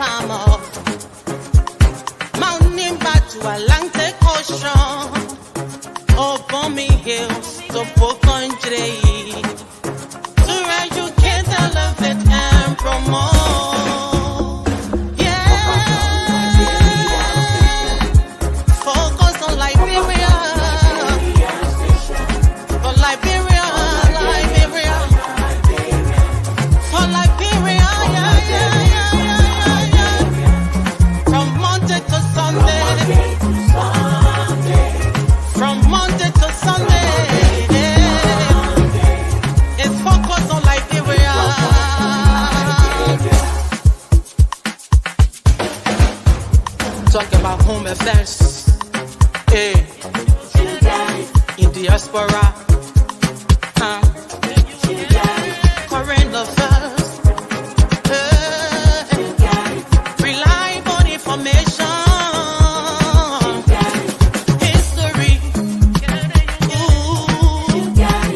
palm off. Mountain back to Atlantic Ocean. Upon me hills to Pocondre. To educate, elevate, and promote. Yeah. Focus on Liberia. For Liberia, Liberia. For Liberia, yeah. From Monday to Sunday. From Monday to Sunday. It's focus on Liberia. Talk about home affairs. Hey. In diaspora. Current affairs. Reliable information. History.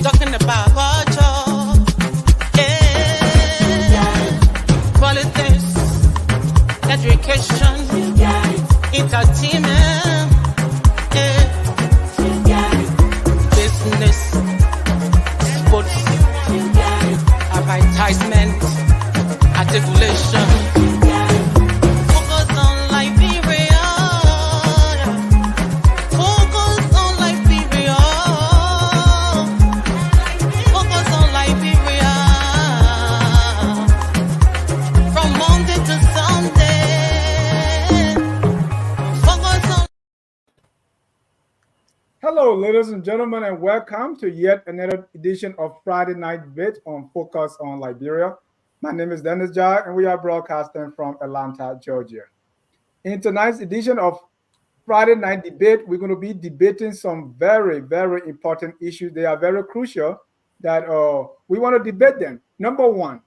Talking about culture. Politics. Education. Entertainment. Business. Sports. Advertisement. Articulation. Focus on Liberia. Focus on Liberia. Focus on Liberia. From Monday to Sunday. Focus on. Hello, ladies and gentlemen, and welcome to yet another edition of Friday Night Debate on Focus on Liberia. My name is Dennis Jai, and we are broadcasting from Atlanta, Georgia. In tonight's edition of Friday Night Debate, we're going to be debating some very, very important issues. They are very crucial that we want to debate them. Number one,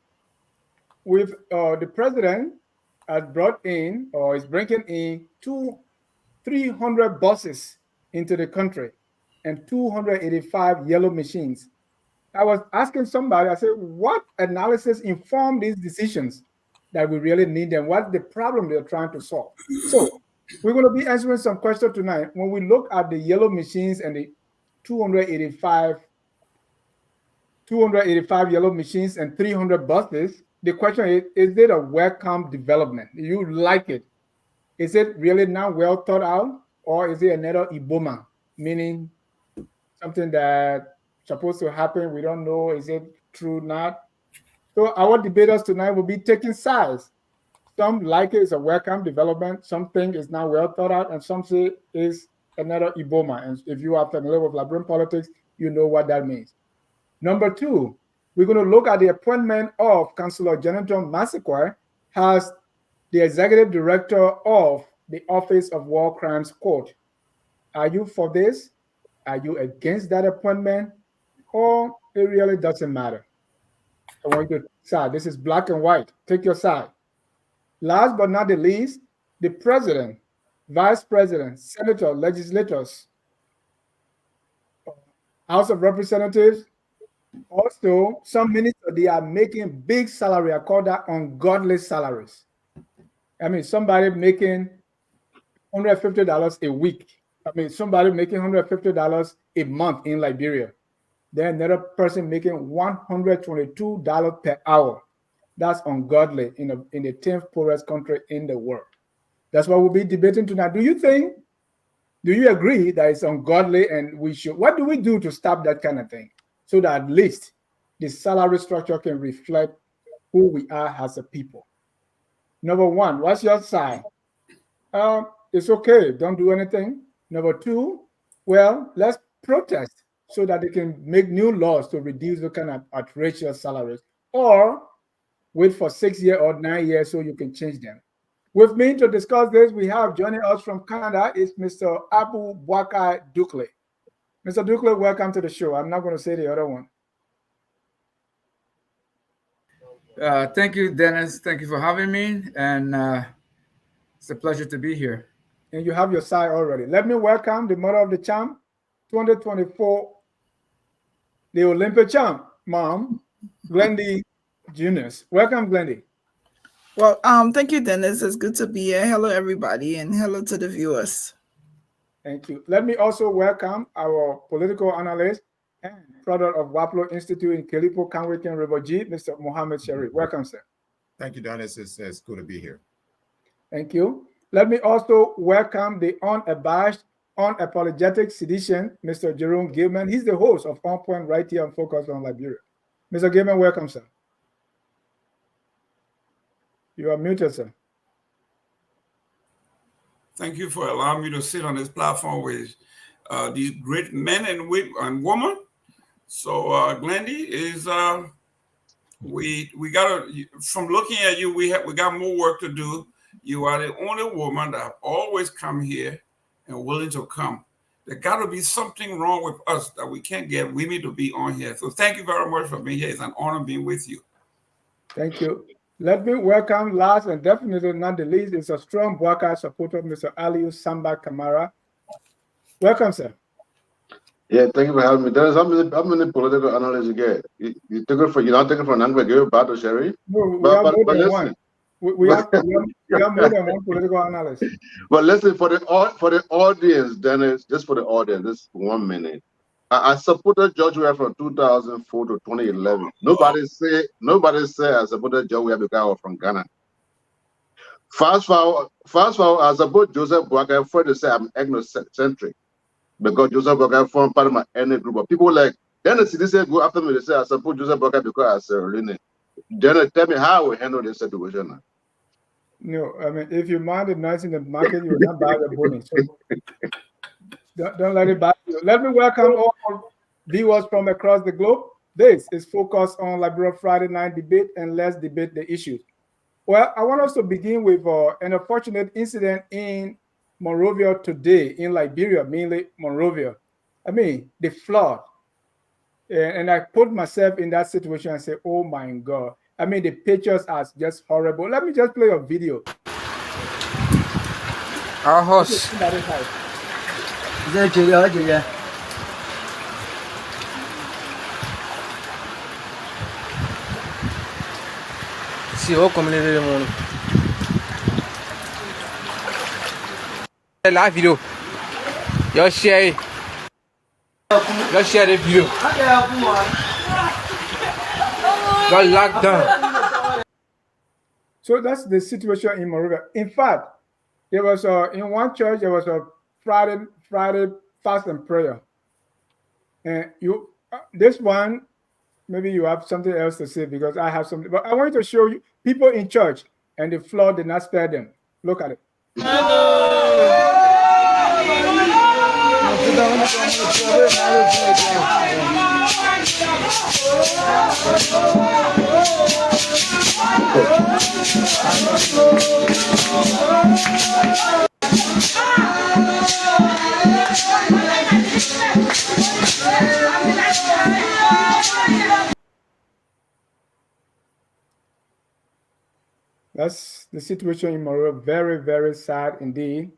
with the president has brought in or is bringing in 300 buses into the country and 285 yellow machines. I was asking somebody, I said, what analysis informed these decisions that we really need them? What's the problem they're trying to solve? So we're going to be answering some questions tonight. When we look at the yellow machines and the 285 yellow machines and 300 buses, the question is it a welcome development? Do you like it? Is it really not well thought out? Or is it another Iboma, meaning something that supposed to happen? We don't know. Is it true or not? So our debaters tonight will be taking sides. Some like it is a welcome development. Some think it's not well thought out. And some say it's another Iboma. And if you are familiar with Liberian politics, you know what that means. Number two, we're going to look at the appointment of Councillor Jonathan Massaquoi as the executive director of the Office of War Crimes Court. Are you for this? Are you against that appointment? Or it really doesn't matter? I want you to decide. This is black and white. Take your side. Last but not the least, the president, vice president, senator, legislators, House of Representatives, also some ministers, they are making big salary. I call that ungodly salaries. I mean, somebody making $150 a week. I mean, somebody making $150 a month in Liberia. Then another person making $122 per hour. That's ungodly in the 10th poorest country in the world. That's what we'll be debating tonight. Do you agree that it's ungodly and we should, what do we do to stop that kind of thing? So that at least the salary structure can reflect who we are as a people. Number one, what's your side? It's okay, don't do anything. Number two, well, let's protest so that they can make new laws to reduce the kind of outrageous salaries, or wait for 6 years or 9 years so you can change them. With me to discuss this, we have joining us from Canada is Mr. Abu Bakar Dukle. Mr. Dukle, welcome to the show. I'm not going to say the other one. Thank you, Dennis. Thank you for having me, and it's a pleasure to be here. And you have your side already. Let me welcome the mother of the champ, 2024, the Olympic champ, Mom, Glendy Juniors. Welcome, Glendy. Well, thank you, Dennis. It's good to be here. Hello, everybody, and hello to the viewers. Thank you. Let me also welcome our political analyst and product of Waplo Institute in Kilipo, Kanwekin River G, Mr. Mohammed Sharif. Welcome, sir. Thank you, Dennis. It's good to be here. Thank you. Let me also welcome the unabashed, unapologetic sedition, Mr. Jerome Gilman. He's the host of On Point right here on Focus on Liberia. Mr. Gilman, welcome, sir. You are muted, sir. Thank you for allowing me to sit on this platform with these great men and women. So, Glendy, is we gotta, from looking at you, we got more work to do. You are the only woman that always come here and willing to come. There got to be something wrong with us that we can't get. We need to be on here. So thank you very much for being here. It's an honor being with you. Thank you. Let me welcome, last and definitely not the least, is a strong broadcast supporter, Mr. Aliu Samba Kamara. Welcome, sir. Yeah, thank you for having me. Dennis, I'm in the political analyst again. You're not taking for an angle, Bato Sherry? No, we have more than one. We have more than one political analyst. But listen, for the audience, Dennis, just for the audience, just 1 minute. I supported George Weah from 2004 to 2011. Nobody say I supported George Weah because I was from Ghana. Fast forward, I support Joseph Boakai. I'm afraid to say I'm ethnocentric because Joseph Boakai formed part of my ethnic group. But people like Dennis, they say go after me. They say I support Joseph Boakai because I say Rene. Dennis, tell me how we handle this situation now. No, I mean, if you mind the noise in the market, you will not buy the bonus. So don't let it buy you. Let me welcome all viewers from across the globe. This is Focus on Liberia Friday Night Debate, and let's debate the issues. Well, I want us to begin with an unfortunate incident in Monrovia today, in Liberia, mainly Monrovia. I mean, the flood. And I put myself in that situation and say, oh my God. I mean, the pictures are just horrible. Let me just play a video. Our host. See, what community the morning? Live video. Just share it. Just share the video. Got locked down. So that's the situation in Monrovia. In fact, there was in one church there was a Friday fast and prayer, and this one maybe you have something else to say because I have something. But I want to show you people in church, and the flood did not spare them. Look at it. That's the situation in Monrovia. Very, very sad indeed.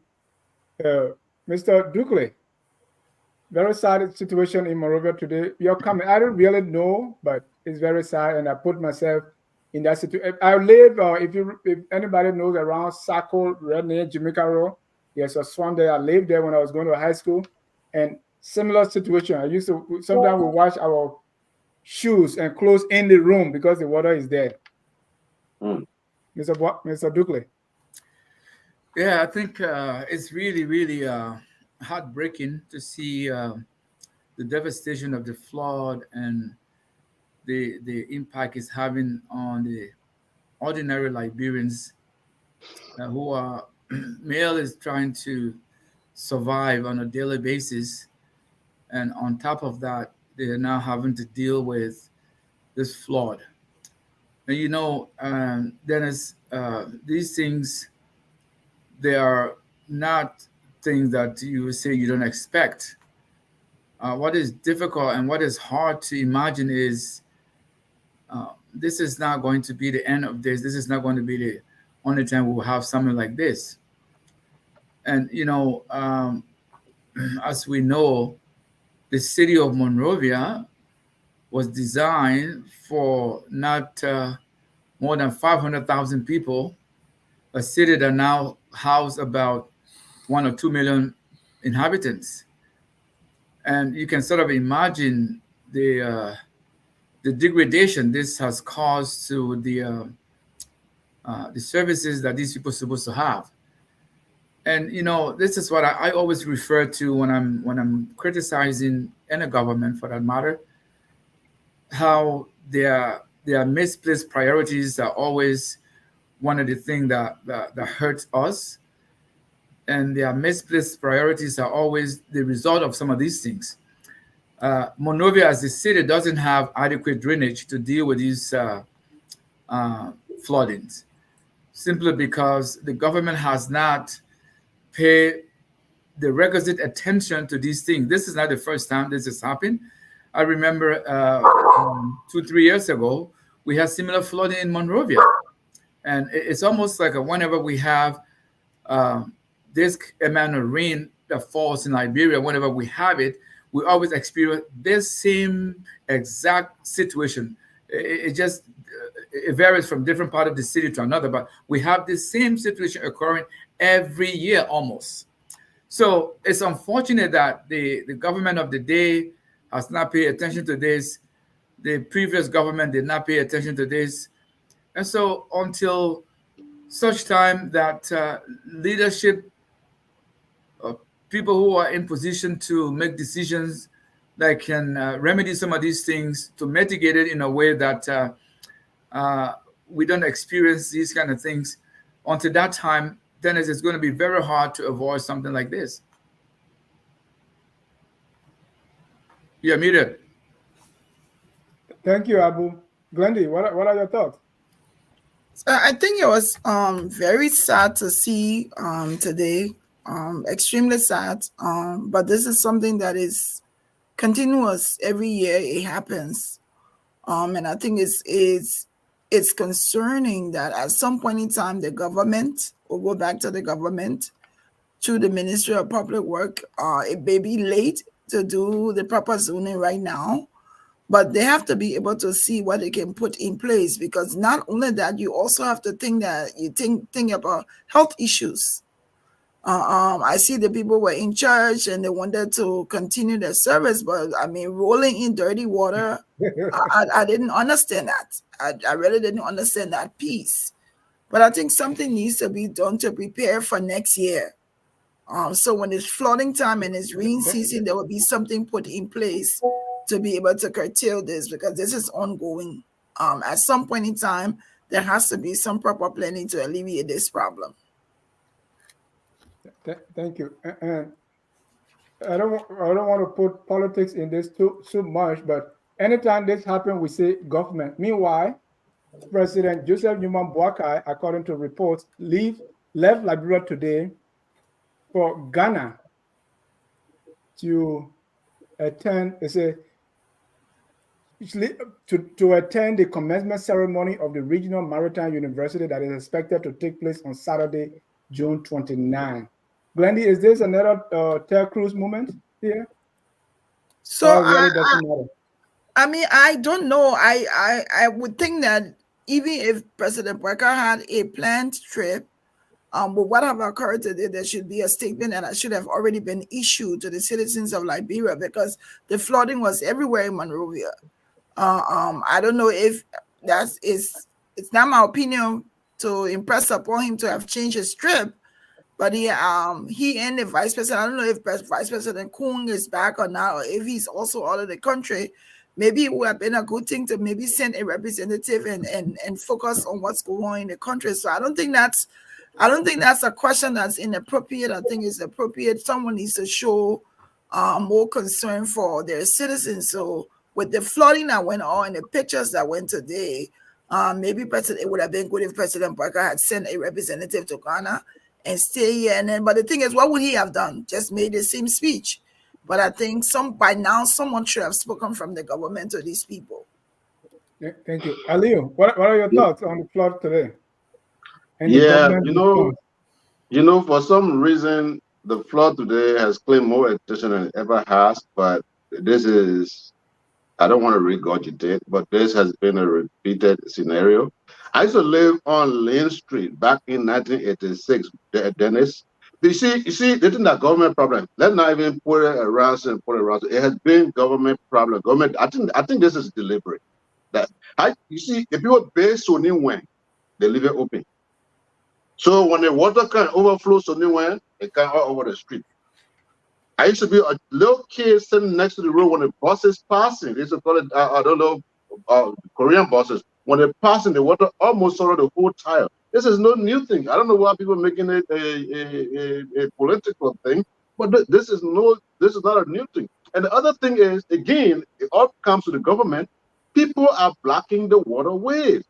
Mr. Dukley, very sad situation in Monrovia today. You're coming. I don't really know, but it's very sad, and I put myself in that situation. I live, if anybody knows around Saco, Redney, Jamaica Road, there's a swamp there. I lived there when I was going to high school, and similar situation. I used to, sometimes we wash our shoes and clothes in the room because the water is there. Mr. Dukley. Yeah, I think it's really, really heartbreaking to see the devastation of the flood and the impact it's having on the ordinary Liberians who are male is trying to survive on a daily basis, and on top of that, they're now having to deal with this flood. And you know, Dennis, these things, they are not things that you would say you don't expect. What is difficult and what is hard to imagine is this is not going to be the end of this. This is not going to be the only time we'll have something like this. And, you know, as we know, the city of Monrovia was designed for not more than 500,000 people, a city that now houses about 1 or 2 million inhabitants. And you can sort of imagine the degradation this has caused to the services that these people are supposed to have. And this is what I always refer to when I'm criticizing any government, for that matter, how their misplaced priorities are always one of the things that hurts us, and their misplaced priorities are always the result of some of these things. Monrovia, as a city, doesn't have adequate drainage to deal with these floodings, simply because the government has not paid the requisite attention to these things. This is not the first time this has happened. I remember 2-3 years ago, we had similar flooding in Monrovia. And it's almost like whenever we have this amount of rain that falls in Liberia, whenever we have it, we always experience this same exact situation. It just it varies from different part of the city to another, but we have the same situation occurring every year almost. So it's unfortunate that the government of the day has not paid attention to this. The previous government did not pay attention to this. And so until such time that leadership, people who are in position to make decisions that can remedy some of these things, to mitigate it in a way that we don't experience these kind of things, until that time, then it's going to be very hard to avoid something like this. You're muted. Thank you, Abu. Glendy, what are your thoughts? I think it was very sad to see today, extremely sad. But this is something that is continuous. Every year it happens. And I think it's concerning that at some point in time, the government will go back to the government, to the Ministry of Public Work. It may be late to do the proper zoning right now, but they have to be able to see what they can put in place, because not only that, you also have to think about health issues. I see the people were in church and they wanted to continue their service, but I mean, rolling in dirty water, I didn't understand that. I really didn't understand that piece. But I think something needs to be done to prepare for next year. So when it's flooding time and it's rain season, there will be something put in place to be able to curtail this, because this is ongoing. At some point in time, there has to be some proper planning to alleviate this problem. Thank you. And I don't want to put politics in this too much, but anytime this happens, we say government. Meanwhile, President Joseph Newman Boakai, according to reports, left Liberia today for Ghana to attend. To attend the commencement ceremony of the Regional Maritime University that is expected to take place on Saturday, June 29. Glendy, is this another Ted Cruz moment here? So I mean, I don't know. I would think that even if President Parker had a planned trip, but what have occurred today, there should be a statement that should have already been issued to the citizens of Liberia, because the flooding was everywhere in Monrovia. I don't know if it's not my opinion to impress upon him to have changed his trip, but he and the vice president, I don't know if Vice President Kung is back or not, or if he's also out of the country. Maybe it would have been a good thing to maybe send a representative and focus on what's going on in the country. So I don't think that's a question that's inappropriate. I think it's appropriate. Someone needs to show more concern for their citizens. So with the flooding that went on and the pictures that went today, maybe it would have been good if President Parker had sent a representative to Ghana and stay here. But the thing is, what would he have done? Just made the same speech. But I think by now someone should have spoken from the government to these people. Yeah, thank you. Aliu, what are your thoughts on the flood today? Yeah, for some reason, the flood today has claimed more attention than it ever has, but this is, I don't want to regurgitate, but this has been a repeated scenario. I used to live on Lane Street back in 1986, Dennis. You see, the thing that government problem. Let's not even put it around and put it around. It has been government problem. Government. I think this is deliberate. That you see, if people base Sony when they leave it open. So when the water can overflow Sony when it can all over the street. I used to be a little kid sitting next to the road when the bus is passing. They used to call it, I don't know, Korean buses. When they're passing, the water almost surrounded the whole tire. This is no new thing. I don't know why people are making it a political thing, but this is not a new thing. And the other thing is, again, it all comes to the government. People are blocking the waterways.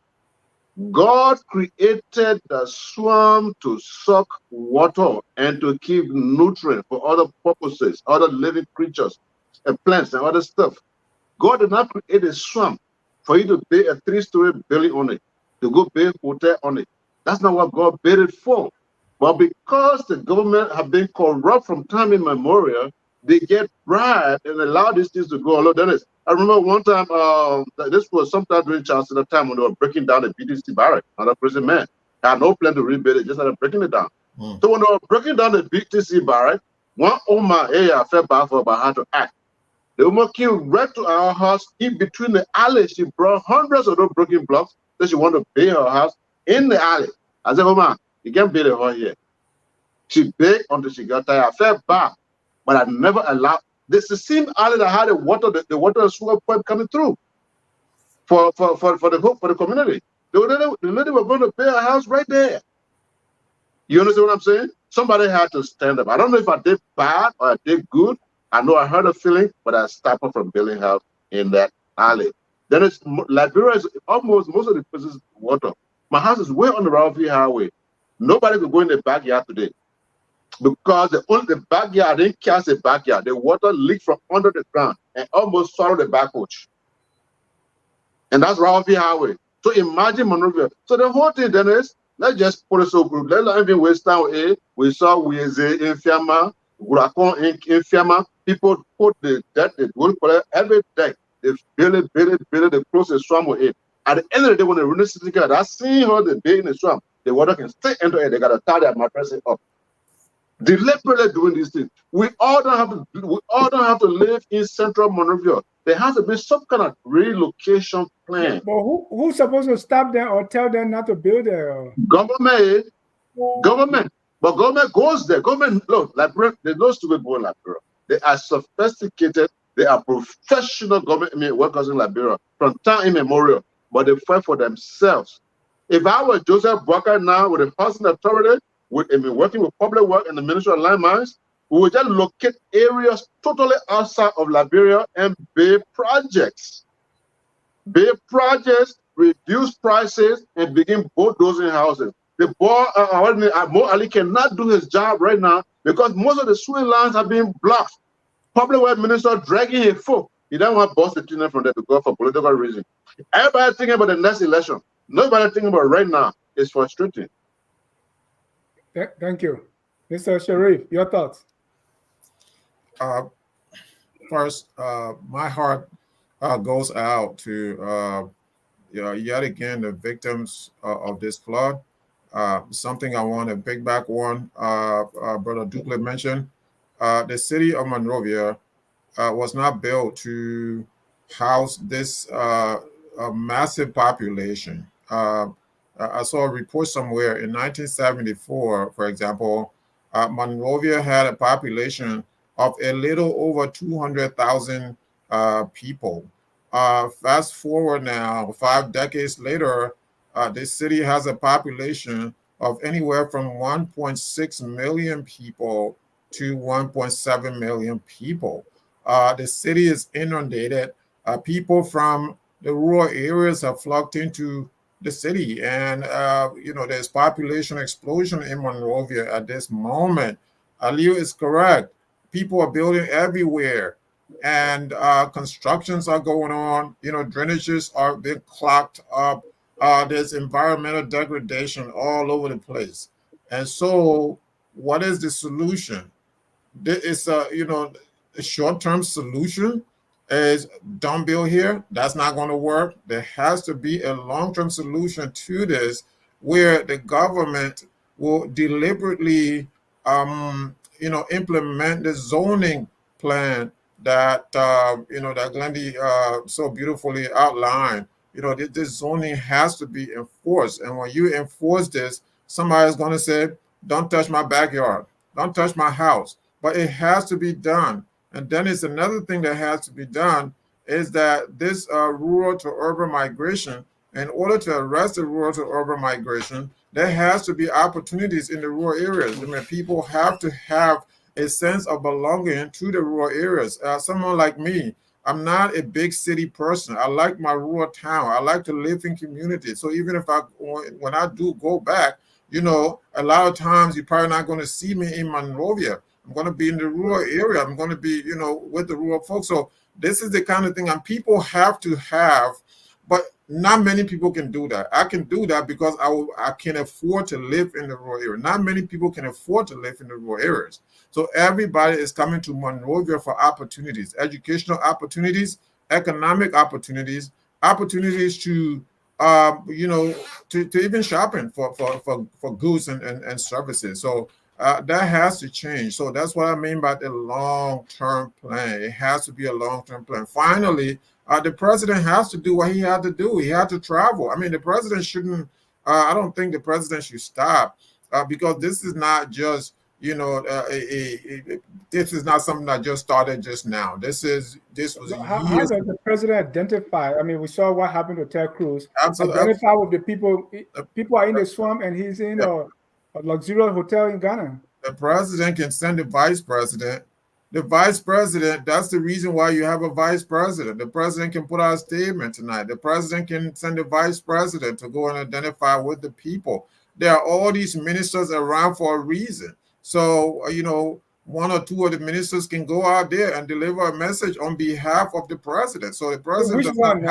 God created the swamp to suck water and to keep nutrients for other purposes, other living creatures and plants and other stuff. God did not create a swamp for you to build a 3-story building on it, to go build a hotel on it. That's not what God built it for. But because the government have been corrupt from time immemorial, they get bribed and allow these things to go. Although Dennis, I remember one time, this was sometime during Charleston, the time when they were breaking down the BTC barrack, another prison man. They had no plan to rebuild it, just started breaking it down. So when they were breaking down the BTC barrack, one woman felt bad for about how to act. The woman came right to our house, in between the alley. She brought hundreds of those broken blocks that she wanted to build her house in the alley. I said, woman, you can't build a house here. She begged until she got tired. I felt bad, but I never allowed. This is the same alley that had the water and sewer pipe coming through for the community. The lady were going to build a house right there. You understand what I'm saying? Somebody had to stand up. I don't know if I did bad or I did good. I know I heard a feeling, but I stopped her from building house in that alley. Then Liberia is almost most of the places water. My house is way on the Monrovia Highway. Nobody could go in the backyard today because the backyard didn't catch the backyard. The water leaked from under the ground and almost swallowed the back porch. And that's Monrovia Highway. So imagine Monrovia. So the whole thing then is, let's just put it so good. Let's not even waste time with it. We saw Wieze in Fiamma, Guracon in Fiamma. People put the debt, they will collect every day. They build it, they close the swamp with it. At the end of the day, when the rainy season comes, I see how they build in the swamp. The water can stay into it. They got to tie their mattresses up. Deliberately doing these things. We all don't have to live in central Monrovia. There has to be some kind of relocation plan. But who's supposed to stop them or tell them not to build there? Government. But government goes there. Government, look, Liberia, there's no stupid people in Liberia. They are sophisticated. They are professional government workers in Liberia from time immemorial, but they fight for themselves. If I were Joseph Walker now with the housing authority, working with public work and the Ministry of Land Mines, we would just locate areas totally outside of Liberia and build projects. Build projects, reduce prices, and begin bulldozing houses. The boy, Mo Ali cannot do his job right now because most of the swing lines are being blocked. Public work minister dragging his foot. He don't want to bust the tunnel from there to go for political reasons. Everybody thinking about the next election. Nobody thinking about it right now. It's frustrating. Thank you. Mr. Sharif, your thoughts? First, my heart goes out to yet again the victims of this flood. Something I want to pick back on, Brother Dupley mentioned. The city of Monrovia was not built to house this massive population. I saw a report somewhere in 1974, for example, Monrovia had a population of a little over 200,000 people. Fast forward now, 5 decades later, this city has a population of anywhere from 1.6 million people to 1.7 million people. The city is inundated. People from the rural areas have flocked into the city, and there's population explosion in Monrovia at this moment. Aliu is correct. People are building everywhere, and constructions are going on. Drainages are being clogged up. There's environmental degradation all over the place. And so, what is the solution? There is a short-term solution is don't build here. That's not going to work. There has to be a long-term solution to this where the government will deliberately, implement the zoning plan that, that Glendy so beautifully outlined. This zoning has to be enforced. And when you enforce this, somebody's going to say, don't touch my backyard. Don't touch my house. But it has to be done. And then it's another thing that has to be done is that this rural to urban migration, in order to arrest the rural to urban migration, there has to be opportunities in the rural areas. I mean, people have to have a sense of belonging to the rural areas. Someone like me, I'm not a big city person. I like my rural town. I like to live in community. So even if when I do go back, a lot of times you're probably not going to see me in Monrovia. I'm going to be in the rural area. I'm going to be, with the rural folks. So this is the kind of thing, and people have to have, but not many people can do that. I can do that because I can afford to live in the rural area. Not many people can afford to live in the rural areas. So everybody is coming to Monrovia for opportunities, educational opportunities, economic opportunities, opportunities to to even shopping for goods and services. So that has to change. So that's what I mean by the long-term plan. It has to be a long-term plan. Finally, the president has to do what he had to do. He had to travel. I mean, the president shouldn't. I don't think the president should stop because this is not just this is not something that just started just now. This was How years. does the president identify? I mean, we saw what happened to Ted Cruz. Absolutely. Identify with the people. People are in the swamp, and he's in a luxurious hotel in Ghana. The president can send the vice president. The vice president, that's the reason why you have a vice president. The president can put out a statement tonight. The president can send the vice president to go and identify with the people. There are all these ministers around for a reason. So, one or two of the ministers can go out there and deliver a message on behalf of the president. So the president Which one?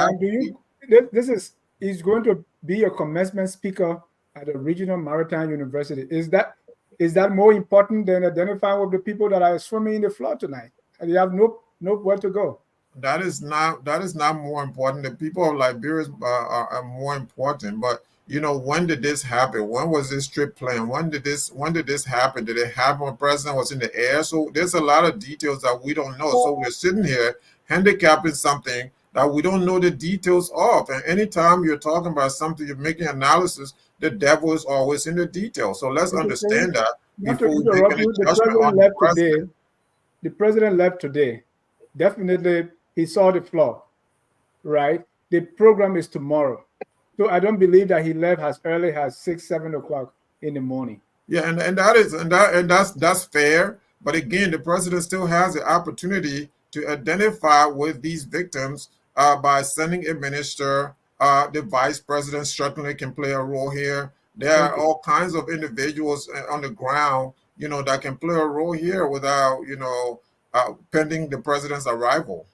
He's going to be a commencement speaker at the Regional Maritime University. Is that more important than identifying with the people that are swimming in the flood tonight? And you have nowhere to go. That is not more important. The people of Liberia are more important. But when did this happen? When was this trip planned? When did this happen? Did it happen when the president was in the air? So there's a lot of details that we don't know. So we're sitting here handicapping something that we don't know the details of. And anytime you're talking about something, you're making analysis, the devil is always in the details. So let's understand that before we make any judgment on the president. The president left today. Definitely, he saw the flaw, right? The program is tomorrow. So I don't believe that he left as early as 6, 7 o'clock in the morning. Yeah, and that's fair. But again, the president still has the opportunity to identify with these victims by sending a minister. The vice president certainly can play a role here. There are all kinds of individuals on the ground, that can play a role here without, pending the president's arrival.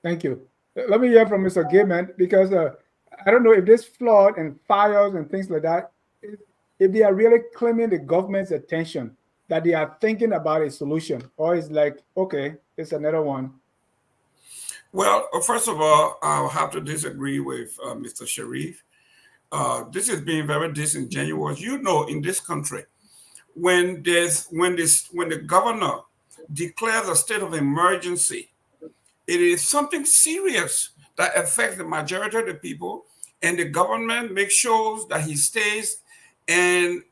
Thank you. Let me hear from Mr. Gaiman, because I don't know if this flood and fires and things like that, if they are really claiming the government's attention, that they are thinking about a solution, or it's like, okay, it's another one. Well, first of all, I'll have to disagree with Mr. Sharif. This is being very disingenuous. In this country, when the governor declares a state of emergency, it is something serious that affects the majority of the people, and the government makes sure that he stays and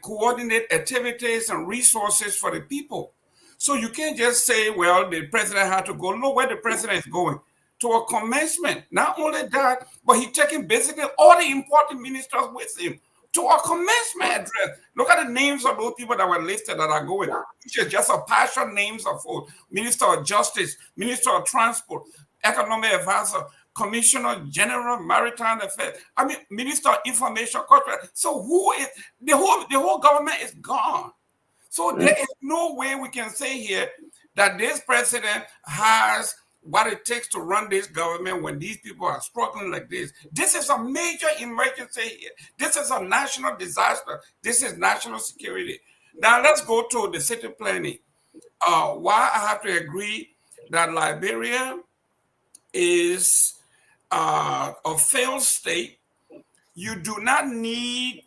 coordinate activities and resources for the people. So you can't just say, well, the president had to go. No, where the president is going? To a commencement. Not only that, but he's taking basically all the important ministers with him to a commencement address. Look at the names of those people that were listed that are going, which is just a partial names of Minister of Justice, Minister of Transport, Economic Advisor, Commissioner General Maritime Affairs. I mean, Minister of Information Culture. So who is the whole government is gone. So there is no way we can say here that this president has what it takes to run this government when these people are struggling like this. This is a major emergency here. This is a national disaster. This is national security. Now let's go to the city planning. Why I have to agree that Liberia is a failed state. You do not need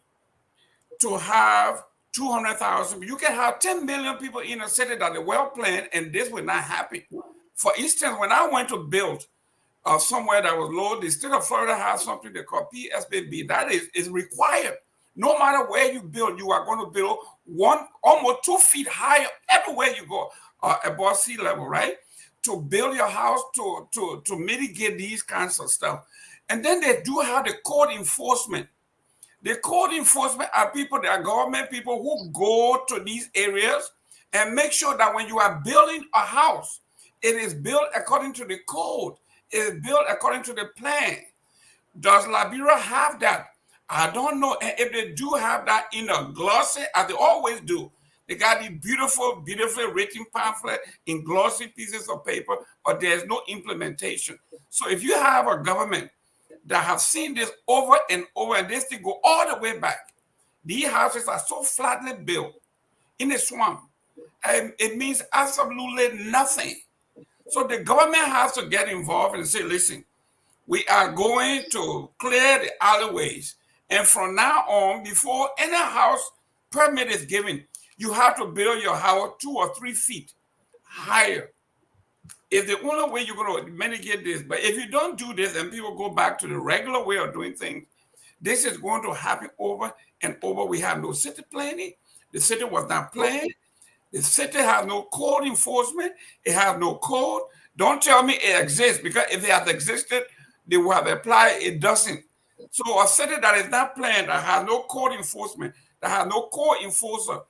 to have 200,000. You can have 10 million people in a city that are well planned, and this will not happen. For instance, when I went to build somewhere that was low, the state of Florida has something they call PSBB. That is required. No matter where you build, you are going to build almost 2 feet higher everywhere you go above sea level, right? To build your house to mitigate these kinds of stuff. And then they do have the code enforcement. The code enforcement are people, they are government people who go to these areas and make sure that when you are building a house, it is built according to the code. It is built according to the plan. Does Liberia have that? I don't know. And if they do have that in a glossy, as they always do, they got these beautiful, beautifully written pamphlet in glossy pieces of paper, but there's no implementation. So if you have a government that have seen this over and over, and this thing go all the way back, these houses are so flatly built in a swamp, and it means absolutely nothing. So the government has to get involved and say, listen, we are going to clear the alleyways. And from now on, before any house permit is given, you have to build your house 2 or 3 feet higher. It's the only way you're going to mitigate this. But if you don't do this and people go back to the regular way of doing things, this is going to happen over and over. We have no city planning. The city was not planned. The city has no code enforcement. It has no code. Don't tell me it exists, because if it has existed, they would have applied. It doesn't. So a city that is not planned, that has no code enforcement, that has no code enforcer,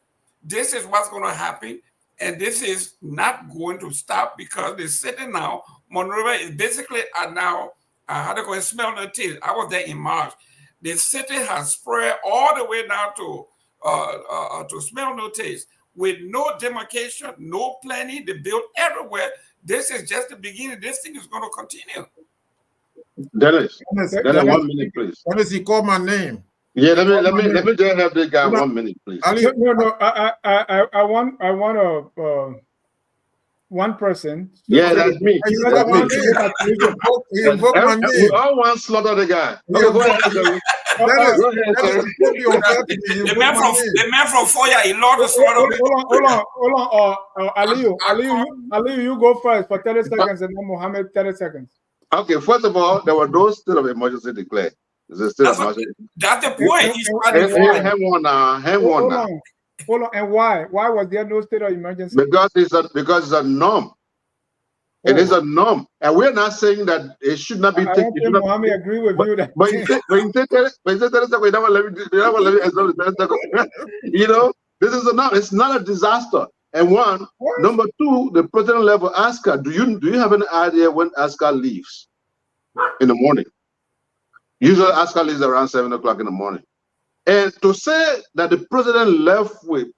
this is what's going to happen. And this is not going to stop, because the city now, Monrovia is basically now, how they call it, smell no taste. I was there in March. The city has spread all the way down to smell no taste, with no demarcation, no planning. They build everywhere. This is just the beginning. This thing is going to continue. Dennis, 1 minute, please. Dennis, he called my name. Yeah, let me just have this guy 1 minute, please. No. I want one person. Yeah, that's me. He invoked my name. We all want to slaughter the guy. Okay, go ahead. The man from Foya, he loved to slaughter me. Hold on. Aliyu, you go first for 30 seconds, and then Mohammed 30 seconds. Okay, first of all, there were no state of emergency declared. That's the point. Hang on now. Hold on. And why? Why was there no state of emergency? Because it's a norm. It is a norm, and we're not saying that it should not be taken. Mohammed agree with you that. But you say 30 seconds, we never let me. You know, this is a norm. It's not a disaster. And one, number two, the president level asker. Do you have any idea when asker leaves in the morning? Usually asker leaves around 7 o'clock in the morning. And to say that the president left with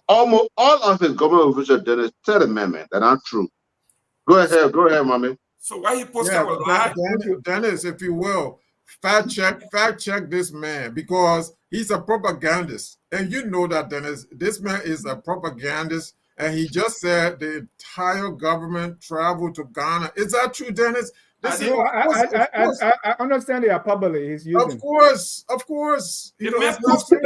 almost all of his government officials, then it's Third Amendment. That's not true. Go ahead, mommy. So why he posted a lie? Dennis, if you will, fact check this man, because he's a propagandist. And you know that, Dennis, this man is a propagandist. And he just said the entire government traveled to Ghana. Is that true, Dennis? I understand the hyperbole he's using. Of course. You know, it's not true.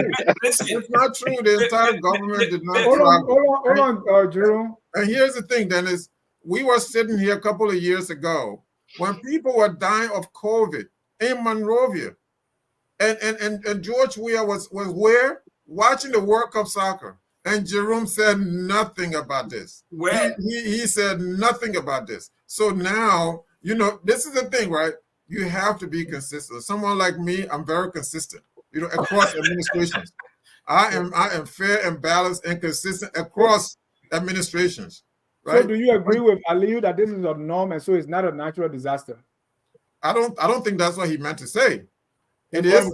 It's not true. The entire government did not travel. Hold on, Drew. And here's the thing, Dennis. We were sitting here a couple of years ago when people were dying of COVID in Monrovia. And George Weah was where? Watching the World Cup soccer. And Jerome said nothing about this. He said nothing about this. So now, you know, this is the thing, right? You have to be consistent. Someone like me, I'm very consistent, you know, across administrations. I am fair and balanced and consistent across administrations. Right? So do you agree with Aliyu that this is a norm and so it's not a natural disaster? I don't think that's what he meant to say. It is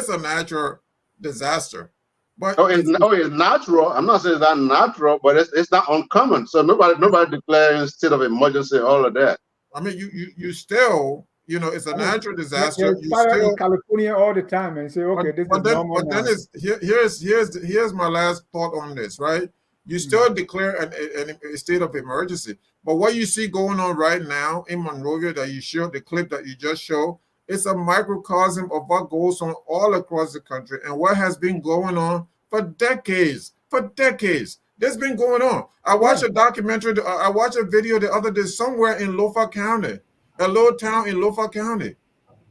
a natural disaster. But it's natural. I'm not saying it's not natural, but it's not uncommon. So nobody declaring state of emergency, all of that. I mean, you still, you know, it's a natural disaster. You still in California all the time and say, okay, this is normal. But then here's my last thought on this, right? You still declare a state of emergency. But what you see going on right now in Monrovia that you showed, the clip that you just showed, it's a microcosm of what goes on all across the country and what has been going on for decades. For decades. This been going on. I watched a documentary, I watched a video the other day somewhere in Koffa County, a little town in Koffa County.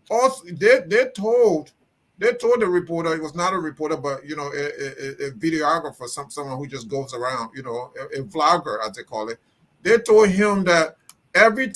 Also, they told the reporter, it was not a reporter, but you know, a videographer, someone who just goes around, you know, a vlogger as they call it. They told him that every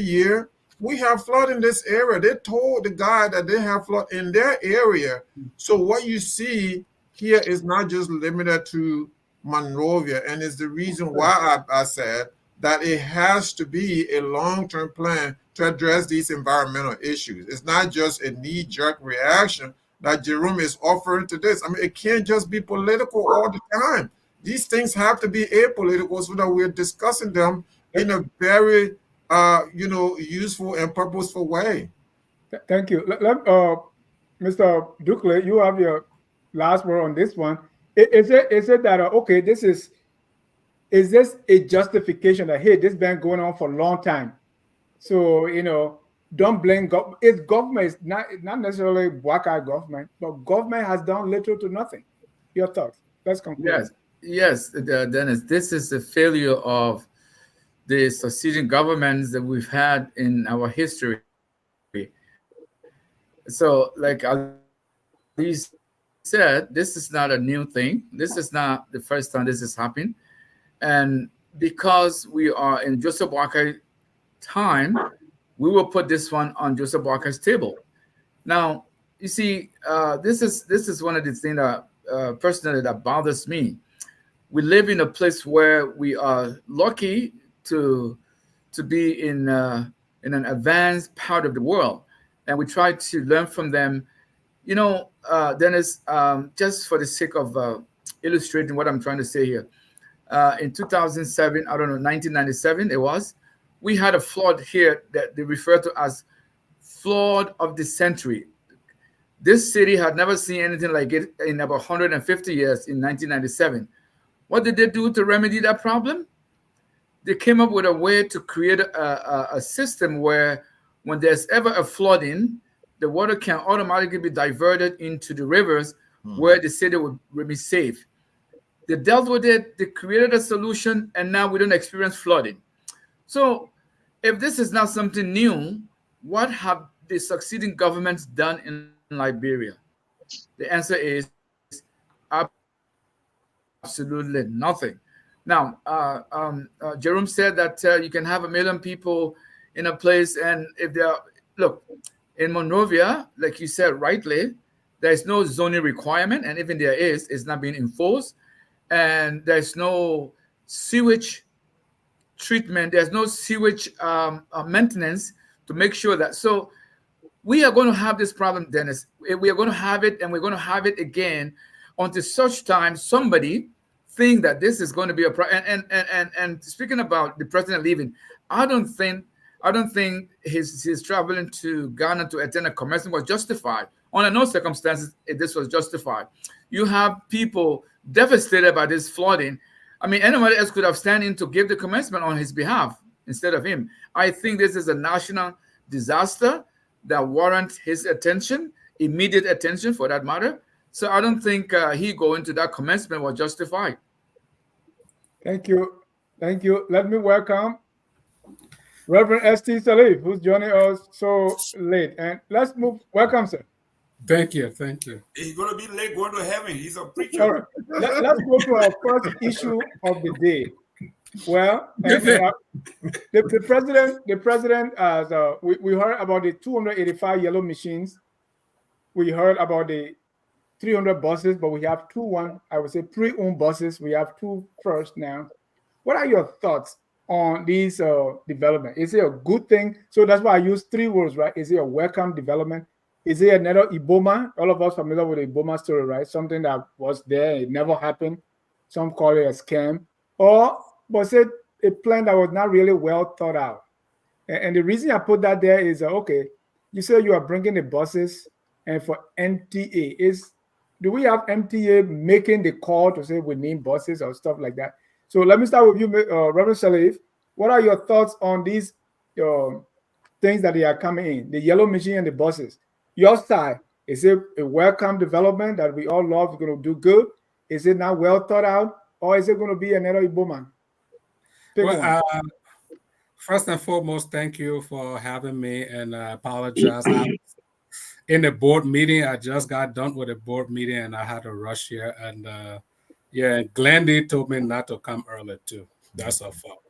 year we have flood in this area. They told the guy that they have flood in their area. So what you see here is not just limited to Monrovia, and it's the reason why I said that it has to be a long-term plan to address these environmental issues. It's not just a knee-jerk reaction that Jerome is offering to this. I mean, it can't just be political all the time. These things have to be apolitical so that we're discussing them in a very, useful and purposeful way. Thank you. Mr. Ducle, you have your last word on this one. Is it that, okay, is this a justification that, hey, this has been going on for a long time? So, you know, don't blame government. It's government, it's not necessarily Waka government, but government has done little to nothing. Your thoughts? Let's conclude. Yes, Dennis, this is the failure of the succeeding governments that we've had in our history. So, like Ali said, this is not a new thing. This is not the first time this has happened. And because we are in Joseph Boakai time, we will put this one on Joseph Boakai's table. Now, you see, this is one of the things that personally that bothers me. We live in a place where we are lucky to be in an advanced part of the world, and we try to learn from them. You know, Dennis, just for the sake of illustrating what I'm trying to say here, in 2007, 1997, we had a flood here that they refer to as flood of the century. This city had never seen anything like it in about 150 years in 1997. What did they do to remedy that problem? They came up with a way to create a system where when there's ever a flooding, the water can automatically be diverted into the rivers where the city would be safe. They dealt with it, they created a solution, and now we don't experience flooding. So if this is not something new, what have the succeeding governments done in Liberia? The answer is absolutely nothing. Now, Jerome said that you can have 1 million people in a place, and if they are, look, in Monrovia, like you said rightly, there's no zoning requirement, and even there is, it's not being enforced, and there's no sewage treatment, there's no sewage maintenance to make sure that. So we are going to have this problem, Dennis. We are going to have it, and we're going to have it again until such time somebody think that this is going to be a problem. And speaking about the president leaving, I don't think his traveling to Ghana to attend a commencement was justified. Under no circumstances this was justified. You have people devastated by this flooding. I mean, anybody else could have stand in to give the commencement on his behalf instead of him. I think this is a national disaster that warrants his attention, immediate attention for that matter. So I don't think he going to that commencement was justified. Thank you. Thank you. Let me welcome Reverend S.T. Salif, who's joining us so late. And let's move. Welcome, sir. Thank you. Thank you. He's going to be late going to heaven. He's a preacher. All right. Let's go to our first issue of the day. Well, the president, we heard about the 285 yellow machines. We heard about the 300 buses, but we have I would say pre-owned buses. We have 2 first now. What are your thoughts on these development? Is it a good thing? So that's why I use 3 words, right? Is it a welcome development? Is it another Iboma? All of us familiar with the Iboma story, right? Something that was there, it never happened. Some call it a scam. Or was it a plan that was not really well thought out? And the reason I put that there is, okay, you say you are bringing the buses, and for NTA, do we have MTA making the call to say we need buses or stuff like that? So let me start with you, Reverend Salif. What are your thoughts on these things that they are coming in, the yellow machine and the buses? Your side, is it a welcome development that we all love, going to do good? Is it not well thought out, or is it going to be another Iboman? Pick one. First and foremost, thank you for having me, and I apologize. In the board meeting, I just got done with a board meeting, and I had to rush here. And yeah, Glendy told me not to come early too. That's her fault.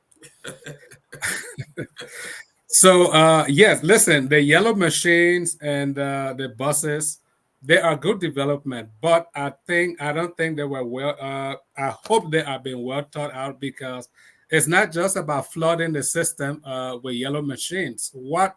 So yes, listen, the yellow machines and the buses, they are good development, but I don't think they were well. I hope they are being well thought out, because it's not just about flooding the system with yellow machines. What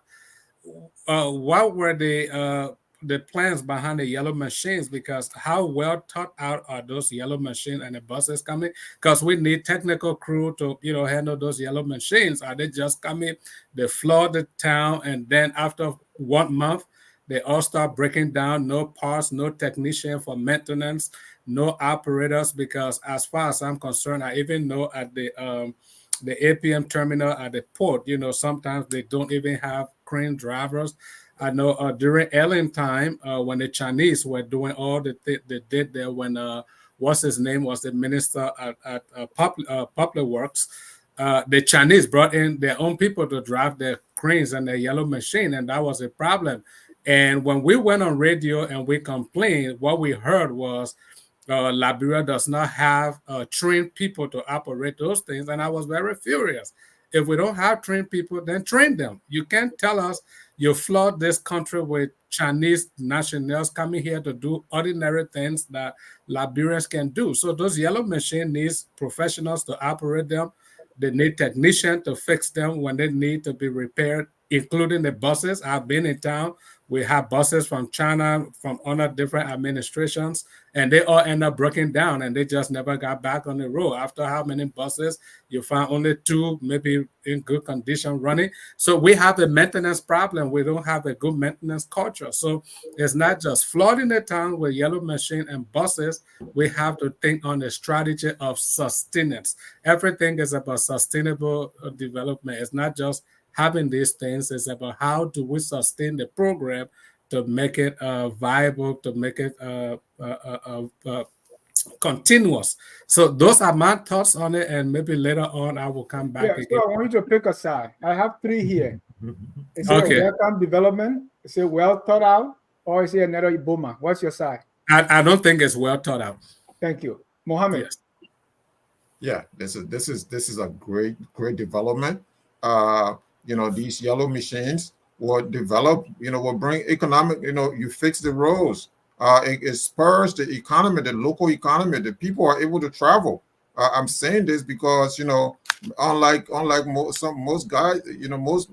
were the plans behind the yellow machines? Because how well thought out are those yellow machines and the buses coming? Because we need technical crew to handle those yellow machines. Are they just coming, they flood the town, and then after 1 month they all start breaking down? No parts, no technician for maintenance, no operators. Because as far as I'm concerned, I even know at the APM terminal at the port, sometimes they don't even have crane drivers. I know during alien time, when the Chinese were doing all they did there, when what's his name was the minister at Public Works, the Chinese brought in their own people to drive their cranes and their yellow machine, and that was a problem. And when we went on radio and we complained, what we heard was Liberia does not have trained people to operate those things. And I was very furious. If we don't have trained people, then train them. You can't tell us you flood this country with Chinese nationals coming here to do ordinary things that Liberians can do. So those yellow machines needs professionals to operate them. They need technicians to fix them when they need to be repaired, including the buses. I've been in town. We have buses from China, from other different administrations, and they all end up breaking down, and they just never got back on the road. After how many buses? You find only 2, maybe in good condition running. So we have a maintenance problem. We don't have a good maintenance culture. So it's not just flooding the town with yellow machine and buses. We have to think on the strategy of sustenance. Everything is about sustainable development. It's not just having these things. Is about how do we sustain the program to make it viable, to make it continuous. So those are my thoughts on it, and maybe later on I will come back again. So I want you to pick a side. I have 3 here. Is it a welcome development? Is it well thought out, or is it another Iboma? What's your side? I don't think it's well thought out. Thank you, Mohammed. Yes. Yeah, this is a great development. These yellow machines will develop, will bring economic, you fix the roads. It spurs the economy, the local economy. The people are able to travel. I'm saying this because, unlike most guys,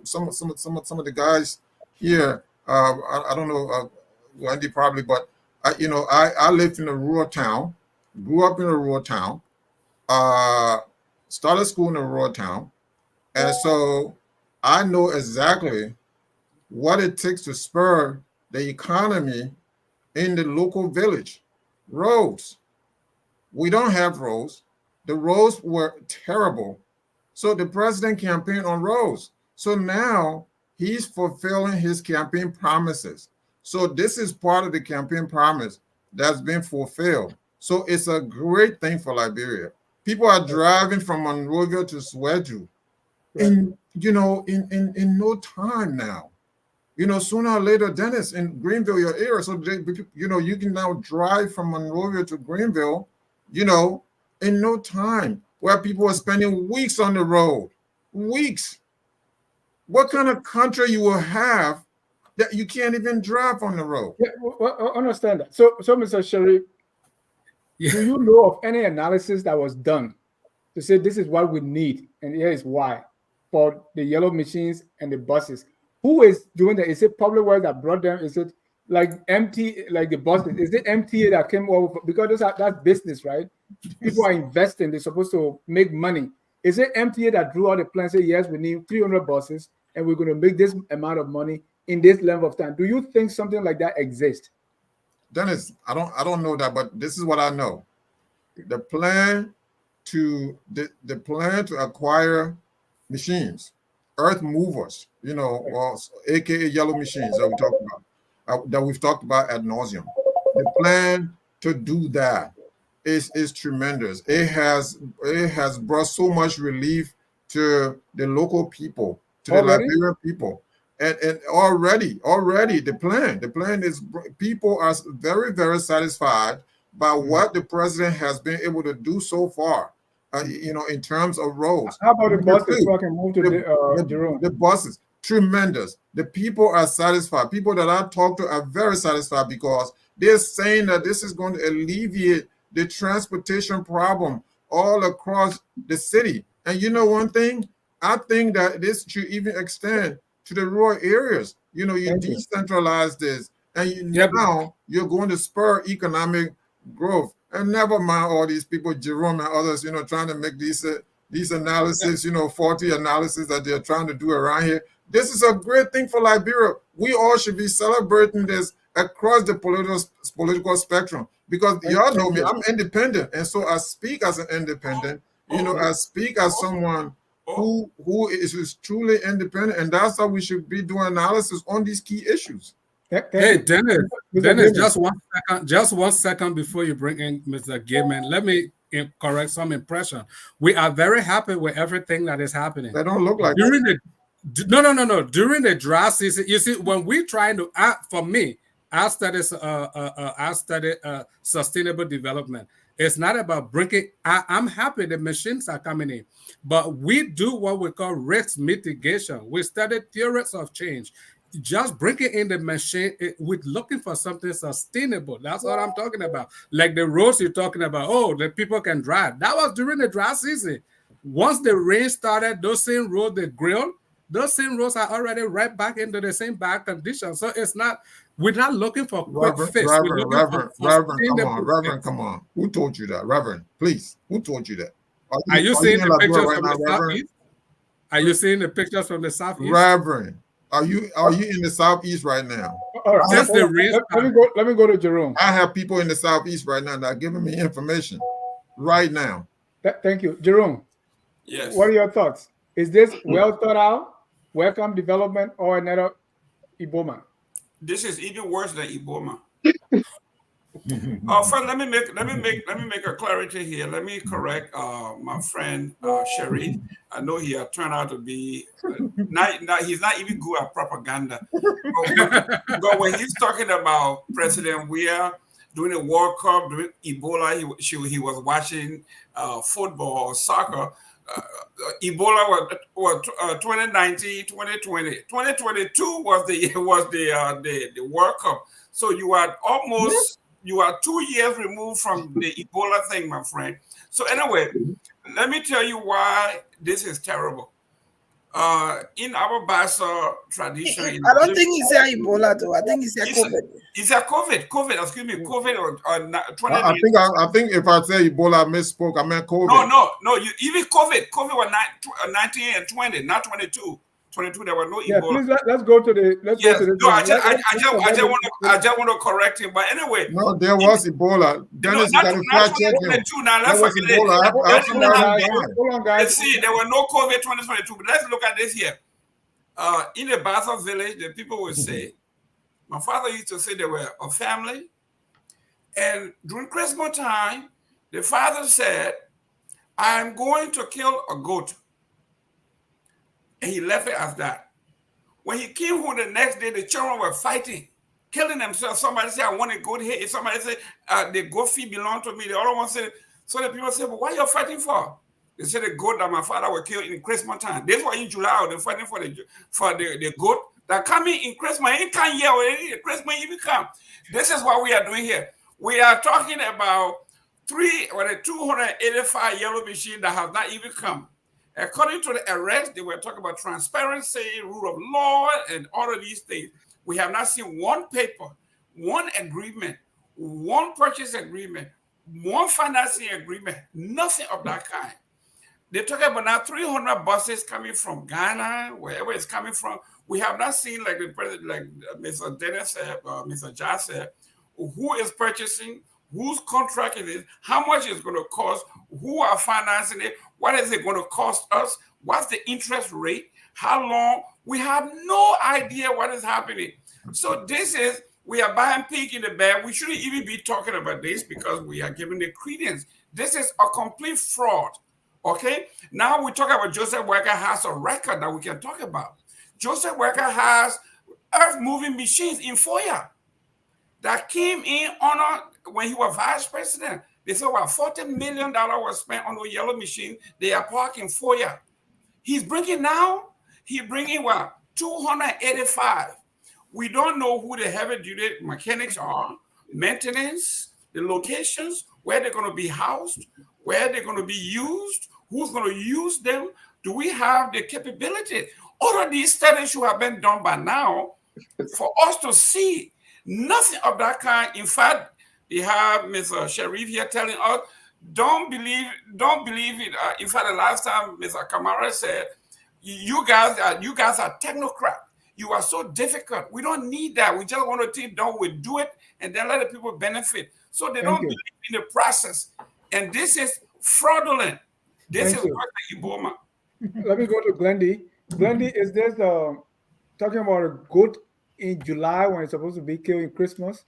some of the guys here, I don't know, Wendy probably, but I lived in a rural town, grew up in a rural town, started school in a rural town, and so I know exactly what it takes to spur the economy in the local village. Roads. We don't have roads. The roads were terrible. So the president campaigned on roads. So now he's fulfilling his campaign promises. So this is part of the campaign promise that's been fulfilled. So it's a great thing for Liberia. People are driving from Monrovia to Sweju. In no time now, sooner or later, Dennis, in Greenville, your area, so you can now drive from Monrovia to Greenville, in no time, where people are spending weeks on the road, weeks. What kind of country you will have that you can't even drive on the road? Yeah, well, I understand that. So Mr. Sharif, do you know of any analysis that was done to say this is what we need and here is why? For the yellow machines and the buses, who is doing that? Is it Public Works that brought them? Is it like the buses? Is it MTA that came over? Because that's business, right? People are investing. They're supposed to make money. Is it MTA that drew out the plan? Say yes, we need 300 buses, and we're going to make this amount of money in this length of time. Do you think something like that exists? Dennis, I don't know that, but this is what I know. The plan to acquire machines, earth movers, or aka yellow machines that we've talked about ad nauseum. The plan to do that is tremendous. It has brought so much relief to the local people, to the Liberian people. And already the plan is, people are very, very satisfied by what the president has been able to do so far, in terms of roads. How about the buses? So I can move to Jerome. The buses, tremendous. The people are satisfied. People that I talk to are very satisfied because they're saying that this is going to alleviate the transportation problem all across the city. And you know one thing? I think that this should even extend to the rural areas. You decentralize this, and now you're going to spur economic growth. And never mind all these people, Jerome and others, trying to make these analysis, faulty analysis that they're trying to do around here. This is a great thing for Liberia. We all should be celebrating this across the political spectrum, because y'all know me, I'm independent, and so I speak as an independent. I speak as someone who is truly independent, and that's how we should be doing analysis on these key issues. Hey, Dennis, just 1 second before you bring in Mr. Gaiman, let me correct some impression. We are very happy with everything that is happening. They don't look like during no. During the dry season, you see, when we're trying to for me, I study sustainable development. It's not about bringing. I'm happy the machines are coming in, but we do what we call risk mitigation. We study theories of change. Just bringing in the machine, we're looking for something sustainable. That's what I'm talking about. Like the roads you're talking about. Oh, the people can drive. That was during the dry season. Once the rain started, those same roads, the grill, those same roads are already right back into the same bad condition. So it's not. We're not looking for quick fix. Reverend, come on. Who told you that? Reverend, please. Who told you that? Are you seeing the pictures from the southeast? Are you seeing the pictures from the southeast? Reverend, are you in the southeast right now? All right. Let me go to Jerome. I have people in the southeast right now that are giving me information right now. Thank you. Jerome. Yes. What are your thoughts? Is this well thought out, welcome development, or another Iboma? This is even worse than Iboma. First, let me make a clarity here. Let me correct my friend Sherry. I know he turned out to be he's not even good at propaganda. But when he's talking about President Weah during the World Cup, during Ebola, he was watching football or soccer. Ebola was 2019, 2020. 2022 was the World Cup. So you are 2 years removed from the Ebola thing, my friend. So anyway, let me tell you why this is terrible. In our Bassa tradition, I don't think he said Ebola though. I think he said COVID. He said COVID. Excuse me, COVID or 20. I think if I say Ebola, I misspoke. I meant COVID. No. Even COVID was 19 and 20, not 22. 22, there was no Ebola. Please let's go to the. I just want to correct him. But anyway, no, there was Ebola. Dennis, you got to fact check him. There was Ebola. Hold on, guys. Let's see, there was no COVID 2022. But let's look at this here. In the Bassa village, the people would say, my father used to say they were a family, and during Christmas time, the father said, "I'm going to kill a goat." And he left it as that. When he came home the next day, the children were fighting, killing themselves. Somebody said, "I want a goat here." Somebody said, "The goat feet belong to me." The other one said, so the people said, "Well, what are you fighting for?" They said, "The goat that my father will kill in Christmas time." This was in July. They're fighting for the goat that coming in Christmas. It can't yell already. Christmas even come. This is what we are doing here. We are talking about 285 yellow machines that have not even come. According to the arrest, they were talking about transparency, rule of law, and all of these things. We have not seen one paper, one agreement, one purchase agreement, one financing agreement, nothing of that kind. They're talking about now 300 buses coming from Ghana, wherever it's coming from. We have not seen, like the president, like Mr. Dennis said, Mr. Josh said, who is purchasing, whose contract it is, how much it's going to cost, who are financing it, what is it going to cost us, what's the interest rate, how long. We have no idea what is happening. So we are buying pig in the bag. We shouldn't even be talking about this because we are giving it credence. This is a complete fraud. Okay? Now we talk about Joseph Worker has a record that we can talk about. Joseph Worker has earth-moving machines in FOIA that came in when he was vice president. They said about $40 million was spent on those yellow machines. They are parking FOIA. He's bringing what? 285. We don't know who the heavy-duty mechanics are, maintenance, the locations, where they're going to be housed, where they're going to be used, who's going to use them. Do we have the capability? All of these studies should have been done by now for us to see. Nothing of that kind. In fact, they have Mr. Sharif here telling us, don't believe it. In fact, the last time Mr. Kamara said, you guys are technocrat. You are so difficult. We don't need that. We just want to think, we do it and then let the people benefit. So they don't believe in the process. And this is fraudulent. This is what the Iboma. Let me go to Glendy. Glendy, is this talking about a goat in July when it's supposed to be killed in Christmas?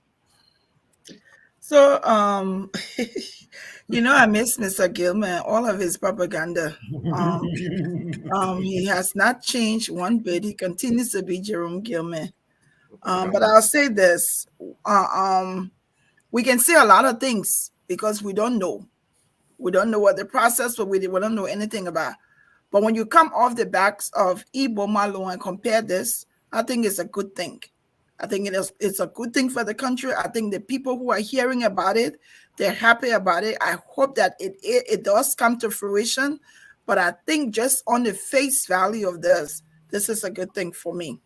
So, I miss Mr. Gilman, all of his propaganda. He has not changed one bit. He continues to be Jerome Gilman. But I'll say this. We can say a lot of things because we don't know. We don't know what the process, but we don't know anything about. But when you come off the backs of Iboma law and compare this, I think it's a good thing. I think it's a good thing for the country. I think the people who are hearing about it, they're happy about it. I hope that it does come to fruition. But I think just on the face value of this is a good thing for me.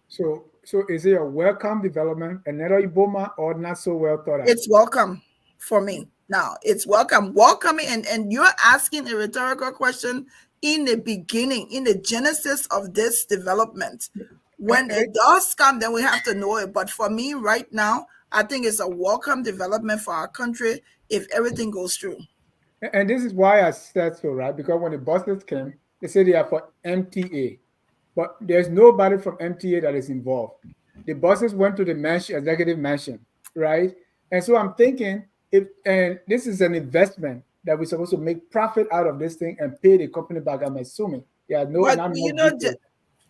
So is it a welcome development, another Iboma, or not so well thought out? It's welcome for me. Now, it's welcoming, and you're asking a rhetorical question in the beginning, in the genesis of this development. When it does come, then we have to know it. But for me right now, I think it's a welcome development for our country if everything goes through. And this is why I said so, right? Because when the buses came, they said they are for MTA. But there's nobody from MTA that is involved. The buses went to the executive mansion, right? And so I'm thinking, and this is an investment that we're supposed to make profit out of this thing and pay the company back, I'm assuming. Yeah, no,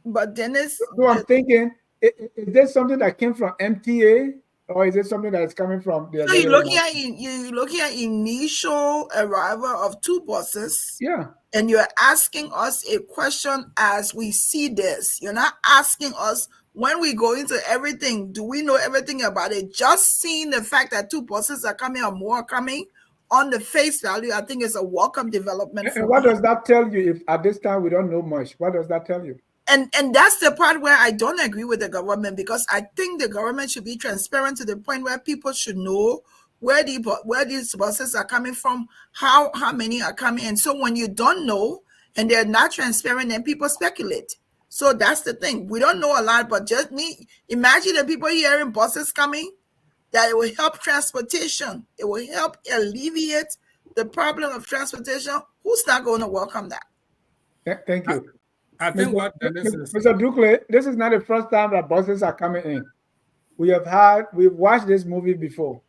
but Dennis, so I'm thinking, is there something that came from MTA, or is it something that is coming from the? So you're looking at initial arrival of two buses. Yeah. And you're asking us a question as we see this. You're not asking us when we go into everything. Do we know everything about it? Just seeing the fact that two buses are coming or more coming on the face value, I think is a welcome development. And what does that tell you? If at this time we don't know much, what does that tell you? And that's the part where I don't agree with the government, because I think the government should be transparent to the point where people should know where these buses are coming from, how many are coming. And so when you don't know and they're not transparent, then people speculate. So that's the thing. We don't know a lot, but just imagine the people hearing buses coming, that it will help transportation. It will help alleviate the problem of transportation. Who's not going to welcome that? Thank you. I think what Dennis is... Mr. Ducle, this is not the first time that buses are coming in. We've watched this movie before.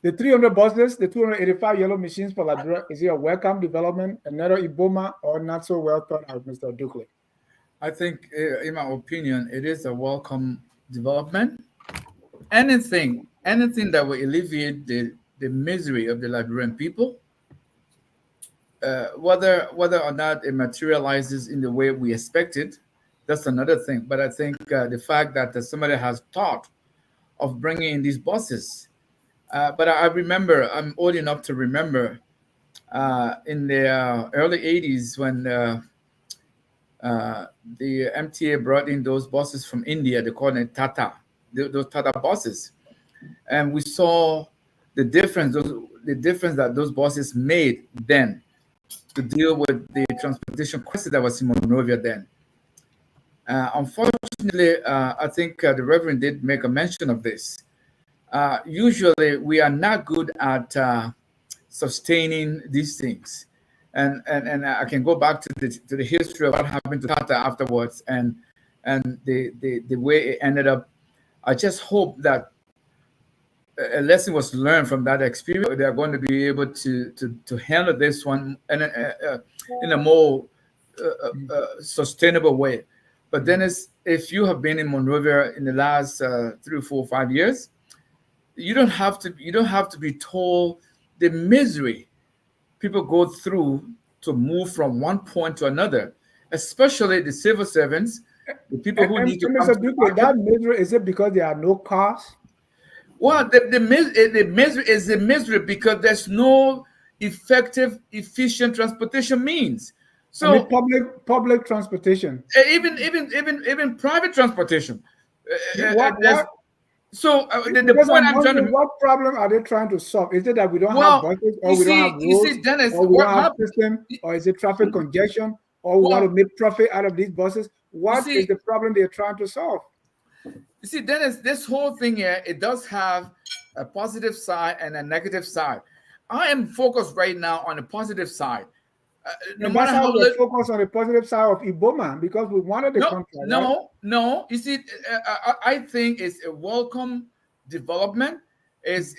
The 300 buses, the 285 yellow machines for Liberia, is it a welcome development, another Iboma, or not so well thought out, Mr. Ducle? I think, in my opinion, it is a welcome development. Anything that will alleviate the misery of the Liberian people, whether or not it materializes in the way we expected, that's another thing. But I think the fact that somebody has thought of bringing in these buses, but I remember, I'm old enough to remember in the early 80s when the MTA brought in those buses from India. They called it Tata, those Tata buses. And we saw the difference that those buses made then to deal with the transportation crisis that was in Monrovia then. Unfortunately, I think the Reverend did make a mention of this. usually we are not good at sustaining these things. And I can go back to the history of what happened to Tata afterwards, and the way it ended up. I just hope that a lesson was learned from that experience. They are going to be able to handle this one in a more sustainable way. But then, if you have been in Monrovia in the last 3, 4, 5 years, you don't have to be told the misery people go through to move from one point to another, especially the civil servants, the people who need to come Mr. to the Duque, market. that misery, is it because there are no cars? Well, the misery is the misery because there's no effective, efficient transportation means. So I mean, public transportation. even private transportation. What? So the Because point I'm I'm trying to wondering, what problem are they trying to solve? Is it that we don't Well, have buses, or you we don't see- have you see, roads, Dennis, or we what don't have happened- system, or is it traffic congestion, or we want to Well, make profit out of these buses? What see- is the problem they're trying to solve? You see, Dennis, this whole thing here, it does have a positive side and a negative side. I am focused right now on the positive side. No And matter that's how how we're focused on the positive side of Iboma, because we wanted the contract. Right? no. You see, I think it's a welcome development. If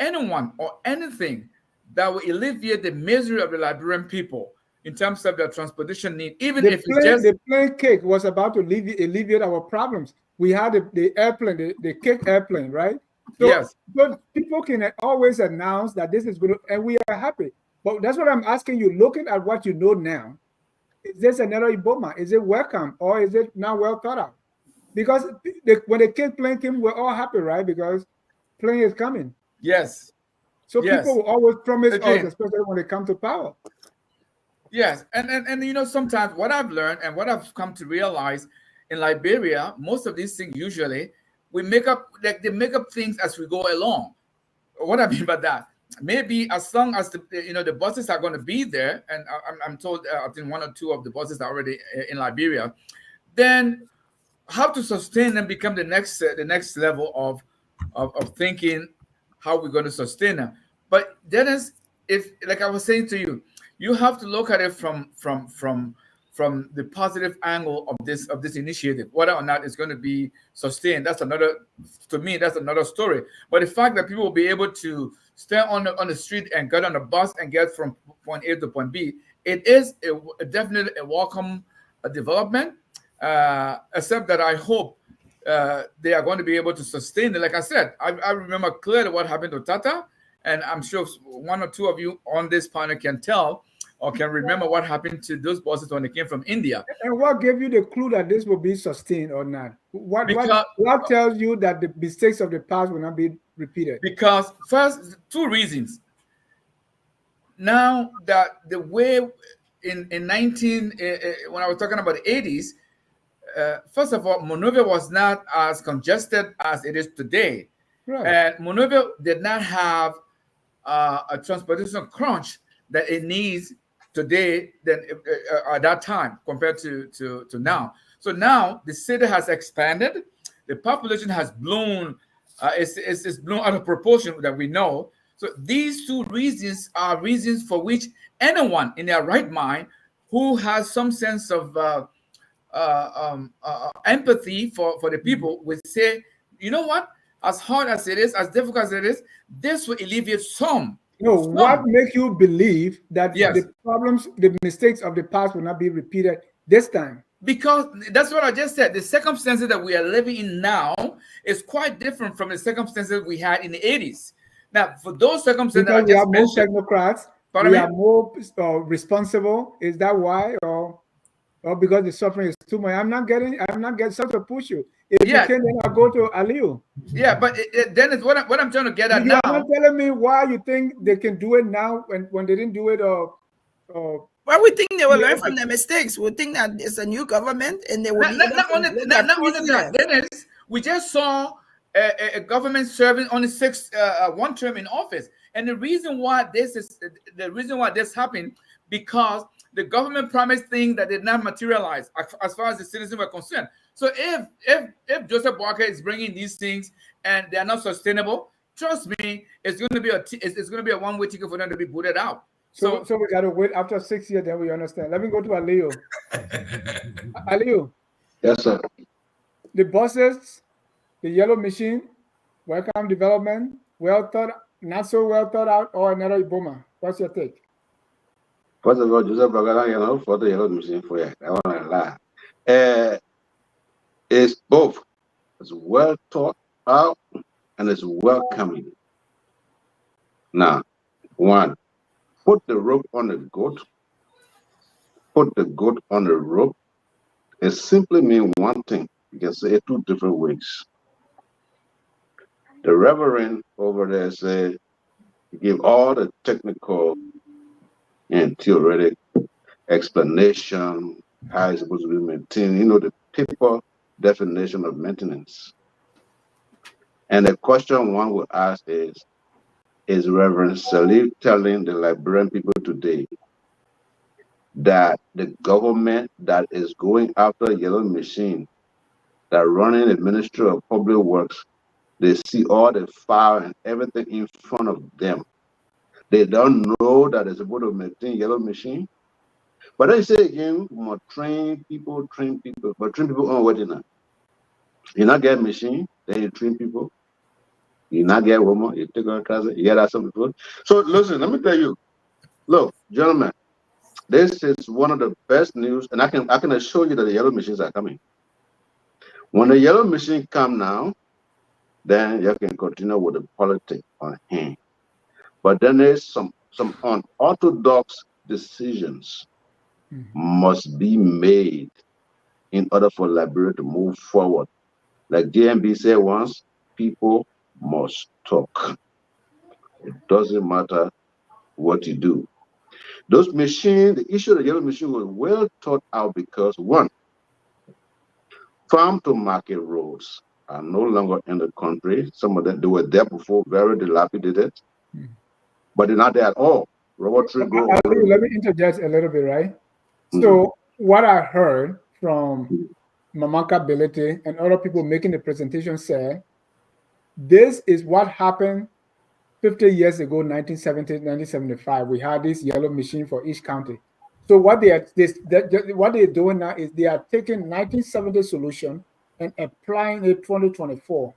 anyone or anything that will alleviate the misery of the Liberian people in terms of their transportation need, even if it's just the plane cake was about to alleviate our problems. We had the airplane, the cake airplane, right? So, yes. so people can always announce that this is good, and we are happy. But that's what I'm asking you. Looking at what you know now, is this another Iboma? Is it welcome, or is it not well thought out? Because when the cake plane came, we're all happy, right? Because plane is coming. Yes. So Yes. people will always promise Again. us, especially when they come to power. Yes, and you know, sometimes what I've learned and what I've come to realize in Liberia, most of these things usually we make up, like they make up things as we go along. What I mean by that, maybe as long as the buses are going to be there, and I'm told I think 1 or 2 of the buses are already in Liberia, then how to sustain them become the next level of thinking how we're going to sustain them. But Dennis, if like I was saying to you, you have to look at it from the positive angle of this initiative. Whether or not it's going to be sustained, that's another story. But the fact that people will be able to stand on the street and get on a bus and get from point A to point B, it is definitely a welcome development. Except that I hope they are going to be able to sustain it. Like I said, I remember clearly what happened to Tata, and I'm sure 1 or 2 of you on this panel can tell or can remember what happened to those buses when they came from India. And what gave you the clue that this will be sustained or not? What tells you that the mistakes of the past will not be repeated? Because first, 2 reasons. Now that the way in when I was talking about the 80s, first of all, Monrovia was not as congested as it is today. Right. And Monrovia did not have a transportation crunch that it needs today than at that time compared to now. So now the city has expanded, the population has blown, it's blown out of proportion that we know. So these 2 reasons are reasons for which anyone in their right mind who has some sense of empathy for the people would say, you know what? As hard as it is, as difficult as it is, this will alleviate some. No, what makes you believe that Yes. the mistakes of the past will not be repeated this time? Because that's what I just said. The circumstances that we are living in now is quite different from the circumstances we had in the 80s. Now, for those circumstances Because that we I are just more mentioned, technocrats, we are more responsible. Is that why, or because the suffering is too much? I'm not getting such to push you. If you can, then I'll go to Aliu. Yeah, but then it's what I'm trying to get at now. You're not telling me why you think they can do it now when they didn't do it well, we think they will learn from their mistakes. We think that it's a new government and they will not only that, Dennis, we just saw a government serving only 1 term in office, and the reason why this happened because the government promised things that did not materialize as far as the citizens were concerned. So if Joseph Walker is bringing these things and they are not sustainable, trust me, it's going to be a one-way ticket for them to be booted out. So we got to wait after 6 years, then we understand. Let me go to Aliyu. Aliyu. Yes, sir. The buses, the yellow machine, welcome development, well thought, not so well thought out, or another Iboma. What's your take? First of all, Joseph Bagala, for the yellow machine for you. I want to lie. It's both. It's well thought out and it's welcoming. Now, one, put the rope on the goat. Put the goat on the rope. It simply means one thing. You can say it two different ways. The Reverend over there said, give all the technical and theoretic explanation, how it's supposed to be maintained, the paper definition of maintenance. And the question one would ask is Reverend Salif telling the Liberian people today that the government that is going after yellow machine, that running the Ministry of Public Works, they see all the fire and everything in front of them. They don't know that they're supposed to maintain yellow machine. But then you say again, we must train people, but train people on what now? You not get machine, then you train people. You not get woman, you take on class, you get some people. So listen, let me tell you, look, gentlemen, this is one of the best news, and I can assure you that the yellow machines are coming. When the yellow machine come now, then you can continue with the politics on hand. But then there's some unorthodox decisions must be made in order for Liberia to move forward. Like JMB said once, people must talk. It doesn't matter what you do. Those machines, the issue of the yellow machine was well thought out because one, farm to market roads are no longer in the country. Some of them, they were there before, very dilapidated, but they're not there at all. Let me interject a little bit, right? So what I heard from Mamanka Belete and other people making the presentation said, this is what happened 50 years ago, 1970, 1975. We had this yellow machine for each county. So what they're doing now is they are taking 1970 solution and applying it 2024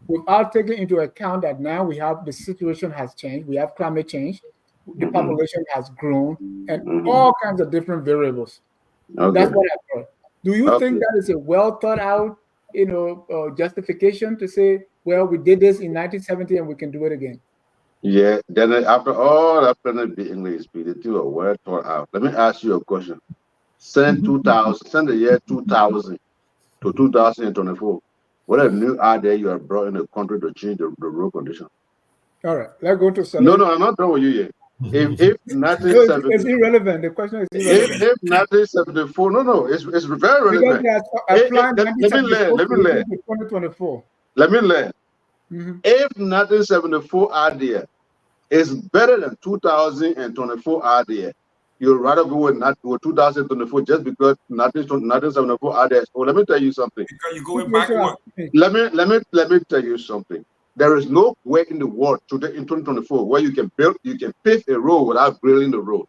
without taking into account that now we have the situation has changed. We have climate change, the population has grown, and all kinds of different variables. Okay. That's what I thought. Do you think that is a well thought out, justification to say, well, we did this in 1970 and we can do it again? Yeah, then after all that planet be English speak, the two are well thought out. Let me ask you a question. Send the year 2000 to 2024. What a new idea you have brought in the country to change the road condition. All right, let's go to No, I'm not done with you yet. If 1974, it's irrelevant. The question is irrelevant. If 1974, no, it's very relevant. Let me learn. 2024. Let me learn. If 1974 idea is better than 2024 idea, you'd rather go with 2024 just because 1974 idea. Oh, let me tell you something. Because you're going backward. Let me tell you something. There is no way in the world today in 2024 where you can pave a road without grilling the road.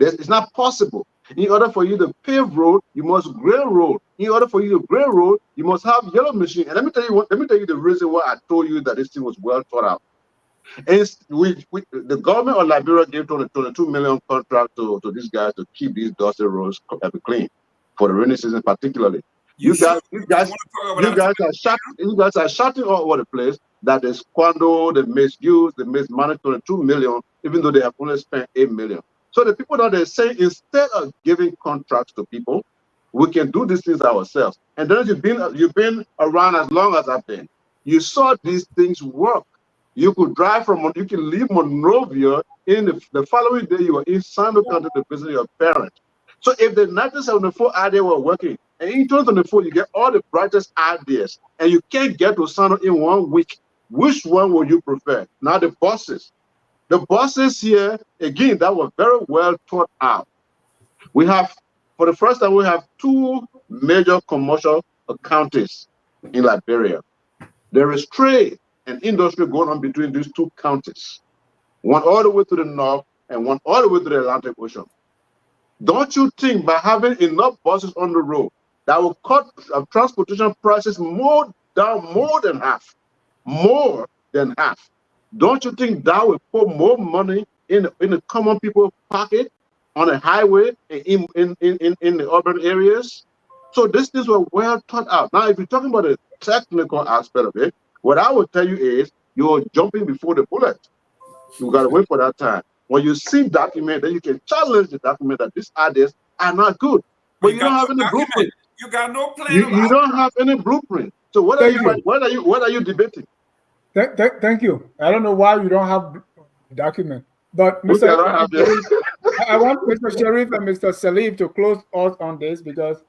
It's not possible. In order for you to pave road, you must grill road. In order for you to grill road, you must have yellow machine. And let me tell you the reason why I told you that this thing was well thought out. Is the government of Liberia gave 22 million contract to these guys to keep these dusty roads clean for the rainy season, particularly. You guys are shouting all over the place that they squander, they misuse, they mismanage 22 million, even though they have only spent 8 million. So the people that they say, instead of giving contracts to people, we can do these things ourselves. And then you've been around as long as I've been. You saw these things work. You could you can leave Monrovia in the following day you were in Sando County to visit your parents. So if the 1974 idea were working, and in 2024 you get all the brightest ideas, and you can't get to Sando in 1 week, which one would you prefer? Now the buses. The buses here, again, that was very well thought out. We have, for the first time, we have 2 major commercial counties in Liberia. There is trade and industry going on between these two counties, one all the way to the north and one all the way to the Atlantic Ocean. Don't you think by having enough buses on the road that will cut transportation prices more than half? More than half. Don't you think that will put more money in the common people's pocket on a highway in the urban areas? So these things were well thought out. Now, if you're talking about the technical aspect of it, what I would tell you is you're jumping before the bullet. You got to wait for that time. When you see document, then you can challenge the document that these ideas are not good. But you don't have any blueprint. You got no plan. You don't have any blueprint. So what are you debating? Thank you. I don't know why you don't have document, but Mr. I want Mr. Sharif and Mr. Salif to close us on this because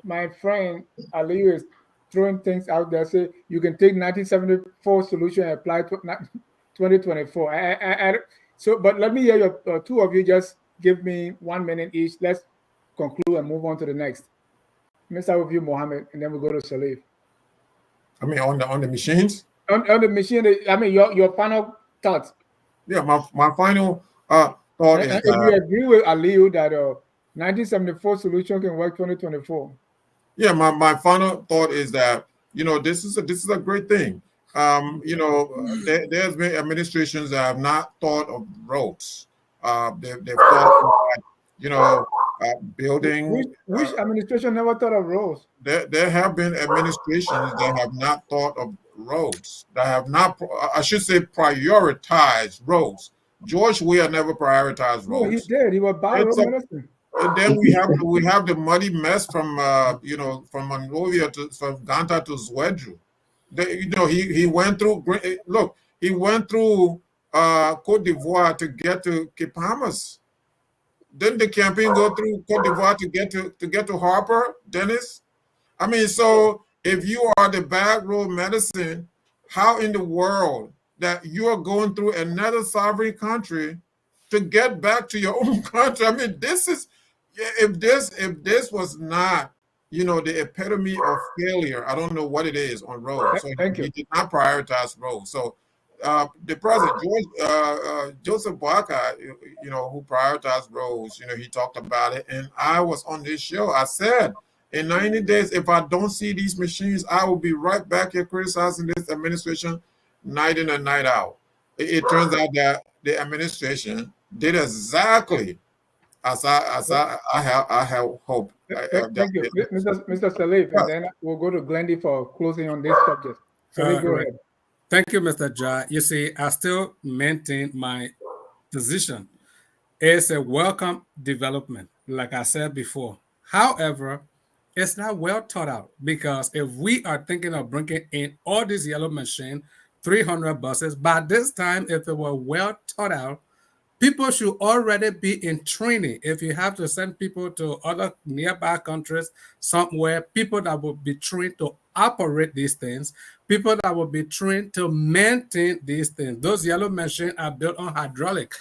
my friend Ali is throwing things out there. Say you can take 1974 solution and apply to 2024. So, but let me hear your two of you. Just give me 1 minute each. Let's conclude and move on to the next. Let's start with you, Mohammed, and then we'll go to Salif. I mean, on the machines. On the machine. I mean, your final thoughts. Yeah, my final thought is. If you agree with Aliyu that 1974 solution can work 2024. Yeah, my final thought is that this is a great thing. There's been administrations that have not thought of roads. They've thought building. Which administration never thought of roads? There have been administrations that have not thought of roads, that have not, I should say, prioritized roads. George Weah never prioritized roads. No, he did. He was bad road medicine. And then we have the muddy mess from from Monrovia from Ganta to Zwedru. He went through. Look, he went through Cote d'Ivoire to get to Cape Hamas. Didn't the campaign go through Cote d'Ivoire to get to Harper, Dennis? I mean, so if you are the bad road medicine, how in the world that you are going through another sovereign country to get back to your own country? I mean, this is if this was not the epitome of failure, I don't know what it is on roads. So he did not prioritize roads. So the president, Joseph Boakai, who prioritized roads, he talked about it. And I was on this show. I said, in 90 days, if I don't see these machines, I will be right back here criticizing this administration night in and night out. It turns out that the administration did exactly as I have hope. Thank you, Mr. Salif, and then we'll go to Glendy for closing on this subject. Salif, go ahead. Thank you, Mr. Jai. You see, I still maintain my position. It's a welcome development, like I said before. However, it's not well thought out, because if we are thinking of bringing in all these yellow machine, 300 buses, by this time, if it were well thought out, people should already be in training. If you have to send people to other nearby countries somewhere, people that will be trained to operate these things, people that will be trained to maintain these things. Those yellow machines are built on hydraulic.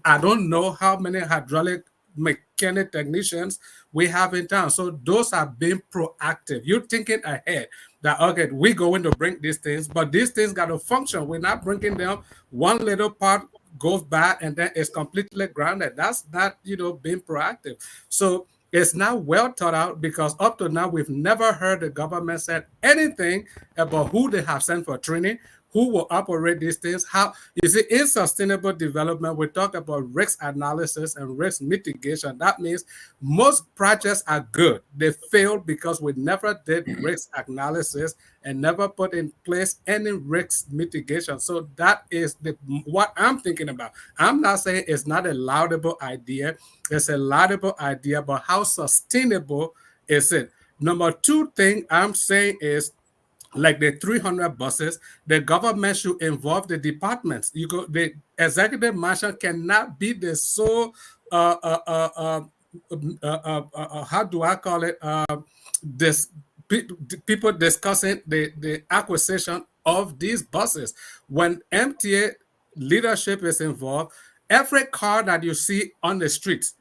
I don't know how many hydraulic mechanic technicians we have in town. So those are being proactive. You're thinking ahead that, okay, we're going to bring these things, but these things got to function. We're not bringing them one little part goes bad and then it's completely grounded. That's not, being proactive. So it's not well thought out, because up to now, we've never heard the government said anything about who they have sent for training, who will operate these things. How, you see, in sustainable development, we talk about risk analysis and risk mitigation. That means most projects are good. They failed because we never did risk analysis and never put in place any risk mitigation. So that is what I'm thinking about. I'm not saying it's not a laudable idea. It's a laudable idea, but how sustainable is it? Number two thing I'm saying is, like the 300 buses, the government should involve the departments. The executive marshal cannot be the sole, how do I call it? People discussing the acquisition of these buses. When MTA leadership is involved, every car that you see on the streets,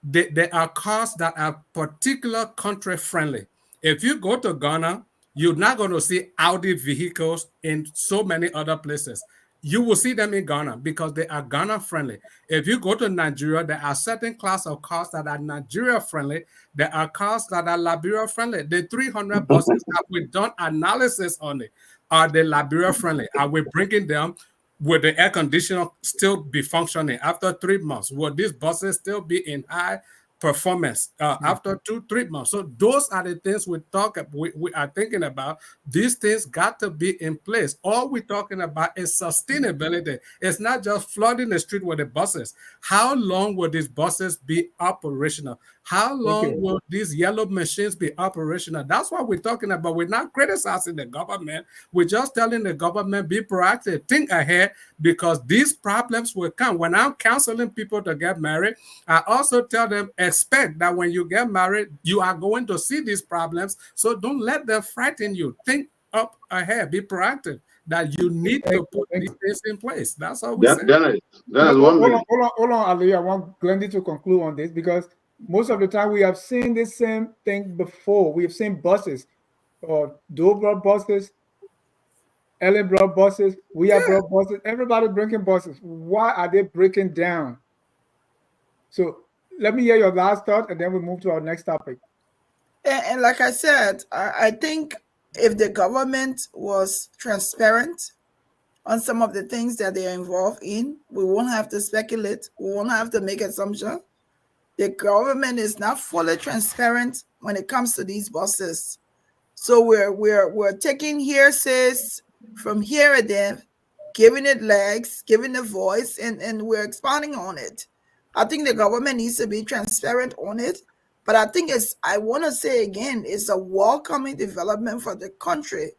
there are cars that are particular country friendly. If you go to Ghana, you're not going to see Audi vehicles in so many other places. You will see them in Ghana because they are Ghana friendly. If you go to Nigeria, there are certain class of cars that are Nigeria friendly. There are cars that are Liberia friendly. The 300 buses that we done analysis on it, are they Liberia friendly? Are we bringing them? Will the air conditioner still be functioning after 3 months? Will these buses still be in high performance after 2-3 months? So those are the things we are thinking about. These things got to be in place. All we're talking about is sustainability. It's not just flooding the street with the buses. How long will these buses be operational? How long will these yellow machines be operational? That's what we're talking about. We're not criticizing the government. We're just telling the government, be proactive, think ahead, because these problems will come. When I'm counseling people to get married, I also tell them, expect that when you get married, you are going to see these problems. So don't let them frighten you. Think up ahead, be proactive, that you need to put these things in place. That's all we say. Hold on, Ali. I want Glendy to conclude on this, because most of the time we have seen the same thing before. We have seen buses, or Dover buses, Ellen brought buses, we have brought buses, everybody bringing buses. Why are they breaking down? So let me hear your last thought, and then we move to our next topic. And like I said, I think if the government was transparent on some of the things that they are involved in, we won't have to speculate. We won't have to make assumptions. The government is not fully transparent when it comes to these buses. So we're taking hearsays from here and there, giving it legs, giving it voice, and we're expanding on it. I think the government needs to be transparent on it. But I think I want to say again, it's a welcoming development for the country,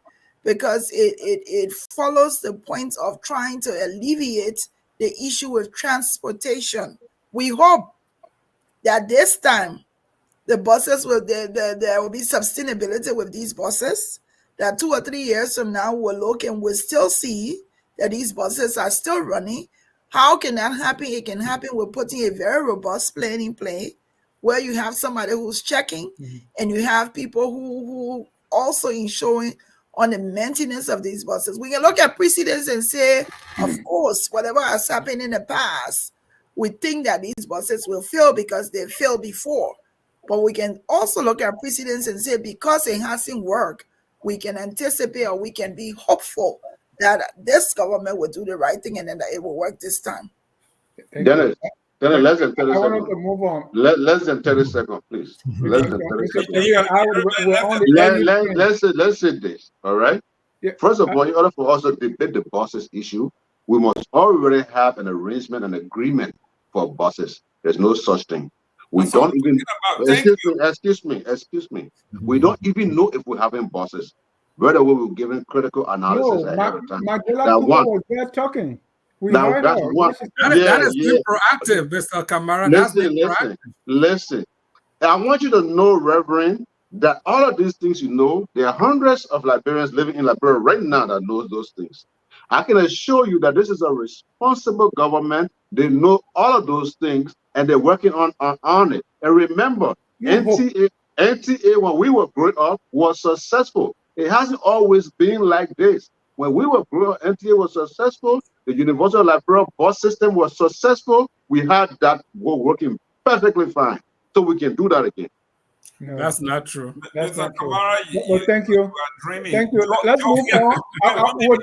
because it follows the point of trying to alleviate the issue with transportation. We hope that this time the buses there will be sustainability with these buses, that 2 or 3 years from now we'll look and we'll still see that these buses are still running. How can that happen? It can happen with putting a very robust plan in play, where you have somebody who's checking, and you have people who also ensuring on the maintenance of these buses. We can look at precedents and say, of course, whatever has happened in the past, we think that these buses will fail because they failed before. But we can also look at precedents and say, because it hasn't worked, we can anticipate, or we can be hopeful that this government will do the right thing, and then that it will work this time. Dennis, less than 30 I want seconds. to move on. Less than 30 seconds, please. Less than 30 seconds. Let's say this, all right? Yeah. First of all, in order for us to debate the buses issue, we must already have an arrangement, an agreement for buses. There's no such thing. We don't even, excuse me. We don't even know if we're having buses. Whether we were given critical analysis ahead of time. That one was there talking. We heard that's her. one. That has been proactive, Mr. Kamara. Listen. I want you to know, Reverend, that all of these things there are hundreds of Liberians living in Liberia right now that knows those things. I can assure you that this is a responsible government. They know all of those things, and they're working on it. And remember, NTA, when we were growing up, was successful. It hasn't always been like this. When we were growing up, NTA was successful. The Universal Liberia bus system was successful. We had that working perfectly fine. So we can do that again. No, that's not true. That's not true. Well, thank you. Thank you. Let's move on.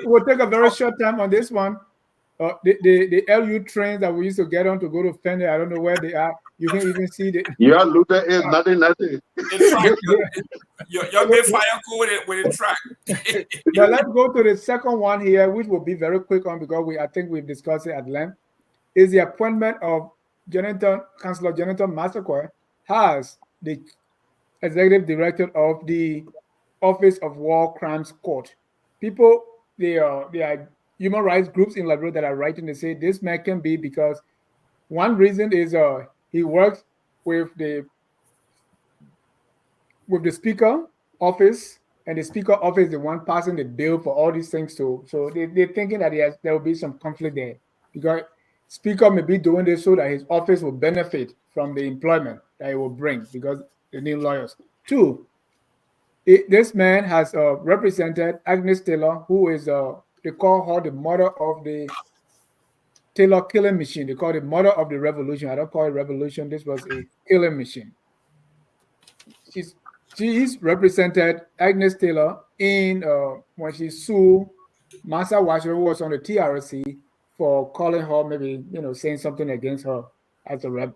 We'll take a very short time on this one. The LU trains that we used to get on to go to Fender, I don't know where they are. You can even see the. Yeah, Luther is nothing. You're big fire cool with it track. But let's go to the second one here, which will be very quick on, because I think we've discussed it at length. Is the appointment of Councillor Jonathan Massaquoi as the executive director of the Office of War Crimes Court. People, they are human rights groups in Liberia that are writing to say this man can be, because one reason is he works with the Speaker office, and the Speaker office is the one passing the bill for all these things too. So they're thinking that there will be some conflict there, because Speaker may be doing this so that his office will benefit from the employment that it will bring because they need lawyers. Two, this man has represented Agnes Taylor, who is they call her the mother of the Taylor killing machine. They call it mother of the revolution. I don't call it revolution. This was a killing machine. She's represented Agnes Taylor in when she sued Massaquoi, who was on the TRC, for calling her, maybe saying something against her as a rep.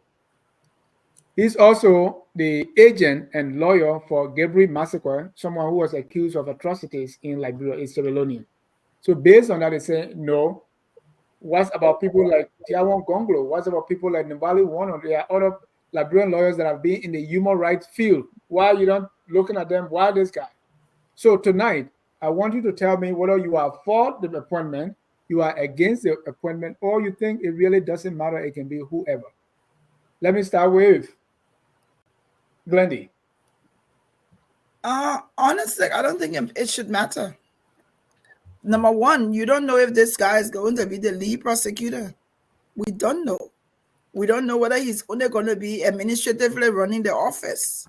He's also the agent and lawyer for Gabriel Massaquoi, someone who was accused of atrocities in Liberia, in Sierra Leone. So based on that, they say no. What about people like Tiawon Gonglo? What about people like Nbali Wono? There are other Liberian lawyers that have been in the human rights field. Why are you not looking at them? Why this guy? So tonight, I want you to tell me whether you are for the appointment, you are against the appointment, or you think it really doesn't matter. It can be whoever. Let me start with Glendy. Honestly, I don't think it should matter. Number one, you don't know if this guy is going to be the lead prosecutor. We don't know. We don't know whether he's only going to be administratively running the office.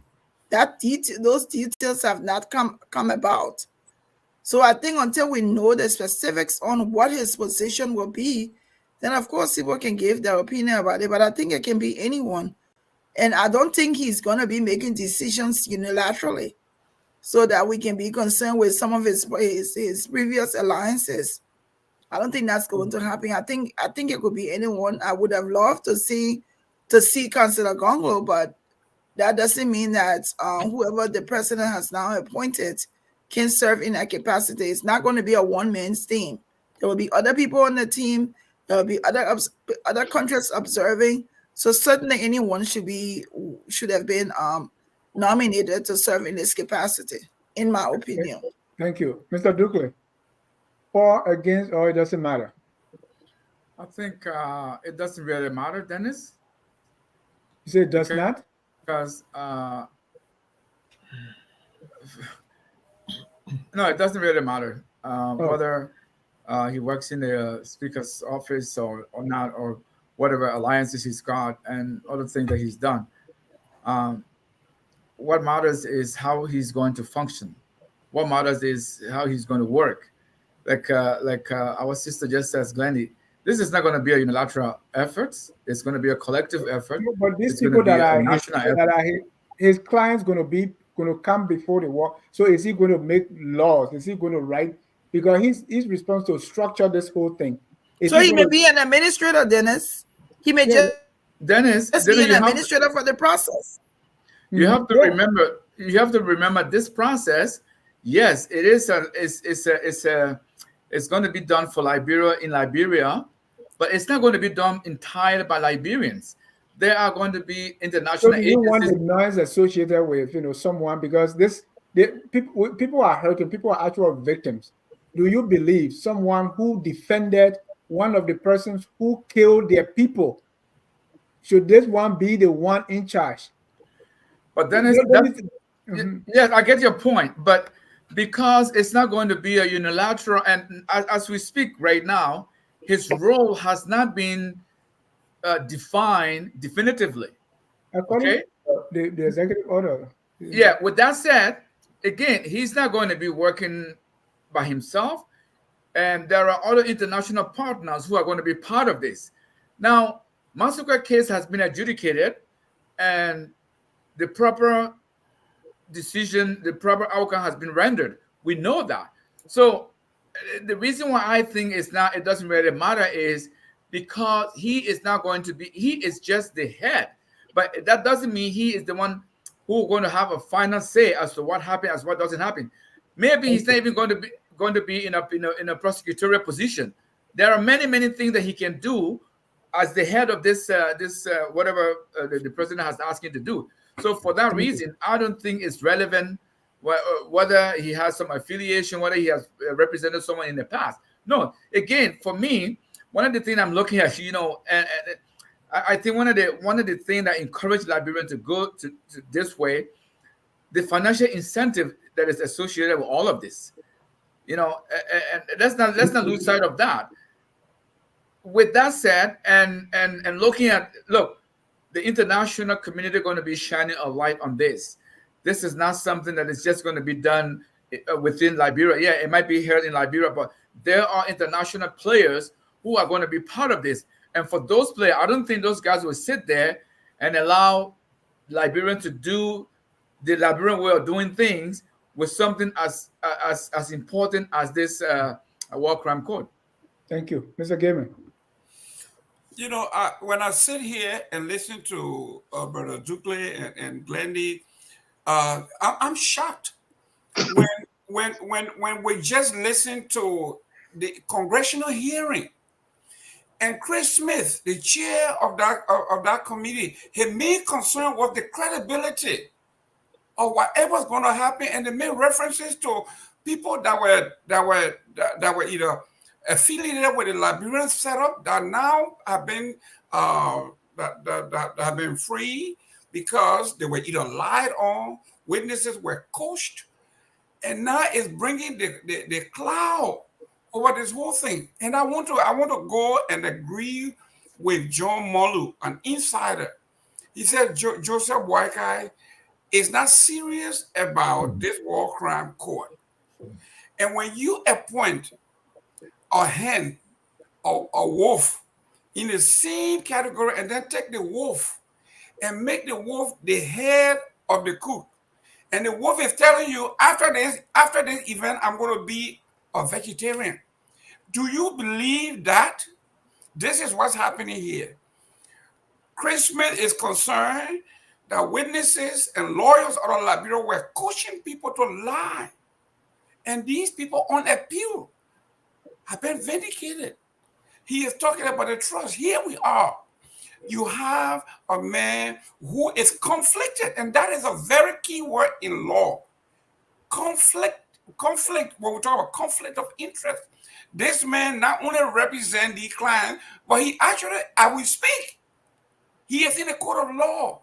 Those details have not come about. So I think until we know the specifics on what his position will be, then of course people can give their opinion about it. But I think it can be anyone. And I don't think he's going to be making decisions unilaterally so that we can be concerned with some of his previous alliances. I don't think that's going to happen. I think it could be anyone. I would have loved to see Councillor Gonglo, but that doesn't mean that whoever the president has now appointed can serve in that capacity. It's not going to be a one-man team. There will be other people on the team. There will be other countries observing. So certainly anyone should have been nominated to serve in this capacity, in my opinion. Thank you. Mr. Dukley, for, against, or it doesn't matter? I think it doesn't really matter, Dennis. You say it does not? Because, no, it doesn't really matter whether he works in the speaker's office or not, or whatever alliances he's got and other things that he's done. What matters is how he's going to function. What matters is how he's going to work. Like our sister just says, Glendy, this is not going to be a unilateral effort. It's going to be a collective effort. But these people that are his clients going to come before the war. So is he going to make laws? Is he going to write? Because he's responsible to structure this whole thing. So he may be an administrator, Dennis. He may just be an administrator for the process. You have to remember. You have to remember this process. Yes, it is. It's going to be done for Liberia in Liberia, but it's not going to be done entirely by Liberians. There are going to be international agencies. So you want the noise associated with someone, because people are hurting. People are actual victims. Do you believe someone who defended one of the persons who killed their people, should this one be the one in charge? But then yes, I get your point. But because it's not going to be a unilateral, and as we speak right now, his role has not been defined definitively. According to the executive order. Yeah, with that said, again, he's not going to be working by himself. And there are other international partners who are going to be part of this. Now, Massaquoi case has been adjudicated, and the proper decision, the proper outcome has been rendered. We know that. So the reason why I think it doesn't really matter is because he is not going to be, he is just the head. But that doesn't mean he is the one who is going to have a final say as to what happened, as what doesn't happen. Maybe he's not even going to be in a prosecutorial position. There are many things that he can do as the head of this whatever the president has asked him to do. So for that reason, I don't think it's relevant whether he has some affiliation, whether he has represented someone in the past. No, again, for me, one of the things I'm looking at, and I think one of the things that encouraged Liberians to go to this way, the financial incentive that is associated with all of this. And let's not lose sight of that. with that said, and looking at the international community going to be shining a light on this. This is not something that is just going to be done within Liberia. Yeah, it might be held in Liberia, but there are international players who are going to be part of this. And for those players, I don't think those guys will sit there and allow Liberians to do the Liberian way of doing things with something as important as this war crime code. Thank you, Mr. Gaiman. You know, when I sit here and listen to Brother Dukley and Glendy, I'm shocked when we just listen to the congressional hearing, and Chris Smith, the chair of that committee, his main concern was the credibility of whatever's going to happen, and they made references to people that were either affiliated with the Liberian setup that now have been that have been free because they were either lied on, witnesses were coached, and now it's bringing the cloud over this whole thing. And I want to go and agree with John Molu, an insider. He said Joseph Boakai is not serious about this war crime court. And when you appoint a hen or a wolf in the same category and then take the wolf and make the wolf the head of the cook, and the wolf is telling you after this event I'm going to be a vegetarian, do you believe that? This is what's happening here. Chris Smith is concerned that witnesses and lawyers out of Liberia were coaching people to lie, and these people on appeal have been vindicated. He is talking about the trust. Here we are. You have a man who is conflicted, and that is a very key word in law. Conflict, when we talk about conflict of interest. This man not only represents the client, but he actually, as we speak, he is in the court of law.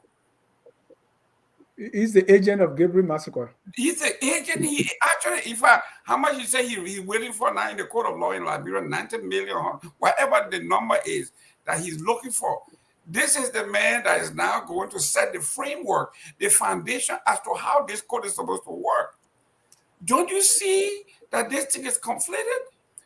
He's the agent of Gabriel Massaquoi. He's the agent. He actually, how much you say he's waiting for now in the court of law in Liberia, 90 million, whatever the number is that he's looking for. This is the man that is now going to set the framework, the foundation as to how this court is supposed to work. Don't you see that this thing is conflicted?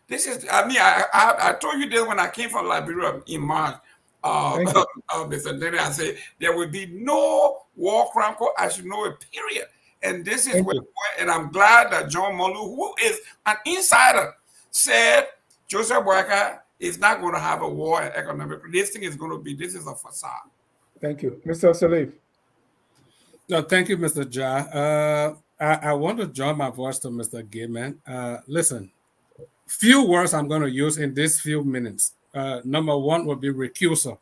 This is, I told you this when I came from Liberia in March. Mr. Denny, I said there will be no war crime court as you know it, period. And this is where, and I'm glad that John Molu, who is an insider, said Joseph Boakai is not going to have a war and economic. This thing is going to be, this is a facade. Thank you. Mr. Salif. No, thank you, Mr. Ja. I want to join my voice to Mr. Gaiman. Listen, few words I'm going to use in these few minutes. Number one will be recusal.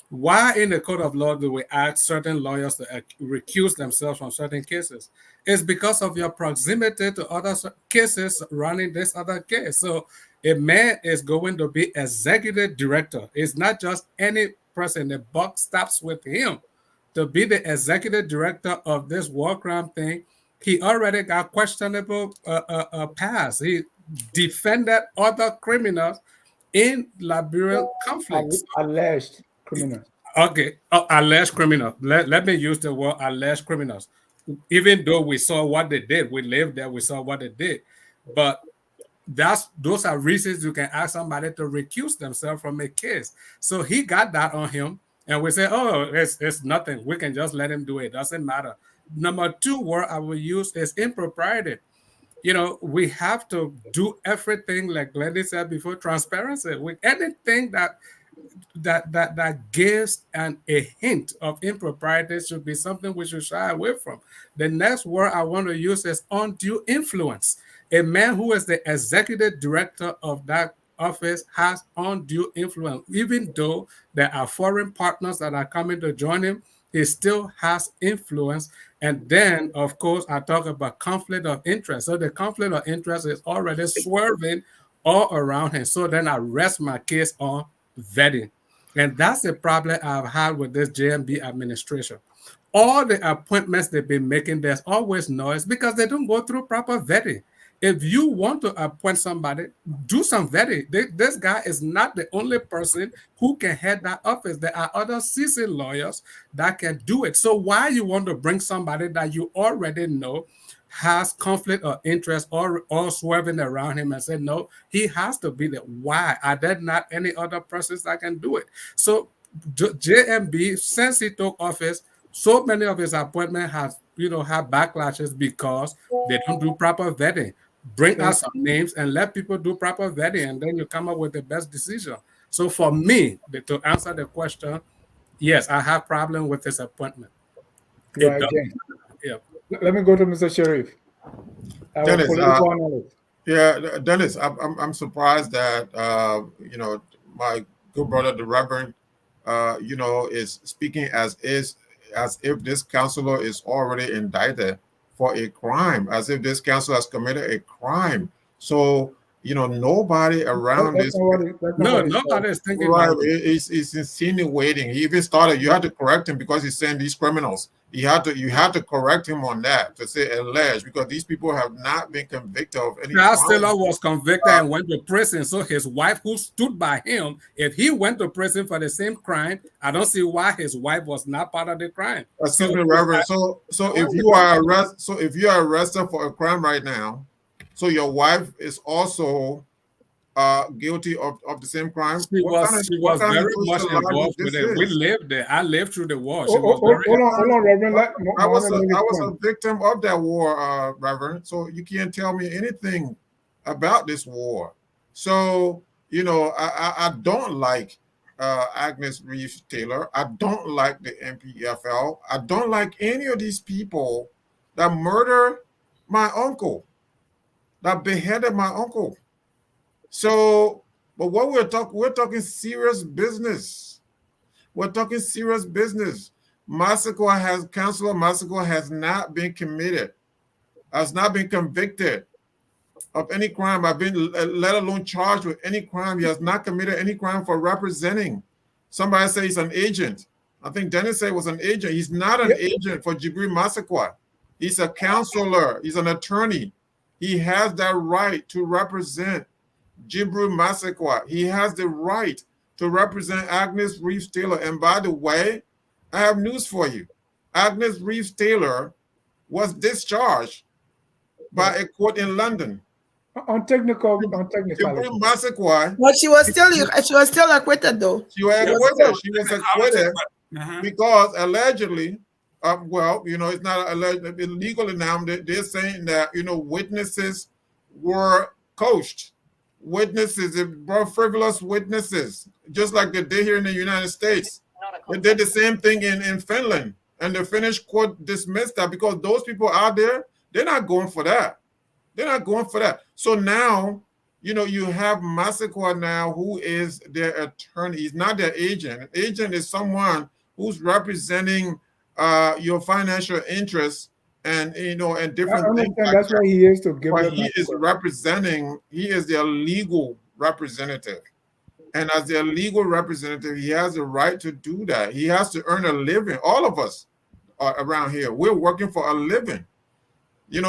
Why in the code of law do we ask certain lawyers to recuse themselves from certain cases? It's because of your proximity to other cases running this other case. So a man is going to be executive director. It's not just any person. The buck stops with him to be the executive director of this war crime thing. He already got questionable past. He defended other criminals in Liberian conflicts. Alleged criminals. Okay, alleged criminals. Let me use the word alleged criminals. Even though we saw what they did, we lived there, we saw what they did. But those are reasons you can ask somebody to recuse themselves from a case. So he got that on him, and we say, oh, it's nothing. We can just let him do it. Doesn't matter. Number two word I will use is impropriety. You know, we have to do everything, like Glendy said before, transparency. With anything that gives a hint of impropriety should be something we should shy away from. The next word I want to use is undue influence. A man who is the executive director of that office has undue influence. Even though there are foreign partners that are coming to join him, he still has influence. And then, of course, I talk about conflict of interest. So the conflict of interest is already swerving all around him. So then I rest my case on vetting. And that's the problem I've had with this JMB administration. All the appointments they've been making, there's always noise because they don't go through proper vetting. if you want to appoint somebody, do some vetting. This guy is not the only person who can head that office. There are other seasoned lawyers that can do it. So why you want to bring somebody that you already know has conflict of interest or swerving around him and say, no, he has to be there. Why? Are there not any other persons that can do it? So JMB, since he took office, so many of his appointments have backlashes because they don't do proper vetting. Bring out some names and let people do proper vetting, and then you come up with the best decision. So for me, to answer the question, yes, I have problem with this appointment. Yeah. Let me go to Mr. Sharif. Dennis, Dennis, I'm surprised that my good brother, the Reverend, is speaking as if this counselor is already indicted for a crime, as if this counselor has committed a crime. So nobody around this. Nobody is thinking. Right, he's insinuating. He even started. You had to correct him because he's saying these criminals. You had to correct him on that, to say alleged, because these people have not been convicted of any. Cllr was convicted and went to prison. So his wife, who stood by him, if he went to prison for the same crime, I don't see why his wife was not part of the crime. Excuse me, Reverend. So if you are arrested for a crime right now, so your wife is also guilty of the same crime. She was very much involved with it. We lived there. I lived through the war. Hold on, Reverend. I was a victim of that war, Reverend. So you can't tell me anything about this war. So I don't like Agnes Reeves Taylor. I don't like the MPFL. I don't like any of these people that murder my uncle, that beheaded my uncle. So, but what we're talking serious business. We're talking serious business. Councilor Massaquoi has not been committed, has not been convicted of any crime. I've been let alone charged with any crime. He has not committed any crime for representing. Somebody say he's an agent. I think Dennis said he was an agent. He's not an agent for Jibril Massaquoi. He's a counselor. He's an attorney. He has that right to represent Jibril Massaquoi. He has the right to represent Agnes Reeves Taylor. And by the way, I have news for you. Agnes Reeves Taylor was discharged by a court in London. On technical. Jibril Massaquoi. But she was still acquitted though. She was acquitted because allegedly, it's not alleged, legally now. They're saying that witnesses were coached. Witnesses, they brought frivolous witnesses, just like they did here in the United States. They did the same thing in Finland, and the Finnish court dismissed that because those people out there, they're not going for that. They're not going for that. So now, you have Massaquoi now, who is their attorney. He's not their agent. An agent is someone who's representing your financial interests and different things. That's why he is to give. But he is representing. He is their legal representative, and as their legal representative, he has the right to do that. He has to earn a living. All of us around here, we're working for a living.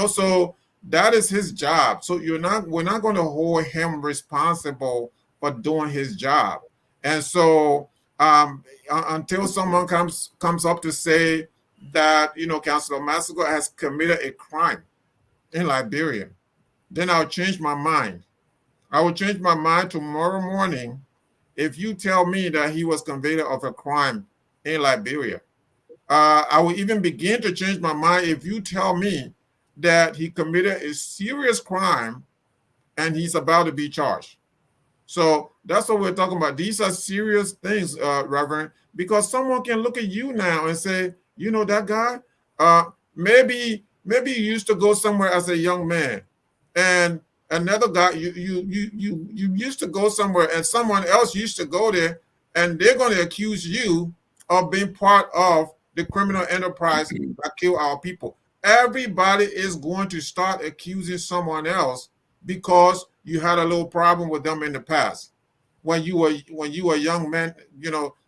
So that is his job. So we're not going to hold him responsible for doing his job. And so until someone comes up to say that Councilor Massaquoi has committed a crime in Liberia, then I'll change my mind. I will change my mind tomorrow morning if you tell me that he was convicted of a crime in Liberia. I will even begin to change my mind if you tell me that he committed a serious crime and he's about to be charged. So that's what we're talking about. These are serious things, Reverend, because someone can look at you now and say, that guy, maybe you used to go somewhere as a young man, and another guy, you used to go somewhere and someone else used to go there, and they're going to accuse you of being part of the criminal enterprise that killed our people. Everybody is going to start accusing someone else because you had a little problem with them in the past. When you were a young man,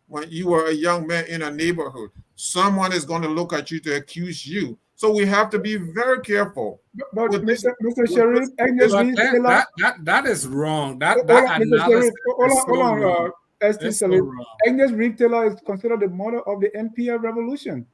when you were a young man in a neighborhood, someone is going to look at you to accuse you So we have to be very careful. But Mr. Sheriff, Agnes Reed Taylor, that is wrong. That Mr. Sheriff, hold on, ST Salute. wrong. Agnes Reed Taylor is considered the mother of the NPF revolution.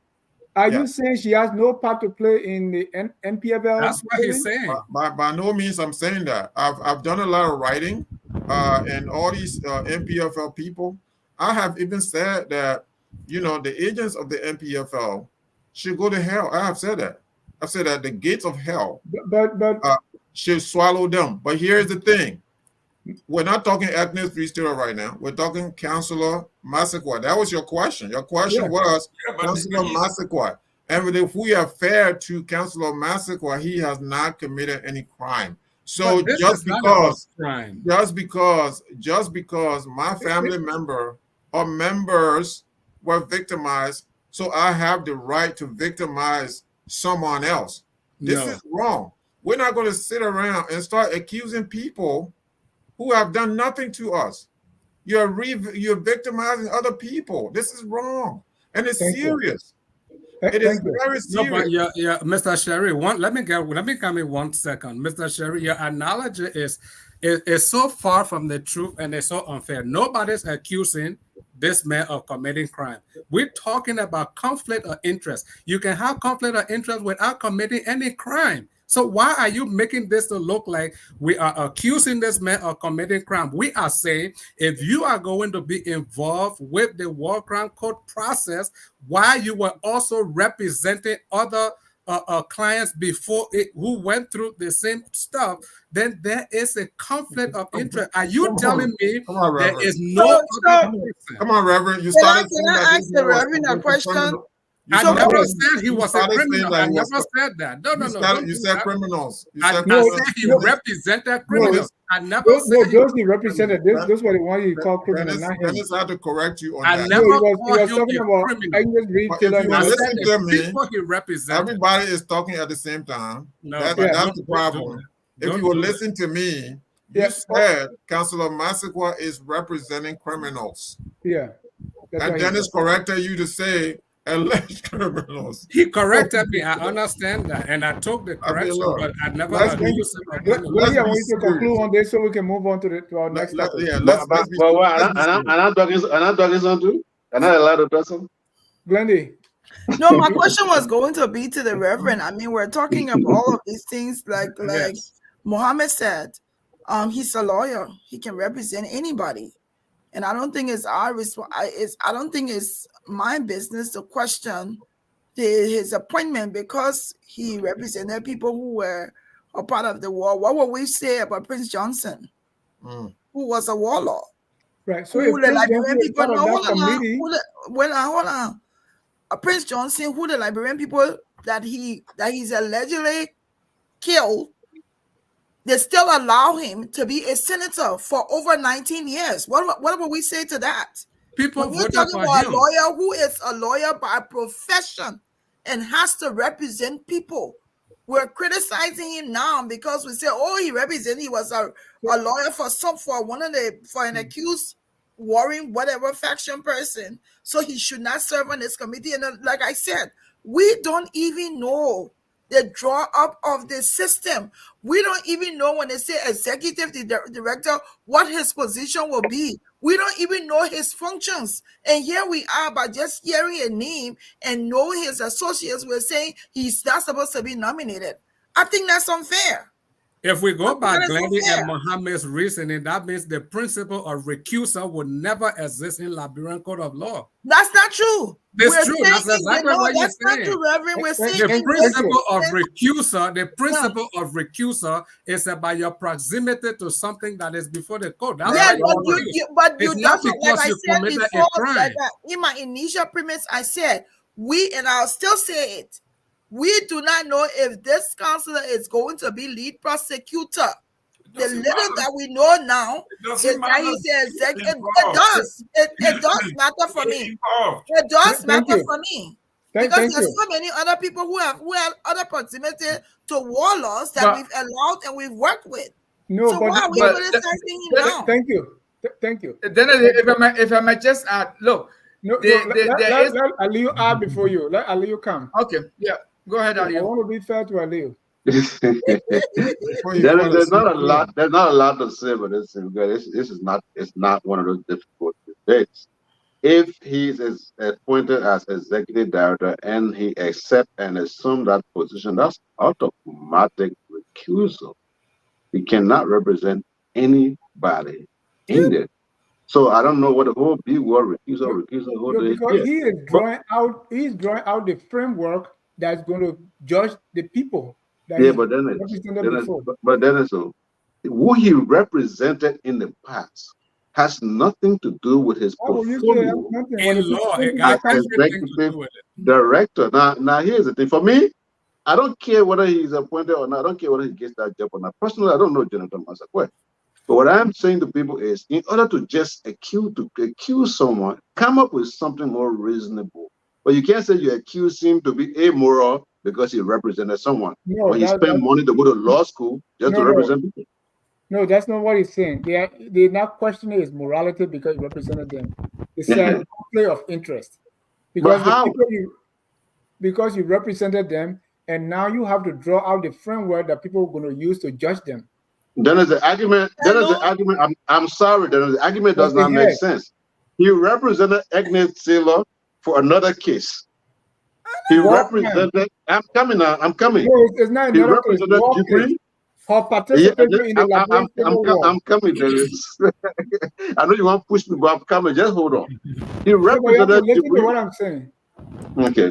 Are you saying she has no part to play in the NPFL? That's what he's saying. By no means I'm saying that. I've done a lot of writing, and all these NPFL people. I have even said that, you know, the agents of the NPFL should go to hell. I have said that. I've said that the gates of hell should swallow them. But here's the thing. We're not talking ethnic freestyle right now. We're talking Councillor Massaquoi. That was your question. Your question was Councillor Massaquoi. And if we are fair to Councillor Massaquoi, he has not committed any crime. So just because my family member or members were victimized, so I have the right to victimize someone else. This is wrong. We're not going to sit around and start accusing people who have done nothing to us. You're victimizing other people. This is wrong, and it's serious. It is very serious. No, but yeah, Mr. Sherry, let me come in 1 second. Mr. Sherry, your analogy is so far from the truth and it's so unfair. Nobody's accusing this man of committing crime. We're talking about conflict of interest. You can have conflict of interest without committing any crime. So why are you making this to look like we are accusing this man of committing crime? We are saying if you are going to be involved with the War Crime Court process, while you were also representing other clients before it who went through the same stuff, then there is a conflict of interest. Are you telling me there is no? Come on, Reverend. You started. Can I ask the Reverend a question? I never said he was a criminal. I never said that. No. You said criminals. I said he represented criminals. I never said those he represented. This is what he wanted you to call criminal. Dennis had to correct you on that. I never he was talking about Agnes Reed Taylor. Everybody is talking at the same time. That's the problem. If you will listen to me, you said Councillor Massaquoi is representing criminals. Yeah. And Dennis corrected you to say alleged criminals. He corrected me. I understand that, and I took the correction, but I never accused him of criminals. I want you to conclude on this so we can move on to our next topic. I'm not talking something. Am I allowed to talk something? Glendy. No, my question was going to be to the Reverend. I mean, we're talking about all of these things, like Mohammed said. He's a lawyer. He can represent anybody, and I don't think it's our I don't think it's my business to question his appointment because he represented people who were a part of the war. What would we say about Prince Johnson, who was a warlord? Right. So who the Liberian people hold on. Prince Johnson, who the Liberian people that he's allegedly killed, they still allow him to be a senator for over 19 years. What would we say to that? People we're talking about a lawyer who is a lawyer by profession and has to represent people. We're criticizing him now because we say, he was a lawyer for an accused warring whatever faction person, so he should not serve on this committee. And like I said, we don't even know the draw up of the system. We don't even know when they say executive director what his position will be. We don't even know his functions. And here we are, by just hearing a name and knowing his associates, we're saying he's not supposed to be nominated. I think that's unfair. If we go by Glendy and Mohammed's reasoning, that means the principle of recusal would never exist in Liberian Code of Law. That's not true. That's true. That's exactly what you're saying. Not true, Reverend. We're saying the principle of recusal is about your proximity to something that is before the code. That's but you that's like I said before. Like in my initial premise, I said and I'll still say it. We do not know if this counselor is going to be lead prosecutor. The little that we know now is that he's the executive. It does matter for me. It does matter for me. Because there's so many other people who have other proximity to warlords that we've allowed and we've worked with. No, so why are we criticizing him now? Thank you. Then if I might just add, look. Let Aliyu add before you. Let Aliyu come. Okay, yeah. Go ahead, I Ali. want to be fair to Aliu. There's not a lot. There's not a lot to say, but this is not. It's not one of those difficult debates. If he's appointed as executive director and he accept and assume that position, that's automatic recusal. He cannot represent anybody in there. So I don't know what the whole big word recusal. Because he is drawing out. He's drawing out the framework that's going to judge the people. But then it's who he represented in the past has nothing to do with his portfolio in law. It got everything to do with it. Director. Now here's the thing. For me, I don't care whether he's appointed or not. I don't care whether he gets that job or not. Personally, I don't know Jonathan Massaquoi. But what I'm saying to people is, in order to just accuse someone, come up with something more reasonable. But you can't say you accuse him to be amoral because he represented someone. No, or he spent money to go to law school just to represent people. No, that's not what he's saying. They're not questioning his morality because he represented them. It's a conflict of interest. Because because you represented them, and now you have to draw out the framework that people are going to use to judge them. Then there's the argument. I'm sorry. Then the argument does not make sense. He represented Agnes Cllr for another case. He represented. I'm coming now. I'm coming. No, it's not. He represented Jibri. For participating in the I'm coming, Dennis. I know you want to push me, but I'm coming. Just hold on. He represented. Listen to what I'm saying. Okay.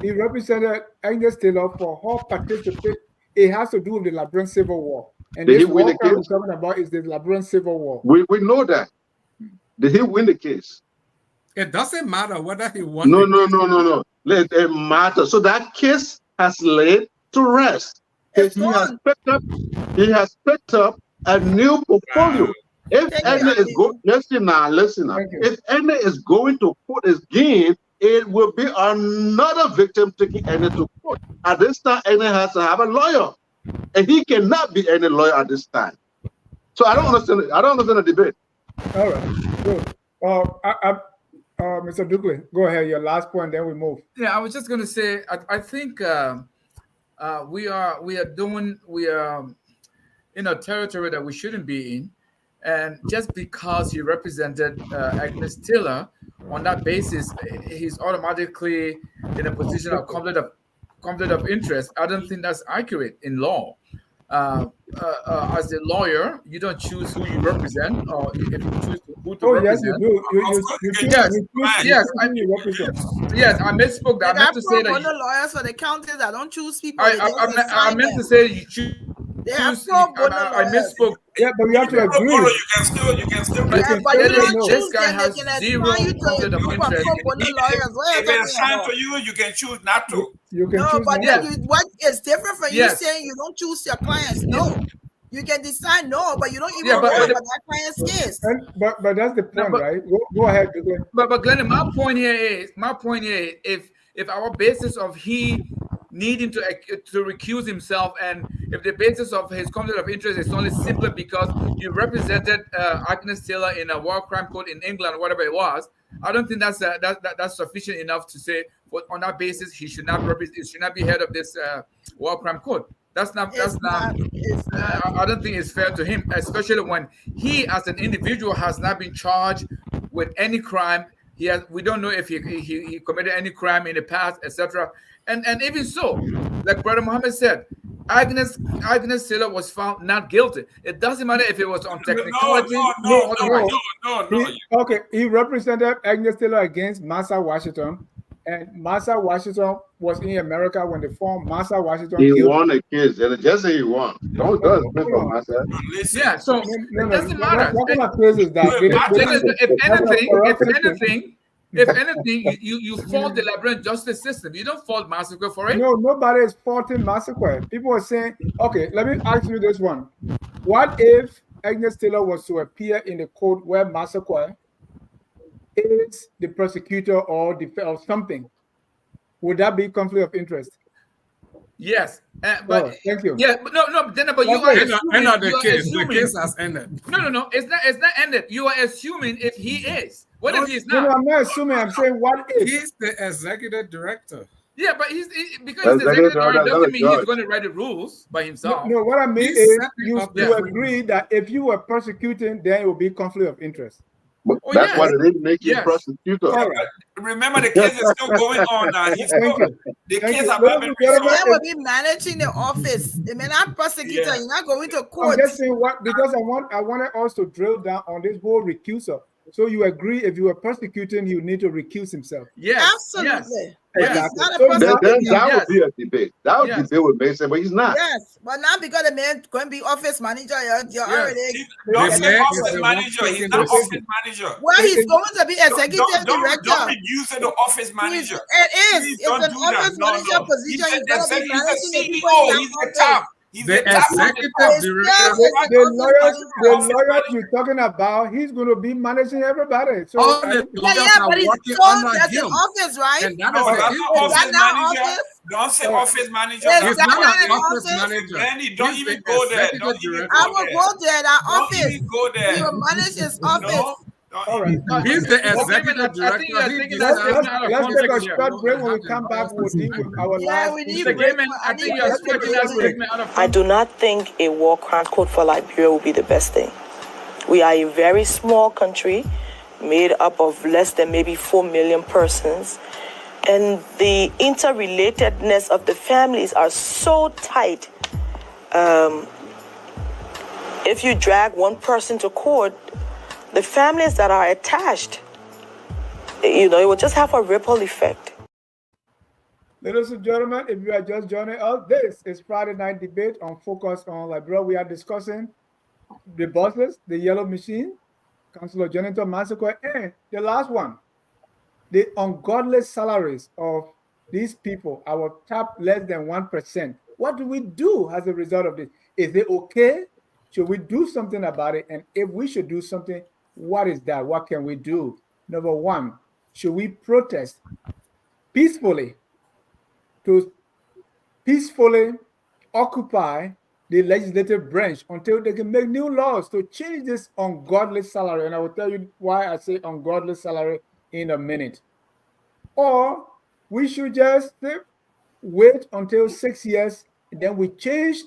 He represented Agnes Cllr for her participation. It has to do with the Liberian Civil War. And Did this he win the war case? we're talking about is the Liberian Civil War. We know that. Did he win the case? It doesn't matter whether he won. No. It matters. So that case has laid to rest. He has picked up a new portfolio. If Edna is going, listen now. If Edna is going to court again, it will be another victim taking Edna to court. At this time, Edna has to have a lawyer, and he cannot be any lawyer at this time. So I don't understand it. I don't understand the debate. All right, good. Mr. Dukley, go ahead. Your last point, then we move. Yeah, I was just going to say, I think we are in a territory that we shouldn't be in, and just because he represented Agnes Cllr, on that basis, he's automatically in a position of conflict of interest. I don't think that's accurate in law. As a lawyer, you don't choose who you represent, or if you choose who to represent. Yes, I misspoke. I meant to say that lawyers for the counties that don't choose people. I meant to say you choose. I misspoke. Yeah, but you have to agree. You can still. This guy has zero conflict of interest. If it's assigned to you, you can choose not to. What is different from you saying you don't choose your clients? No. You can decide no, but you don't even worry about that client's case. But that's the point, right? Go ahead, Glenn. But Glenn, my point here is if our basis of he needing to recuse himself, and if the basis of his conflict of interest is only simply because he represented Agnes Cllr in a war crime court in England, or whatever it was, I don't think that's sufficient enough to say. But on that basis, he should not be head of this war crime court. I don't think it's fair to him, especially when he, as an individual, has not been charged with any crime. We don't know if he committed any crime in the past, etc. And even so, like Brother Muhammad said, Agnes Cllr was found not guilty. It doesn't matter if it was on technicality. No. Okay, he represented Agnes Cllr against Massa Washington. And Massa Washington was in America when they formed Massa Washington. He won a case, and just say he won. Don't speak for Massa. Yeah, so it doesn't matter. What kind of case is that? If anything, you fault the Liberian justice system. You don't fault Massaquoi for it. No, nobody is faulting Massaquoi. People are saying, okay, let me ask you this one. What if Agnes Cllr was to appear in the court where Massaquoi is the prosecutor or something? Would that be conflict of interest? Yes, but thank you. Yeah, but no. Then, but you are assuming the case has ended. No. It's not ended. You are assuming if he is. What if he's not? No, I'm not assuming. I'm saying what if he's the executive director. Yeah, but because he's the executive director doesn't mean he's going to write the rules by himself. No, what I mean is you agree that if you were prosecuting, then it would be conflict of interest. That's why they didn't make you prosecutor. Right. Remember, the case is still going on now. He's still, the case have not been The resolved. man will be managing the office. The man not prosecutor. You're not going to court. I'm just saying what, because I wanted us to drill down on this whole recusal. So you agree if you were prosecuting, you need to recuse himself. Yes, absolutely. Yes. Exactly. Then that would be a debate. That would debate with Mason, but he's not. Yes, but not because the man going to be office manager. You're already. Don't say office manager. He's not office manager. Well, he's going to be executive director. Don't reduce it to office manager. It is. It's an office manager position. He's going to be managing the people. He's the top. He's the executive director. The lawyer you're talking about, he's going to be managing everybody. So all the lawyers are working under that's him. an office, right? And that No, is that's not office manager. Don't say office manager. It's He's not an office manager. Randy, don't He's even the go there. executive Don't even director. I will go there. That Don't office. even go there. He will manage his office. All right. He's the executive director. Let's take a short break. When we come back, we'll deal with our last. I do not think a war grant code for Liberia will be the best thing. We are a very small country made up of less than maybe 4 million persons. And the interrelatedness of the families are so tight. If you drag one person to court, the families that are attached, it will just have a ripple effect. Ladies and gentlemen, if you are just joining us, this is Friday Night Debate on Focus on Liberia. We are discussing the bosses, the yellow machine, Councillor Jonathan Massaquoi, and the last one, the ungodly salaries of these people, our top less than 1%. What do we do as a result of this? Is it okay? Should we do something about it? And if we should do something, what is that? What can we do? Number one, should we protest peacefully to peacefully occupy the legislative branch until they can make new laws to change this ungodly salary? And I will tell you why I say ungodly salary in a minute. Or we should just wait until 6 years, and then we change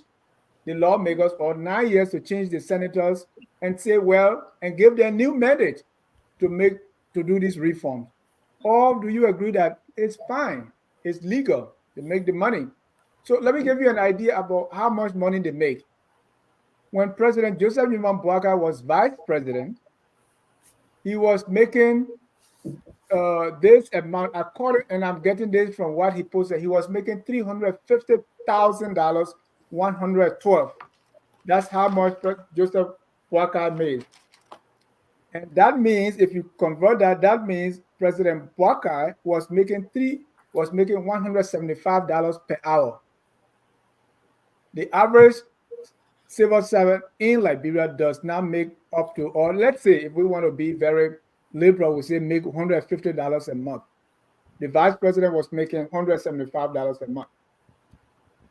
the lawmakers, or 9 years to change the senators, and say, well, and give them new mandate to do these reforms. Or do you agree that it's fine, it's legal to make the money? So let me give you an idea about how much money they make. When President Joseph Boakai was vice president, he was making this amount, according, and I'm getting this from what he posted, he was making $350,000, 112. That's how much Joseph Boakai made. And that means, if you convert that, that means President Boakai was making $175 per hour. The average civil servant in Liberia does not make up to, or let's say, if we want to be very liberal, we say make $150 a month. The vice president was making $175 a month.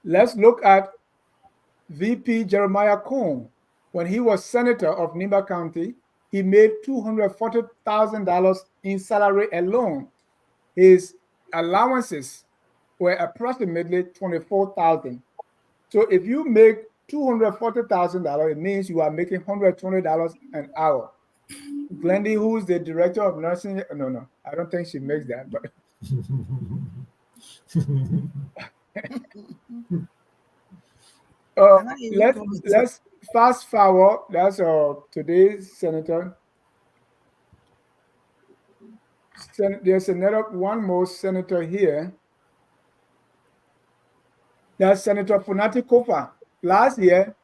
Let's look at VP Jeremiah Cohn. When he was senator of Nimba County, he made $240,000 in salary alone. His allowances were approximately $24,000. So if you make $240,000, it means you are making $120 an hour. Glendy, who is the director of nursing, no, I don't think she makes that, but let's fast forward. That's today's senator. There's one more senator here. That's Senator Funati Koffa. Last year,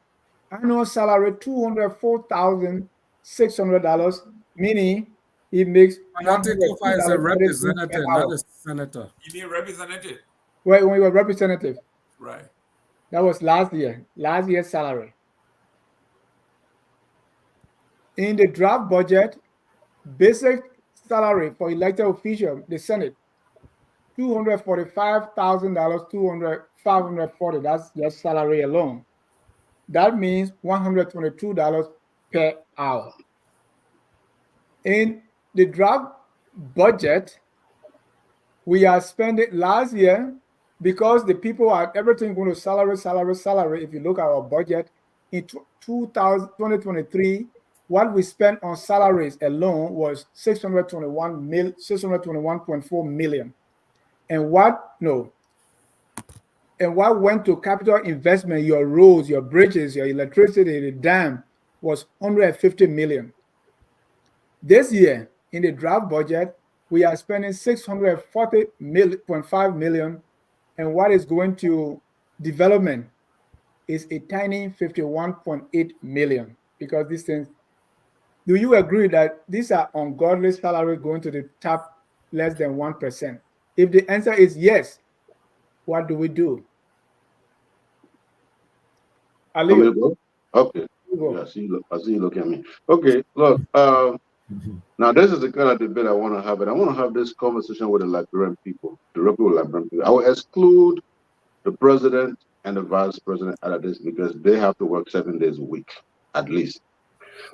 annual salary $204,600, meaning he makes. Funati Koffa is a representative, not a senator. You mean representative? Well, when you were representative. Right. That was last year's salary. In the draft budget, basic salary for elected officials, the Senate, $245,000, $540. That's their salary alone. That means $122 per hour. In the draft budget, we are spending last year, because the people are everything going to salary. If you look at our budget in 2023, what we spent on salaries alone was 621.4 million. And what went to capital investment, your roads, your bridges, your electricity, the dam, was 150 million. This year, in the draft budget, we are spending 640.5 million, and what is going to development is a tiny 51.8 million. Because these things, do you agree that these are ungodly salaries going to the top less than 1%? If the answer is yes, what do we do? Ali, okay. Yeah, I see you look at me. Okay, look. Now this is the kind of debate I want to have, and I want to have this conversation with the Liberian people, the local Liberian people. I will exclude the president and the vice president out of this because they have to work 7 days a week at least.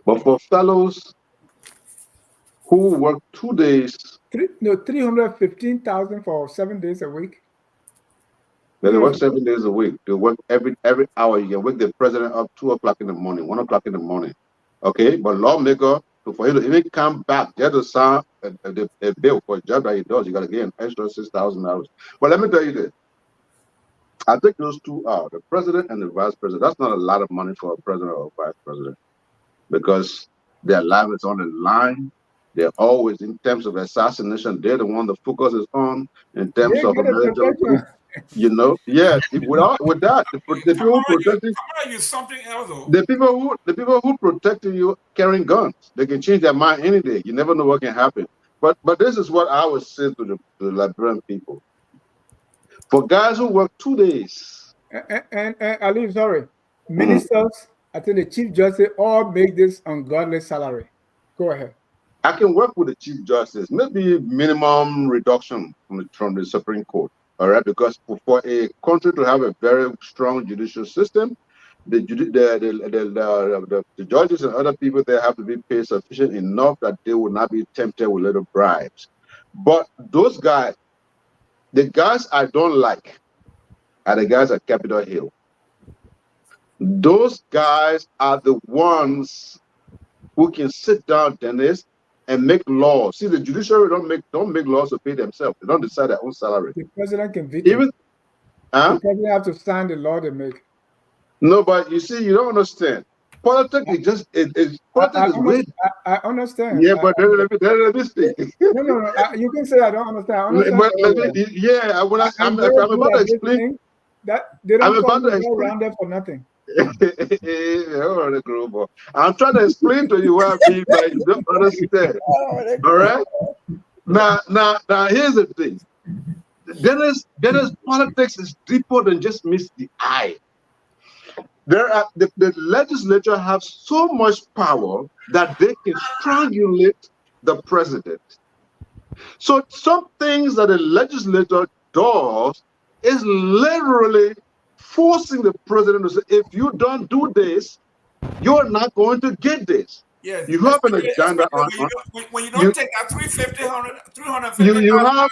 But for fellows who work 2 days, 315,000 for 7 days a week. They work 7 days a week. They work every hour. You can wake the president up 2 o'clock in the morning, 1 o'clock in the morning. Okay, but lawmaker, for him to even come back, get to sign a bill for a job that he does, you got to get an extra $6,000. But let me tell you this. I think those two are the president and the vice president. That's not a lot of money for a president or a vice president because their life is on the line. They're always, in terms of assassination, they're the one the focus is on. In terms of military, you know, yeah. With that, the people who protecting you, something else. The people who protecting you carrying guns, they can change their mind any day. You never know what can happen. But this is what I would say to the Liberian people. For guys who work 2 days, and Ali, sorry, ministers, I think the Chief Justice all make this ungodly salary. Go ahead. I can work with the Chief Justice, maybe minimum reduction from the Supreme Court. All right, because for a country to have a very strong judicial system, the judges and other people there have to be paid sufficient enough that they will not be tempted with little bribes. But those guys, the guys I don't like are the guys at Capitol Hill. Those guys are the ones who can sit down, Dennis, and make laws. See, the judiciary don't make laws to pay themselves. They don't decide their own salary. The president can veto. The president have to sign the law they make. No, but you see, you don't understand. Politics is just politics is weird. I understand. Yeah, but let me speak. No. You can say I don't understand. I understand. But I'm about to explain that they don't come around there for nothing. I'm trying to explain to you what I mean, but you don't understand. All right. Now, here's the thing. Dennis, politics is deeper than just meets the eye. The legislature have so much power that they can strangulate the president. So some things that the legislature does is literally forcing the president to say, if you don't do this, you're not going to get this. Yes. You have an agenda on when you don't take that 350. You have.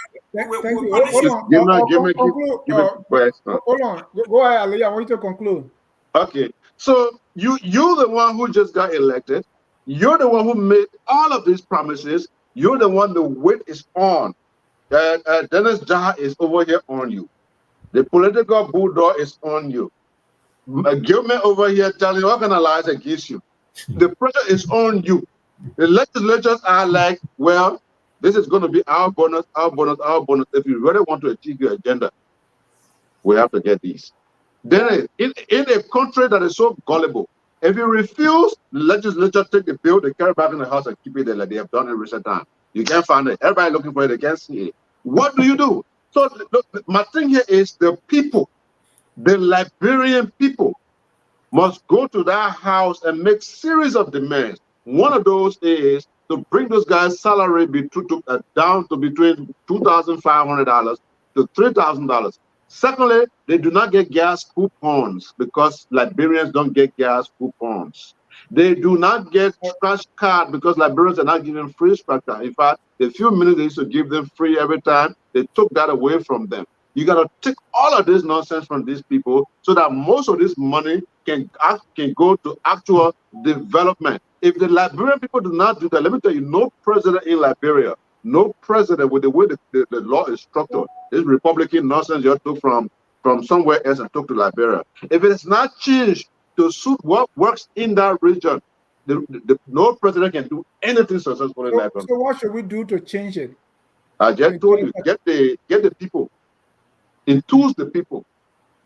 Hold on. Go ahead, Ali. I want you to conclude. Okay. So you're the one who just got elected. You're the one who made all of these promises. You're the one the weight is on. Dennis Jaha is over here on you. The political bulldog is on you. Gilman over here telling you organize against you. The pressure is on you. The legislators are like, well, this is going to be our bonus, our bonus, our bonus. If you really want to achieve your agenda, we have to get these. Then in a country that is so gullible, if you refuse, the legislature take the bill, they carry it back in the house and keep it there like they have done in recent time. You can't find it. Everybody looking for it, they can't see it. What do you do? So look, my thing here is the people, the Liberian people must go to that house and make series of demands. One of those is to bring those guys' salary down to between $2,500 to $3,000. Secondly, they do not get gas coupons because Liberians don't get gas coupons. They do not get scratch card because Liberians are not giving free scratch card. In fact, the few minutes they used to give them free every time, they took that away from them. You got to take all of this nonsense from these people so that most of this money can go to actual development. If the Liberian people do not do that, let me tell you, no president in Liberia, no president with the way the law is structured, this Republican nonsense you took from somewhere else and took to Liberia. If it is not changed to suit what works in that region, no president can do anything successful in Liberia. So what should we do to change it? I just told you, get the people, enthuse the people.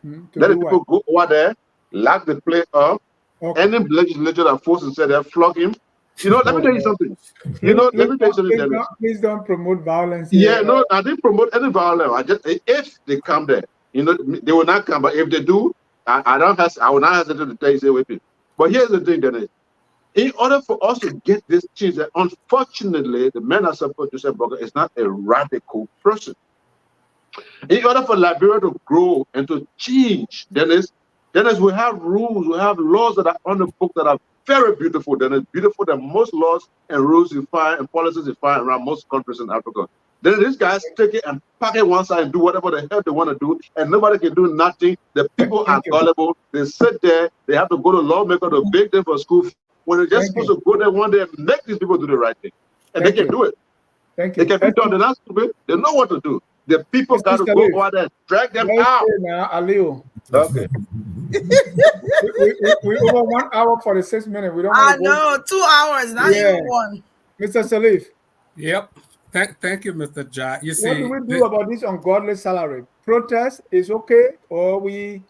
Let the people go over there, lock the place up. Okay. Any legislature that forces said they flog him. You know, let me tell you something. You know, let me tell you something. Please don't promote violence. Yeah, no, I didn't promote any violence. I just, if they come there, you know, they will not come. But if they do, I will not hesitate to tell you, stay with it. But here's the thing, Dennis. In order for us to get this change, unfortunately, the man that's supposed to say Burger is not a radical person. In order for Liberia to grow and to change, Dennis, we have rules, we have laws that are on the book that are very beautiful. Dennis, beautiful than most laws and rules you find and policies you find around most countries in Africa. Then these guys take it and pack it one side and do whatever the hell they want to do, and nobody can do nothing. The people are gullible. They sit there. They have to go to lawmaker to beg them for school when they're just supposed to go there one day and make these people do the right thing, and they can do it. They can be done. They're not stupid. They know what to do. The people got to go over there and drag them out. Okay. we over 1 hour 46 minutes. We don't. I know 2 hours, not even one. Mr. Salif. Yep. Thank you, Mr. Jai. You see, what do we do about this ungodly salary? Protest is okay, or we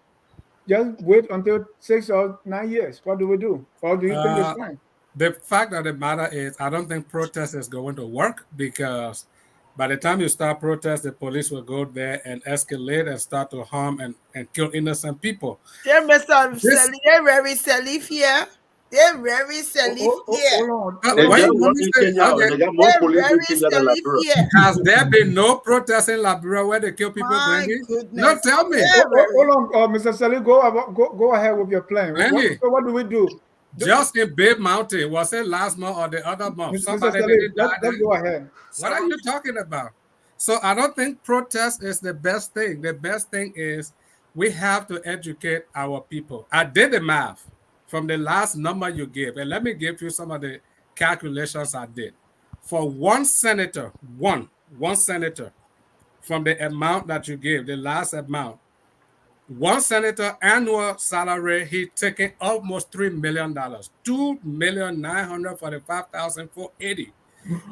just wait until 6 or 9 years? What do we do? Or do you think it's fine? The fact of the matter is, I don't think protest is going to work, because by the time you start protest, the police will go there and escalate and start to harm and kill innocent people. They're Mr. They're very Salif here. They're very Salif here. Has there been no protest in Liberia where they kill people? No, tell me. Hold on, Mr. Salif, go ahead with your plan. What do we do? Just in Babe Mountain, was it last month or the other month? Somebody let's go ahead. What are you talking about? So I don't think protest is the best thing. The best thing is we have to educate our people. I did the math from the last number you gave, and let me give you some of the calculations I did. For one senator, one senator, from the amount that you gave, the last amount, one senator annual salary, he taking almost $3 million, $2,945,480.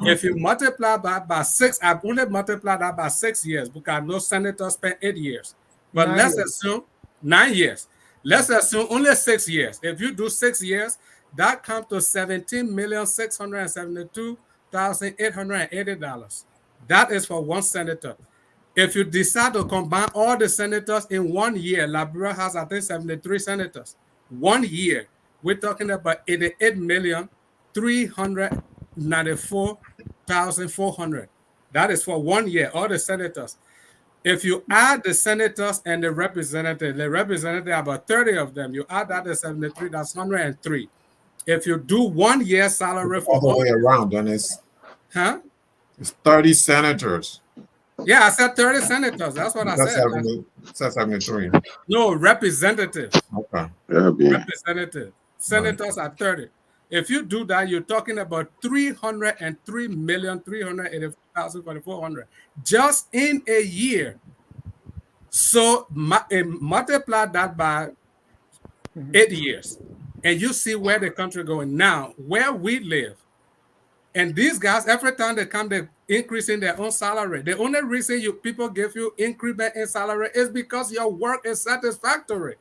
If you multiply that by 6, I've only multiplied that by 6 years because no senator spent 8 years. But let's assume 9 years. Let's assume only 6 years. If you do 6 years, that comes to $17,672,880. That is for one senator. If you decide to combine all the senators in 1 year, Liberia has, I think, 73 senators. 1 year, we're talking about 88,394,400. That is for 1 year, all the senators. If you add the senators and the representative about 30 of them, you add that to 73, that's 103. If you do 1 year salary for all the way around, Dennis. Huh? It's 30 senators. Yeah, I said 30 senators. That's what I said. That's 73. No, representatives. Okay. Representative. Senators are 30. If you do that, you're talking about 303,384,400 just in a year. So multiply that by 8 years, and you see where the country going now, where we live. And these guys, every time they come, they're increasing their own salary. The only reason people give you increment in salary is because your work is satisfactory.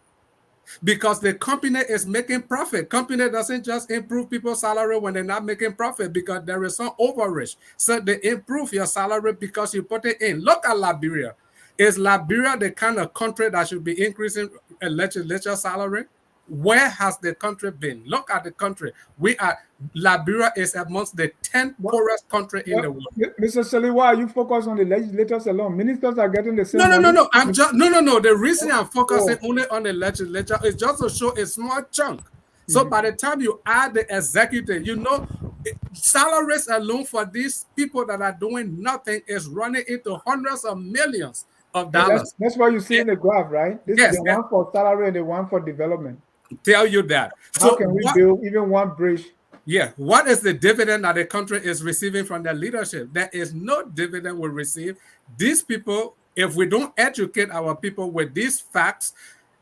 Because the company is making profit. Company doesn't just improve people's salary when they're not making profit, because there is some overreach. So they improve your salary because you put it in. Look at Liberia. Is Liberia the kind of country that should be increasing a legislature salary? Where has the country been? Look at the country. Liberia is amongst the 10th poorest country in the world. Mr. Salih, why are you focused on the legislators alone? Ministers are getting the same. No. The reason I'm focusing only on the legislature is just to show a small chunk. So by the time you add the executive, salaries alone for these people that are doing nothing is running into hundreds of millions of dollars. That's what you see in the graph, right? This is the one for salary and the one for development. Tell you that. How can we build even one bridge? Yeah. What is the dividend that the country is receiving from their leadership? There is no dividend we receive. These people, if we don't educate our people with these facts,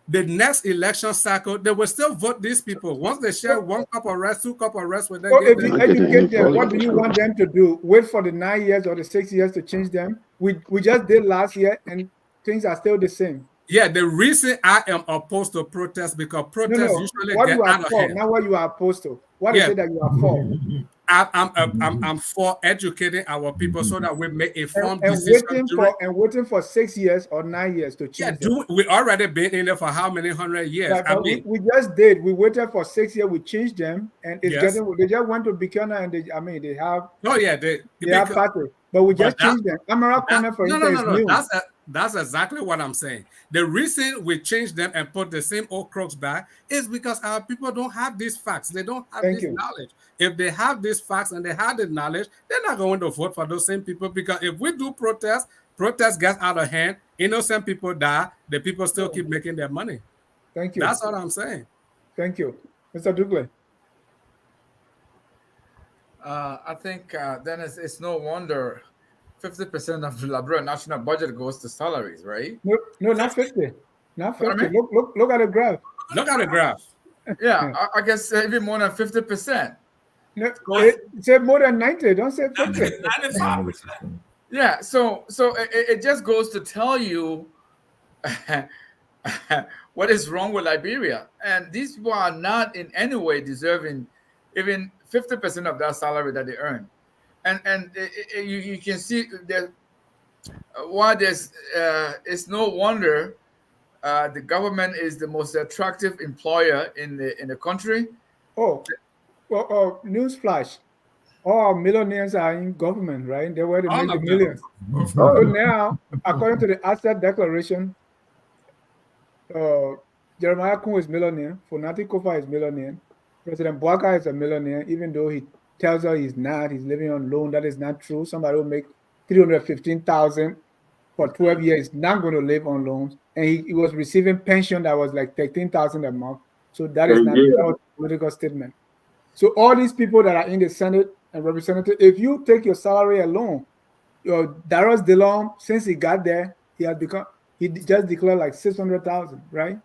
the next election cycle, they will still vote these people. Once they share 1 cup of rice, 2 cup of rice with them. So if you educate them, what do you want them to do? Wait for the 9 years or the 6 years to change them? We just did last year and things are still the same. Yeah, the reason I am opposed to protest because protests usually what get you are out of for, hand. not what you are opposed to. What is it that you are for? I'm for educating our people so that we make informed decisions. Waiting for 6 years or 9 years to change. We already been in there for how many 100 years? Right, we just did. We waited for 6 years. We changed them, and it's getting. They just went to Buchanan, and they have. Oh yeah, they have party, but we just changed them. Amara Corner, for instance, is new. That's exactly what I'm saying. The reason we changed them and put the same old crooks back is because our people don't have these facts. They don't have this knowledge. If they have these facts and they have the knowledge, they're not going to vote for those same people, because if we do protest gets out of hand, innocent people die, the people still keep making their money. Thank you. That's what I'm saying. Thank you. Mr. Dugley. I think, Dennis, it's no wonder 50% of the Liberia national budget goes to salaries, right? No, not 50. Not 50. Look at the graph. Look at the graph. Yeah, I guess even more than 50%. No, say more than 90. Don't say 50. 95%. Yeah, so it just goes to tell you what is wrong with Liberia. And these people are not in any way deserving even 50% of that salary that they earn. And you can see that why it's no wonder the government is the most attractive employer in the country. Well, newsflash. All millionaires are in government, right? They were the made the millions. So now, according to the asset declaration, Jeremiah Kun is millionaire. Fonati Koffa is millionaire. President Bouaka is a millionaire, even though he tells her he's not. He's living on loan. That is not true. Somebody will make $315,000 for 12 years, not going to live on loans. And he was receiving pension that was like $13,000 a month. So that is not a political statement. So all these people that are in the Senate and representative, if you take your salary alone, your Darius DeLong, since he got there, he just declared like 600,000, right?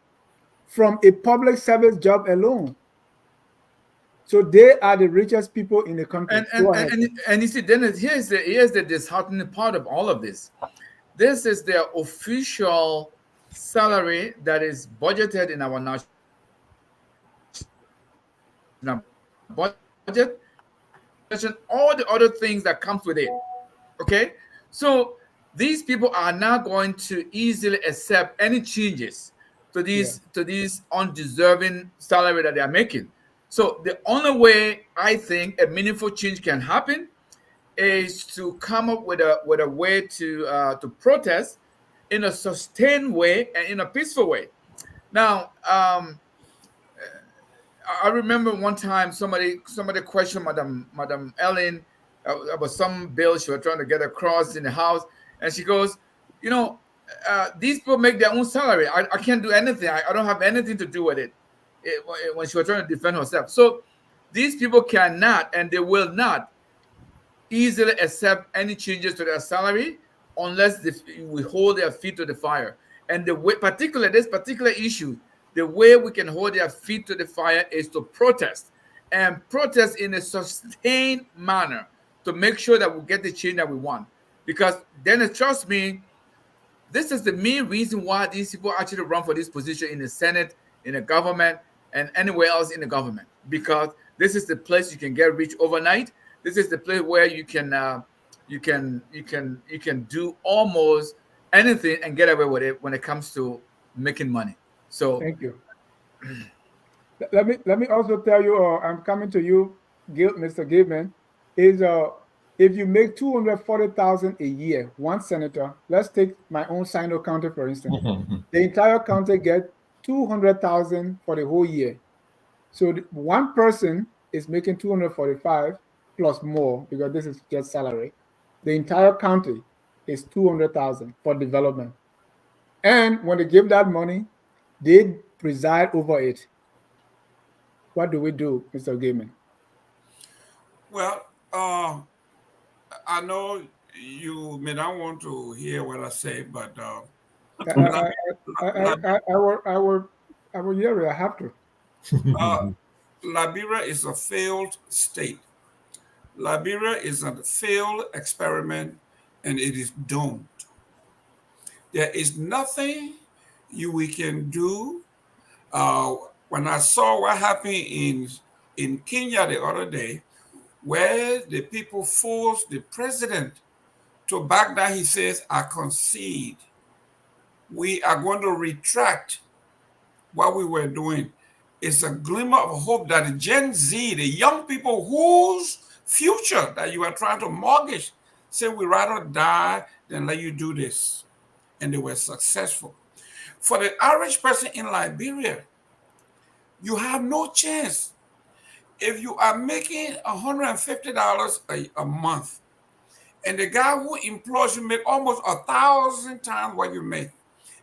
From a public service job alone. So they are the richest people in the country. And you see, Dennis, here's the disheartening part of all of this. This is their official salary that is budgeted in our national budget, and all the other things that comes with it. Okay, so these people are not going to easily accept any changes to these undeserving salary that they are making. So the only way I think a meaningful change can happen is to come up with a way to protest in a sustained way and in a peaceful way. Now, I remember one time somebody questioned Madam Ellen about some bill she was trying to get across in the House, and she goes, these people make their own salary. I can't do anything. I don't have anything to do with it. When she was trying to defend herself. So these people cannot and they will not easily accept any changes to their salary unless we hold their feet to the fire. And this particular issue, the way we can hold their feet to the fire is to protest, and protest in a sustained manner to make sure that we get the change that we want. Because Dennis, trust me, this is the main reason why these people actually run for this position in the Senate, in the government, and anywhere else in the government, because this is the place you can get rich overnight. This is the place where you can do almost anything and get away with it when it comes to making money. So thank you. Let me also tell you, I'm coming to you, Mr. Gilman, is if you make $240,000 a year, one senator, let's take my own Sino County for instance, the entire county gets $200,000 for the whole year. So one person is making $245,000 plus more, because this is just salary. The entire county is $200,000 for development. And when they give that money, they preside over it. What do we do, Mr. Gaiman? Well, I know you may not want to hear what I say, but I, Lib- I will hear it. I have to. Liberia is a failed state. Liberia is a failed experiment, and it is doomed. There is nothing we can do. When I saw what happened in Kenya the other day, where the people forced the president to back down, he says, "I concede. We are going to retract what we were doing." It's a glimmer of hope that the Gen Z, the young people whose future that you are trying to mortgage, say, "We rather die than let you do this." And they were successful. For the average person in Liberia, you have no chance. If you are making $150 a month, and the guy who employs you make almost 1,000 times what you make,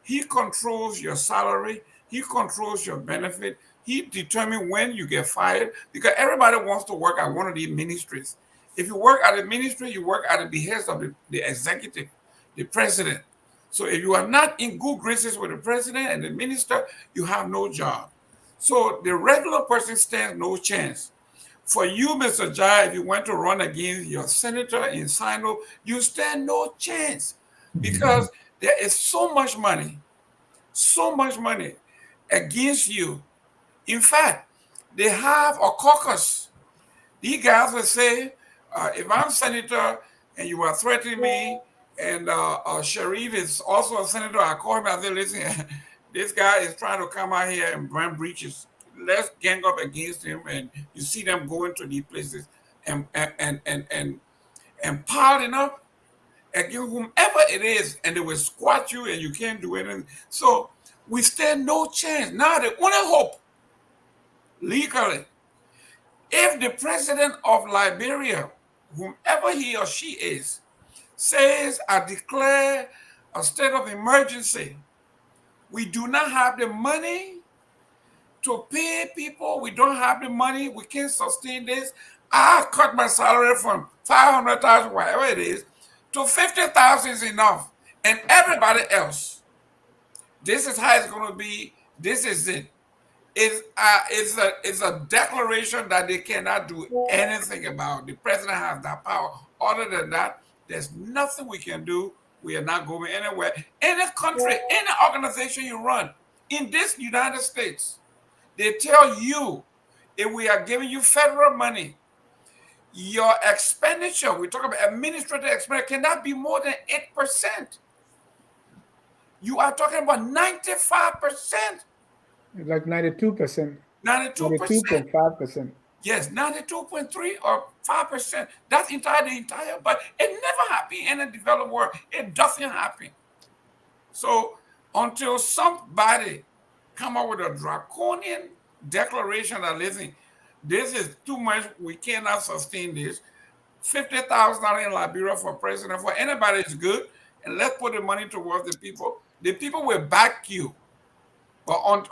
he controls your salary, he controls your benefit, he determines when you get fired, because everybody wants to work at one of these ministries. If you work at a ministry, you work at the behest of the executive, the president. So if you are not in good graces with the president and the minister, you have no job. So the regular person stands no chance. For you, Mr. Jai, if you went to run against your senator in Sino, you stand no chance, because there is so much money against you. In fact, they have a caucus. These guys will say, if I'm senator and you are threatening me, and Sharif is also a senator, I call him and say, "Listen, this guy is trying to come out here and burn breaches. Let's gang up against him." And you see them going to these places and piling up against whomever it is, and they will squat you and you can't do anything. So we stand no chance. Now the only hope, legally, if the president of Liberia, whomever he or she is, says, "I declare a state of emergency. We do not have the money to pay people. We don't have the money. We can't sustain this. I cut my salary from 500,000, whatever it is, to 50,000 is enough. And everybody else, this is how it's going to be. This is it." It's a declaration that they cannot do anything about. The president has that power. Other than that, there's nothing we can do. We are not going anywhere. Any country, any organization you run in this United States, they tell you, if we are giving you federal money, your expenditure, we talk about administrative expenditure, cannot be more than 8%. You are talking about 95%. Like 92%. 92%. 92.5%. Yes, 92.3 or 5%. That's the entire, but it never happened in a developed world. It doesn't happen. So until somebody come up with a draconian declaration that, "Listen, this is too much, we cannot sustain this. $50,000 in Liberia for president, for anybody is good, and let's put the money towards the people." The people will back you. But on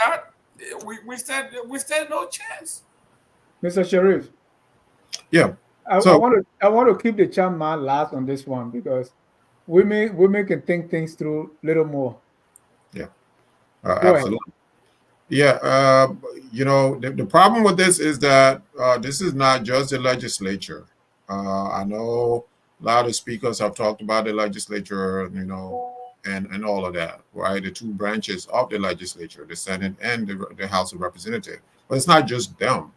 that, we stand no chance. Mr. Sharif. Yeah. I want to keep the chairman last on this one, because women can think things through a little more. Yeah. Absolutely. Yeah. The problem with this is that this is not just the legislature. I know a lot of speakers have talked about the legislature, and all of that, right? The two branches of the legislature, the Senate and the House of Representatives. But it's not just them.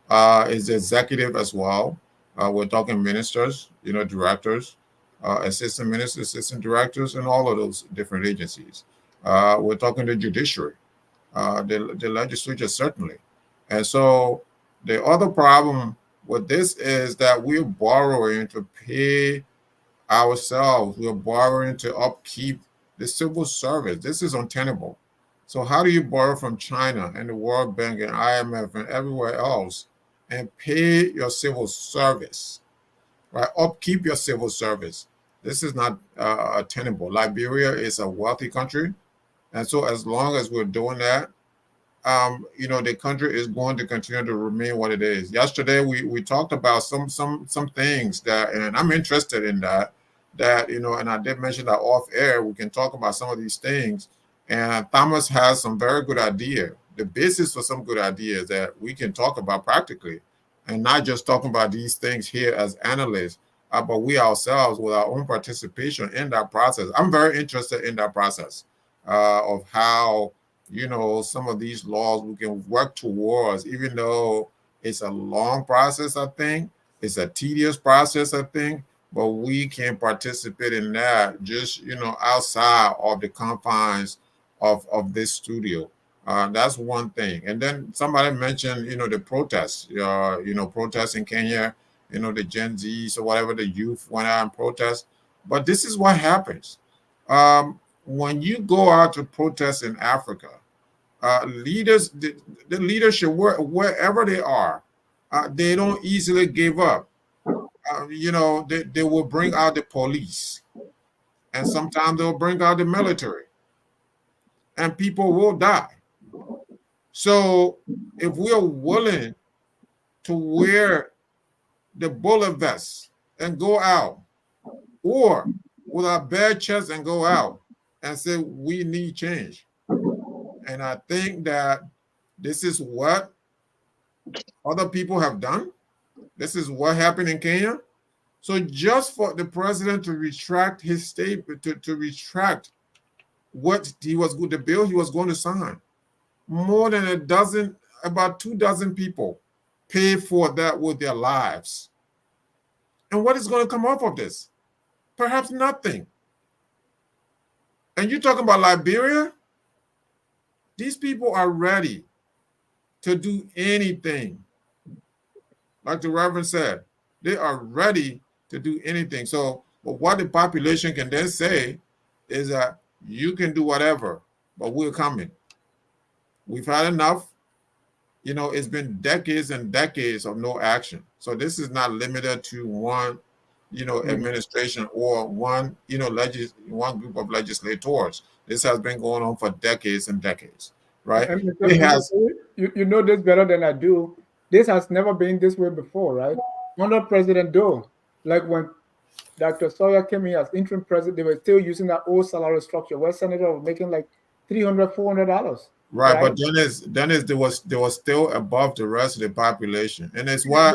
It's the executive as well. We're talking ministers, directors, assistant ministers, assistant directors, and all of those different agencies. We're talking the judiciary, the legislature, certainly. And so the other problem with this is that we're borrowing to pay ourselves. We're borrowing to upkeep the civil service. This is untenable. So how do you borrow from China and the World Bank and IMF and everywhere else and pay your civil service, right? Upkeep your civil service This is not attainable. Liberia is a wealthy country, and so as long as we're doing that, the country is going to continue to remain what it is. Yesterday, we talked about some things that, and I'm interested in that, and I did mention that off air. We can talk about some of these things, and Thomas has some very good idea. The basis for some good ideas that we can talk about practically, and not just talking about these things here as analysts, but we ourselves with our own participation in that process. I'm very interested in that process of how some of these laws we can work towards, even though it's a long process, I think. It's a tedious process, I think, but we can participate in that just, outside of the confines of this studio. That's one thing. And then somebody mentioned, the protests, protests in Kenya, the Gen Zs or whatever, the youth went out and protest. But this is what happens. When you go out to protest in Africa, leaders, the leadership, wherever they are, they don't easily give up. They will bring out the police, and sometimes they'll bring out the military, and people will die. So if we are willing to wear the bullet vest and go out, or with our bare chest and go out and say we need change. And I think that this is what other people have done. This is what happened in Kenya. So just for the president to retract his statement, to retract what the bill he was going to sign, more than about 24 people paid for that with their lives. And what is going to come off of this? Perhaps nothing. And you're talking about Liberia? These people are ready to do anything. Like the Reverend said, they are ready to do anything. So, but what the population can then say is that you can do whatever, but we're coming. We've had enough. It's been decades and decades of no action. So this is not limited to one, administration or one, one group of legislators. This has been going on for decades and decades, right? It has. You know this better than I do. This has never been this way before, right? Under President Doe, like when Dr. Sawyer came in as interim president, they were still using that old salary structure where senators were making like $300, $400. Right, but then they was still above the rest of the population, and it's why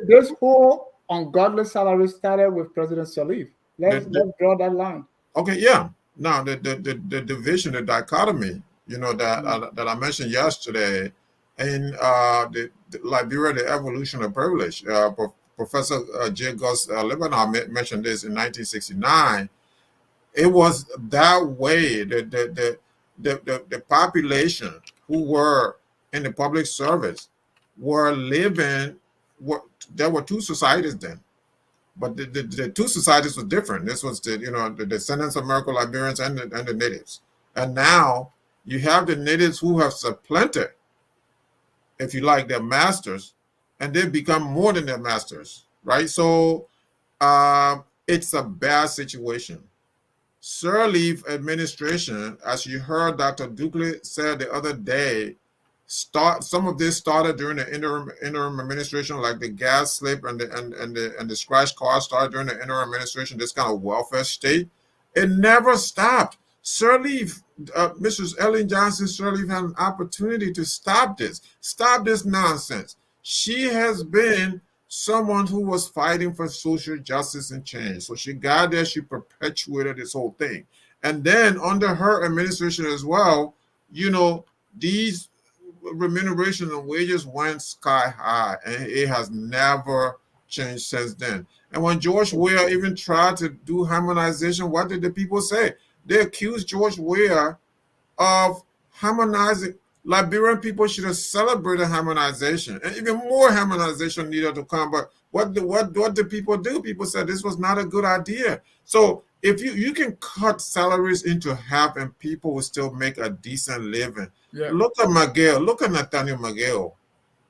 this whole ungodly salary started with President Sirleaf. Let's draw that line. Okay, yeah. Now the division, the dichotomy, that I mentioned yesterday, in the Liberia, the evolution of privilege. Professor J. Gus Lebanon mentioned this in 1969. It was that way. The population who were in the public service were living. There were two societies then, but the two societies were different. This was the descendants of American Liberians and the natives, and now you have the natives who have supplanted, if you like, their masters, and they've become more than their masters, right? So it's a bad situation. Sirleaf administration, as you heard Dr. Dukley said the other day, some of this started during the interim administration, like the gas slip and the scratch card started during the interim administration, this kind of welfare state. It never stopped. Sirleaf, Mrs. Ellen Johnson Sirleaf had an opportunity to stop this nonsense. She has been someone who was fighting for social justice and change. So she got there, she perpetuated this whole thing. And then under her administration as well, these remuneration and wages went sky high, and it has never changed since then. And when George Weah even tried to do harmonization, what did the people say? They accused George Weah of harmonizing. Liberian people should have celebrated harmonization, and even more harmonization needed to come. But what did people do? People said this was not a good idea. So if you can cut salaries into half and people will still make a decent living. Yeah. Look at Miguel. Look at Nathaniel Miguel.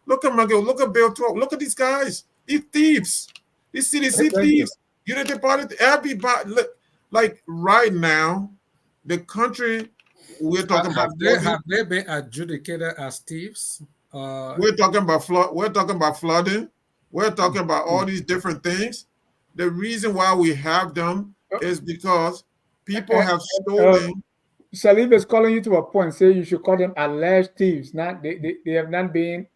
Look at Miguel. Look at Bill Thorpe. Look at these guys. These thieves. These CDC thieves. Unity Party, everybody, look, like right now, the country, we're talking about Have they been adjudicated as thieves? We're talking about we're talking about flooding. We're talking about all these different things. The reason why we have them is because people have stolen. Salif is calling you to a point. Say you should call them alleged thieves. Not they have not been.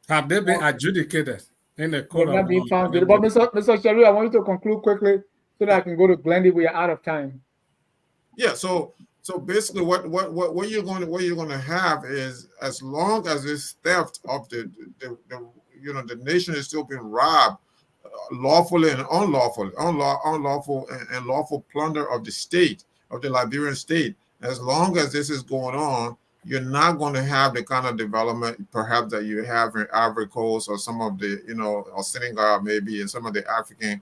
Have they been adjudicated in the court They've of not been law? found guilty. But Mr. Sherry, I want you to conclude quickly so that I can go to Glendy. We are out of time. Yeah. So basically, what you're going to have is, as long as this theft of the the nation is still being robbed, lawfully and unlawfully, unlawful and lawful plunder of the state, of the Liberian state. As long as this is going on, you're not going to have the kind of development perhaps that you have in Ivory Coast or some of the, or Senegal, maybe in some of the African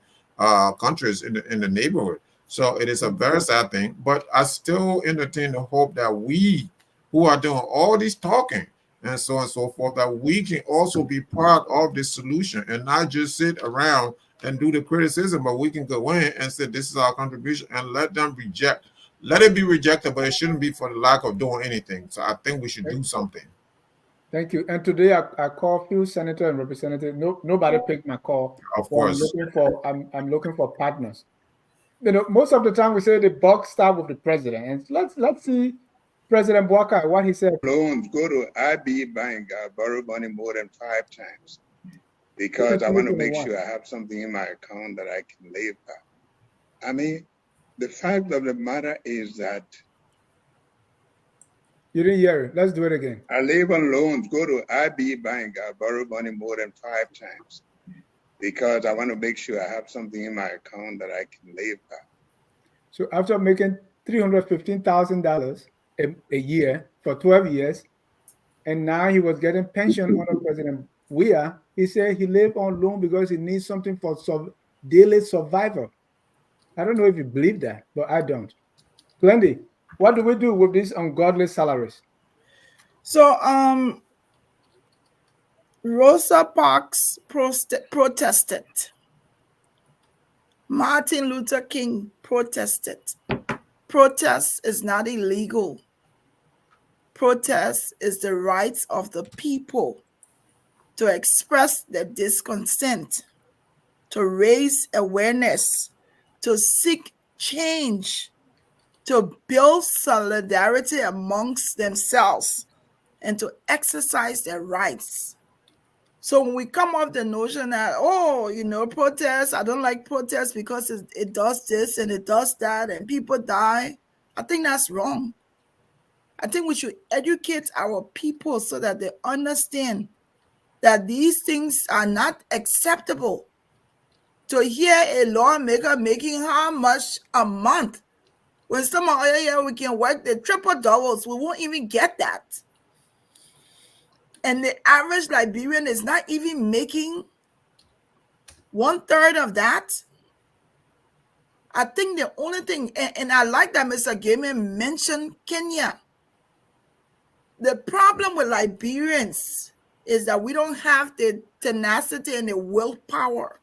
countries in the neighborhood. So it is a very sad thing, but I still entertain the hope that we, who are doing all this talking and so on and so forth, that we can also be part of the solution and not just sit around and do the criticism, but we can go in and say, this is our contribution, and let them reject. Let it be rejected, but it shouldn't be for the lack of doing anything. So I think we should do something. Thank you. And today I call few senator and representative. Nobody picked my call. Of course. I'm looking for partners. Most of the time we say the buck start with the president. And let's see President Bouaka, what he said. Loans go to IB Bank, I borrow money more than 5 times because I want to make sure I have something in my account that I can live by. I mean, the fact of the matter is that you didn't hear it. Let's do it again. I live on loans, go to IB Bank, I borrow money more than 5 times because I want to make sure I have something in my account that I can live by. So after making $315,000 a year for 12 years, and now he was getting pension under President Weah, he said he lived on loan because he needs something for daily survival. I don't know if you believe that, but I don't. Glendy, what do we do with these ungodly salaries? So, Rosa Parks protested. Martin Luther King protested. Protest is not illegal. Protest is the rights of the people to express their discontent, to raise awareness, to seek change, to build solidarity amongst themselves, and to exercise their rights. So when we come up the notion that, protest, I don't like protest because it does this and it does that and people die, I think that's wrong. I think we should educate our people so that they understand that these things are not acceptable. To hear a lawmaker making how much a month, when some other year we can work the triple doubles, we won't even get that. And the average Liberian is not even making 1/3 of that. I think the only thing, and I like that Mr. Gaiman mentioned Kenya. The problem with Liberians is that we don't have the tenacity and the willpower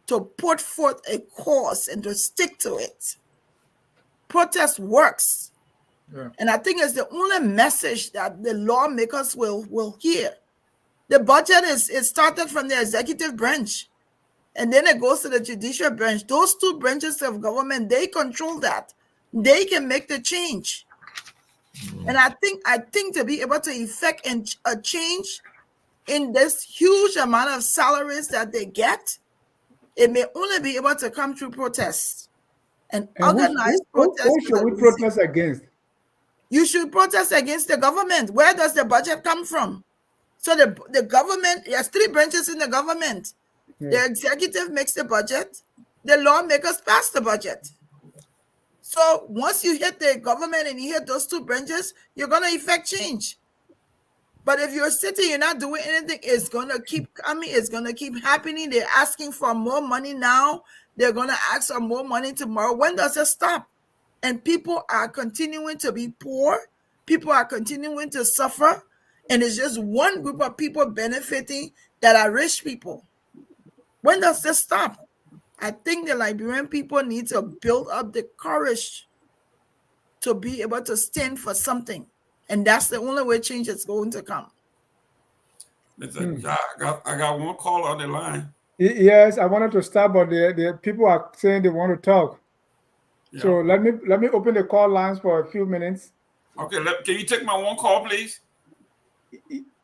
to put forth a cause and to stick to it. Protest works. Yeah. And I think it's the only message that the lawmakers will hear. The budget is started from the executive branch, and then it goes to the judicial branch. Those 2 branches of government, they control that. They can make the change. And I think to be able to effect a change in this huge amount of salaries that they get, it may only be able to come through protests and organized protests. Who should we protest against? You should protest against the government. Where does the budget come from? So the government, there's 3 branches in the government. Yeah. The executive makes the budget. The lawmakers pass the budget. So once you hit the government and you hit those 2 branches, you're going to effect change. But if you're sitting, you're not doing anything, it's going to keep coming. It's going to keep happening. They're asking for more money now. They're going to ask for more money tomorrow. When does it stop? And people are continuing to be poor. People are continuing to suffer. And it's just one group of people benefiting that are rich people. When does this stop? I think the Liberian people need to build up the courage to be able to stand for something. And that's the only way change is going to come. Listen, I got one call on the line. Yes, I wanted to start, but the people are saying they want to talk. Yeah. So let me open the call lines for a few minutes. Okay, can you take my one call, please?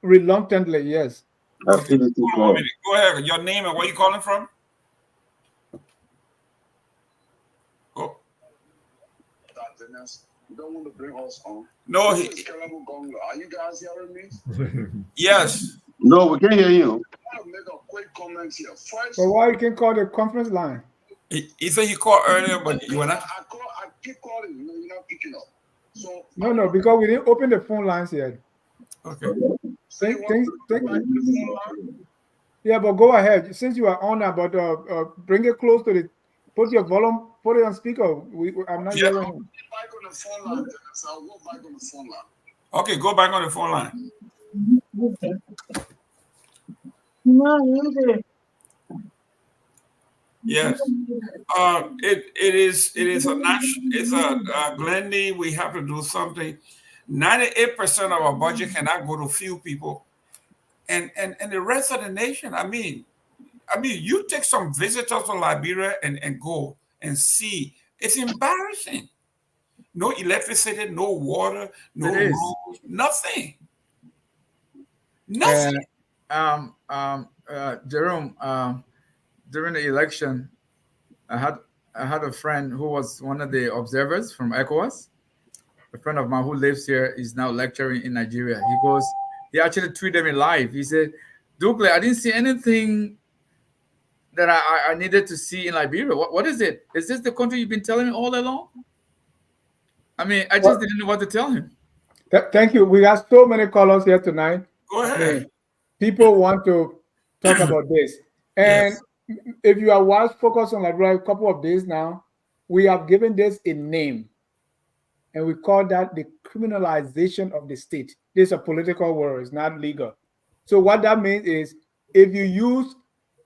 Reluctantly, yes. Okay. Hold on 1 minute. Go ahead. Your name and where you calling from? Oh. You don't want to bring us on. No, Are you guys hearing me? Yes. No, we can't hear you. I want to make a quick comment here. First, but why you can call the conference line? He said he called earlier, but you were not. I keep calling. You're not picking up. So no, because we didn't open the phone lines yet. Okay. Yeah, but go ahead. Since you are on that, but bring it close to the. Put your volume. Put it on speaker. I'm not hearing him. Back on the phone line. So I'll go back on the phone line. Okay, go back on the phone line. Yes. It is a national. It's a Glendy. We have to do something. 98% of our budget cannot go to few people, and the rest of the nation. I mean, you take some visitors to Liberia and go and see. It's embarrassing. No electricity, no water, no roads, nothing. Nothing. Jerome, during the election, I had a friend who was one of the observers from ECOWAS. A friend of mine who lives here is now lecturing in Nigeria. He actually tweeted me live. He said, Douglas, I didn't see anything that I needed to see in Liberia. What is it? Is this the country you've been telling me all along? I mean, I just didn't know what to tell him. Thank you. We have so many callers here tonight. Go ahead. People want to talk about this. And if you are watching Focus on Liberia a couple of days now, we have given this a name. And we call that the criminalization of the state. This is a political word, it's not legal. So what that means is if you use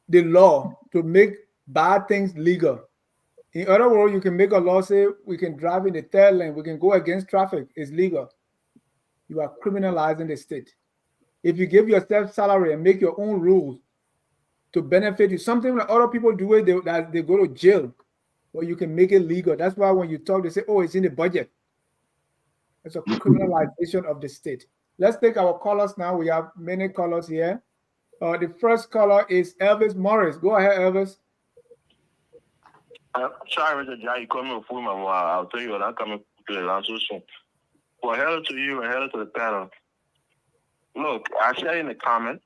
the law to make bad things legal, in other words, you can make a law say we can drive in the third lane, we can go against traffic, it's legal. You are criminalizing the state. If you give yourself salary and make your own rules to benefit you, something that other people do it, they go to jail, but you can make it legal. That's why when you talk, they say, oh, it's in the budget. It's a criminalization of the state. Let's take our callers now. We have many callers here. The first caller is Elvis Morris. Go ahead, Elvis. Sorry, Mr. Jai, you call me a fool, man. I'll tell you what, I'm coming to the answer soon. Well, hello to you and hello to the panel. Look, I said in the comment,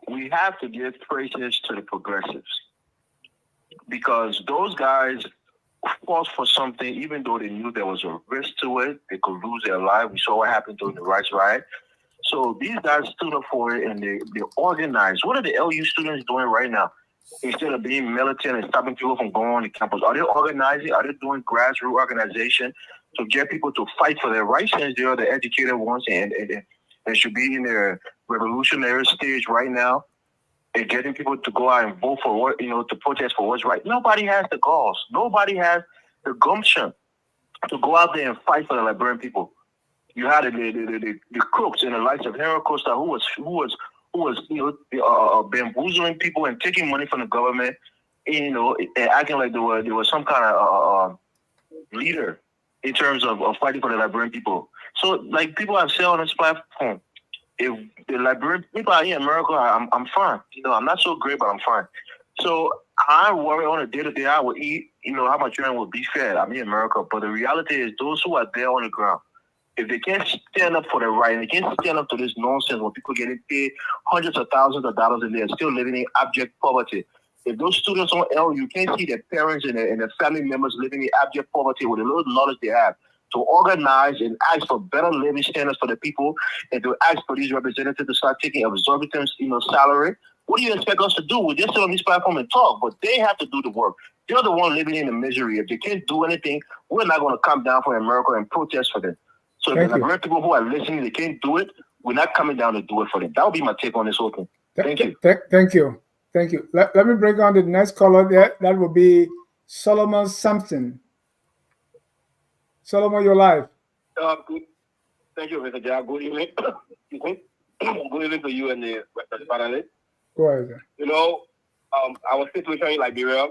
we have to give praises to the progressives because those guys fought for something, even though they knew there was a risk to it, they could lose their life. We saw what happened during the rights riot. So these guys stood up for it and they organized. What are the LU students doing right now? Instead of being militant and stopping people from going on the campus, are they organizing? Are they doing grassroots organization to get people to fight for their rights since they are the educated ones and should be in their revolutionary stage right now and getting people to go out and vote for what, to protest for what's right? Nobody has the cause. Nobody has the gumption to go out there and fight for the Liberian people. You had the crooks in the likes of Henry Costa who was bamboozling people and taking money from the government, and acting like there was some kind of leader in terms of fighting for the Liberian people. So, like people have said on this platform, if the Liberian people are here in America, I'm fine. I'm not so great, but I'm fine. So I worry on a day-to-day I will eat, how my children will be fed. I'm in America, but the reality is those who are there on the ground, if they can't stand up for their right, and they can't stand up to this nonsense when people getting paid hundreds of thousands of dollars and they're still living in abject poverty. If those students on LU can't see their parents and their family members living in abject poverty with the little knowledge they have to organize and ask for better living standards for the people and to ask for these representatives to start taking exorbitant, salary, what do you expect us to do? We just sit on this platform and talk, but they have to do the work. They're the one living in the misery. If they can't do anything, we're not going to come down for America and protest for them. So if the people who are listening, they can't do it, we're not coming down to do it for them. That would be my take on this whole thing. Thank you. Thank you. Thank you. Let me bring on the next caller there. That will be Solomon Sampson. Solomon, you're live. Good. Thank you, Mr. Jack. Good evening. Good evening to you and the panelists. Go ahead, sir. You know, our situation in Liberia,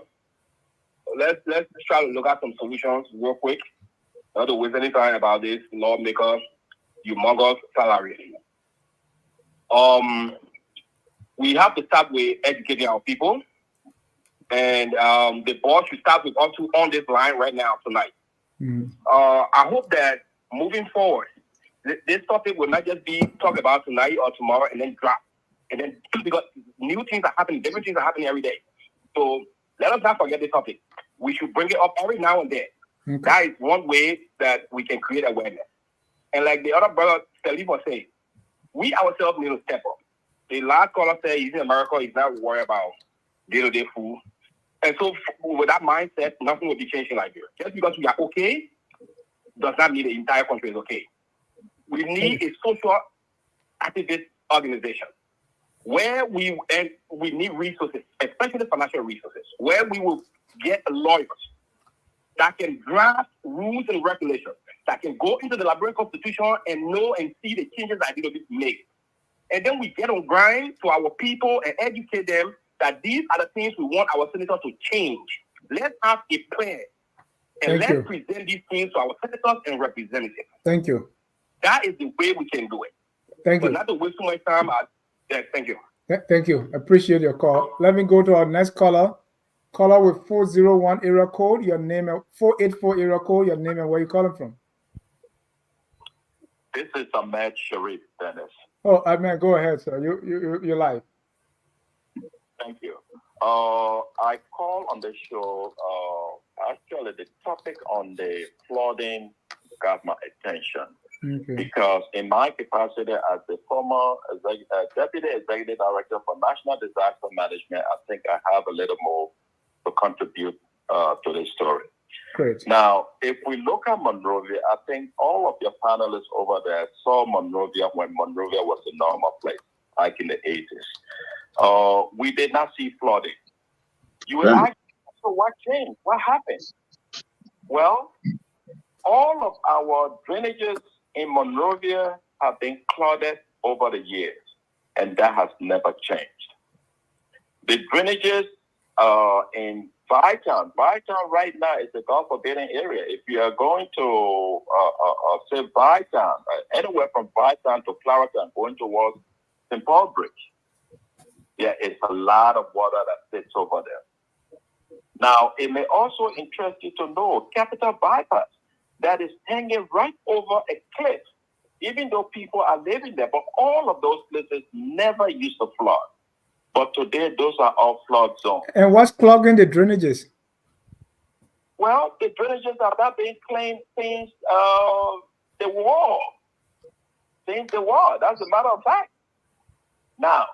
let's try to look at some solutions real quick. Not to waste any time about this lawmakers, humongous salaries. We have to start with educating our people. And the board should start with us on this line right now tonight. I hope that moving forward, this topic will not just be talked about tonight or tomorrow and then drop. And then because new things are happening, different things are happening every day. So let us not forget this topic. We should bring it up every now and then. Okay. That is one way that we can create awareness. And like the other brother Cllr was saying, we ourselves need to step up. The last caller said he's in America, he's not worried about day-to-day food. And so with that mindset, nothing will be changing like Liberia. Just because we are okay does not mean the entire country is okay. We need a social activist organization where we need resources, especially financial resources, where we will get lawyers that can draft rules and regulations, that can go into the Liberian Constitution and know and see the changes that need to be made. And then we get on grind to our people and educate them that these are the things we want our senators to change. Let's have a plan and let's present these things to our senators and representatives. Thank you. That is the way we can do it. Thank you. Not to waste too much time. Thank you. Thank you. Appreciate your call. Let me go to our next caller. Caller with 401 area code, your name, 484 area code, your name and where you calling from. This is Ahmed Sharif Dennis. Oh, Ahmed, go ahead, sir. You're live. Thank you. I call on the show. Actually, the topic on the flooding got my attention because, in my capacity as the former Deputy Executive Director for National Disaster Management, I think I have a little more to contribute to the story. Great. Now, if we look at Monrovia, I think all of your panelists over there saw Monrovia when Monrovia was a normal place, like in the 80s. We did not see flooding. You would ask, so what changed? What happened? Well, all of our drainages in Monrovia have been clogged over the years, and that has never changed. The drainages in Bytown right now is a Gulf forbidden area. If you are going to say Bytown, anywhere from Bytown to Cllr and going towards St. Paul Bridge, there is a lot of water that sits over there. Now, it may also interest you to know Capital Bypass that is hanging right over a cliff, even though people are living there. But all of those places never used to flood. But today, those are all flood zones. And what's clogging the drainages? Well, the drainages are not being cleaned since the war. Since the war, that's a matter of fact. Now,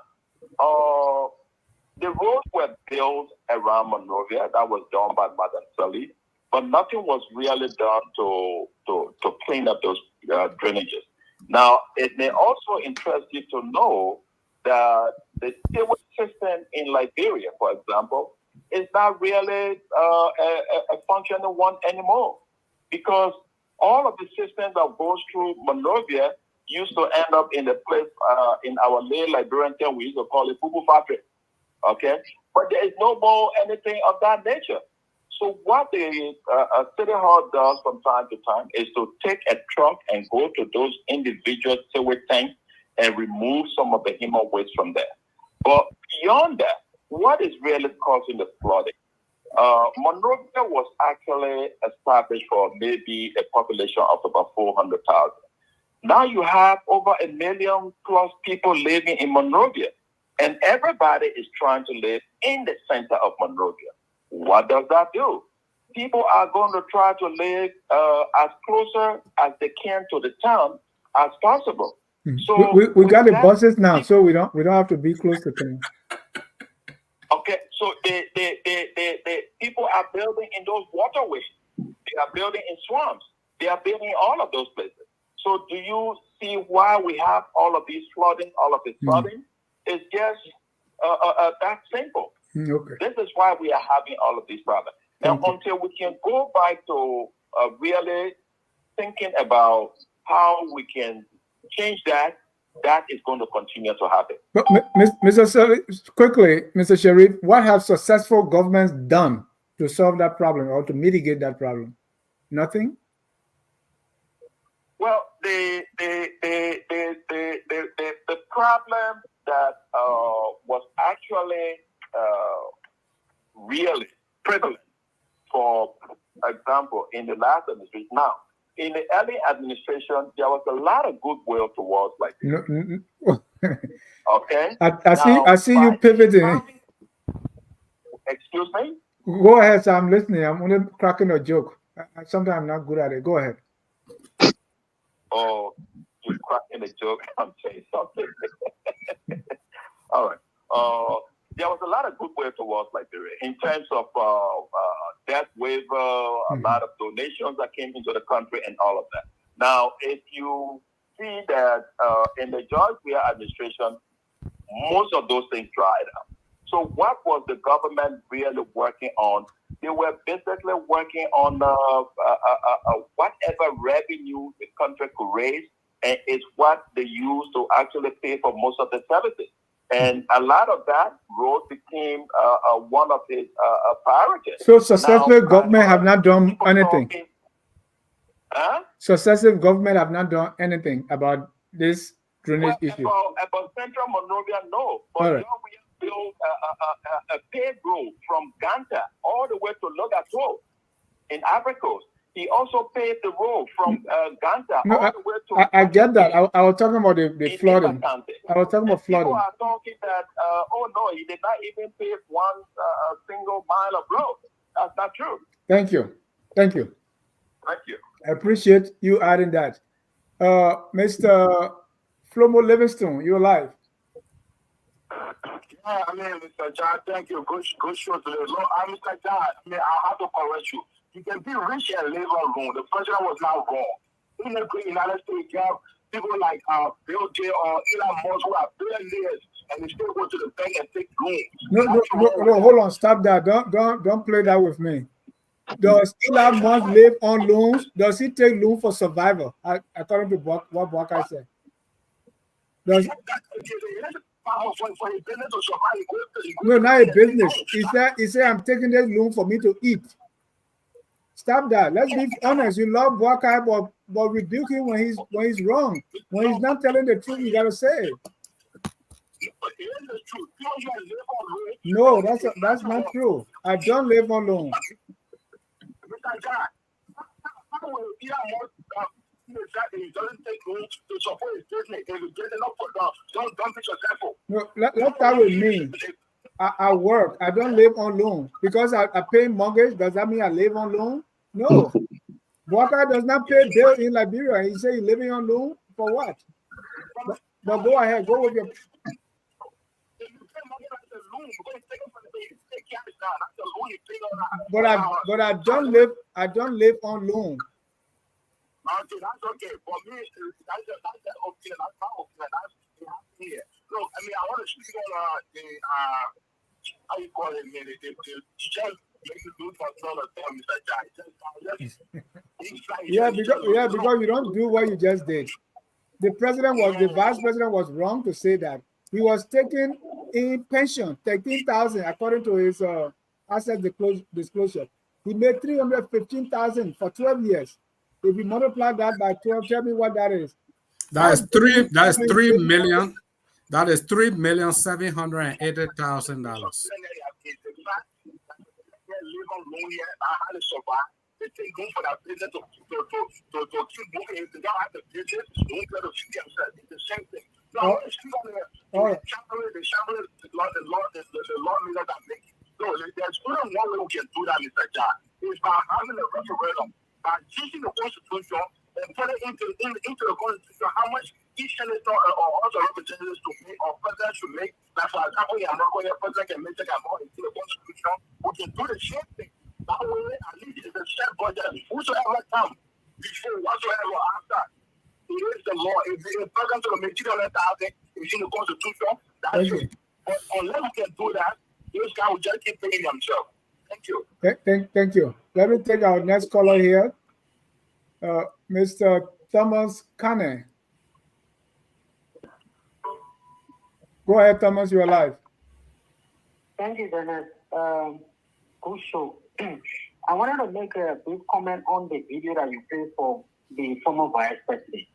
the roads were built around Monrovia. That was done by Madam Cllr, but nothing was really done to clean up those drainages. Now, it may also interest you to know that the sewage system in Liberia, for example, is not really a functional one anymore, because all of the systems that goes through Monrovia used to end up in the place in our late Liberian term, we used to call it Fufu Factory. Okay? But there is no more anything of that nature. So what the City Hall does from time to time is to take a truck and go to those individual sewage tanks and remove some of the human waste from there. But beyond that, what is really causing the flooding? Monrovia was actually established for maybe a population of about 400,000. Now you have over 1 million plus people living in Monrovia, and everybody is trying to live in the center of Monrovia. What does that do? People are going to try to live as closer as they can to the town as possible. So we got the buses now, so we don't have to be close to them. Okay, so the people are building in those waterways. They are building in swamps. They are building in all of those places. So do you see why we have all of these flooding, all of this flooding? It's just that simple. Okay. This is why we are having all of these problems. And until we can go back to really thinking about how we can change that, that is going to continue to happen. But Mr. Sharif, what have successful governments done to solve that problem or to mitigate that problem? Nothing? Well, the problem that was actually really prevalent, for example, in the last administration. Now, in the early administration, there was a lot of goodwill towards Liberia. Okay. I see you pivoting. Excuse me? Go ahead, sir. I'm listening. I'm only cracking a joke. Sometimes I'm not good at it. Go ahead. Oh, you're cracking a joke. I'm saying something. All right. There was a lot of goodwill towards Liberia in terms of debt waiver, a lot of donations that came into the country, and all of that. Now, if you see that in the George Weah administration, most of those things dried up. So what was the government really working on? They were basically working on whatever revenue the country could raise, and it's what they used to actually pay for most of the services. And a lot of that road became one of his priorities. So successive government have not done anything. Successive government have not done anything about this drainage issue. About Central Monrovia, no. But we built a paved road from Ganta all the way to Logato in Africa. He also paved the road from Ganta all the way to... I get that. I was talking about the flooding. I was talking about flooding. People are talking that, oh no, he did not even pave one single mile of road. That's not true. Thank you. Thank you. Thank you. I appreciate you adding that. Mr. Flomo Livingston, you're live. Yeah, I mean, Mr. John, thank you. Good show today. Mr. John, I mean, I have to correct you. You can be rich and live on loan. The president was not wrong. In the United States, you have people like Bill J or Elon Musk who are billionaires and they still go to the bank and take loans. No, hold on, stop that. Don't play that with me. Does Elon Musk live on loans? Does he take loan for survival? According to what Buakai said. Does no, not a business. He said I'm taking this loan for me to eat. Stop that. Let's be honest. You love Buakai, but rebuke him when he's wrong. When he's not telling the truth, you gotta say it. No, that's not true. I don't live on loan. No, let's start with me. I work. I don't live on loan because I pay mortgage. Does that mean I live on loan? No. Buakai does not pay bill in Liberia. He say he's living on loan for what? But go ahead. Go with your. But I don't live. I don't live on loan. Okay, that's okay. For me, that's okay. That's not okay. That's here. Look, I mean, I want to speak on the how you call it, man? The just make the do control of them, Mr. Because you don't do what you just did. The vice president was wrong to say that. He was taking in pension 13,000 according to his asset disclosure. He made 315,000 for 12 years. If you multiply that by 12, tell me what that is. That is 3 million. That is $3,780,000. They take room for that business to keep moving. If they don't have the business, they won't be able to feed themselves. It's the same thing. So I want to speak on the lawmakers that make it. So there's only one way we can do that, Mr. John, is by having a referendum, by changing the constitution and putting into the constitution how much each senator or other representatives to make or president should make. Like for example, the president can make more into the constitution. We can do the same thing. That way, at least it's a set budget. Whosoever comes before, whatsoever after, it is the law. If the president will make 300,000, it's in the constitution. That's it. But unless we can do that, those guys will just keep paying themselves. Thank you. Thank you. Let me take our next caller here. Mr. Thomas Kane. Go ahead, Thomas, you're live. Thank you, Dennis. Good show. I wanted to make a brief comment on the video that you played for the former vice president.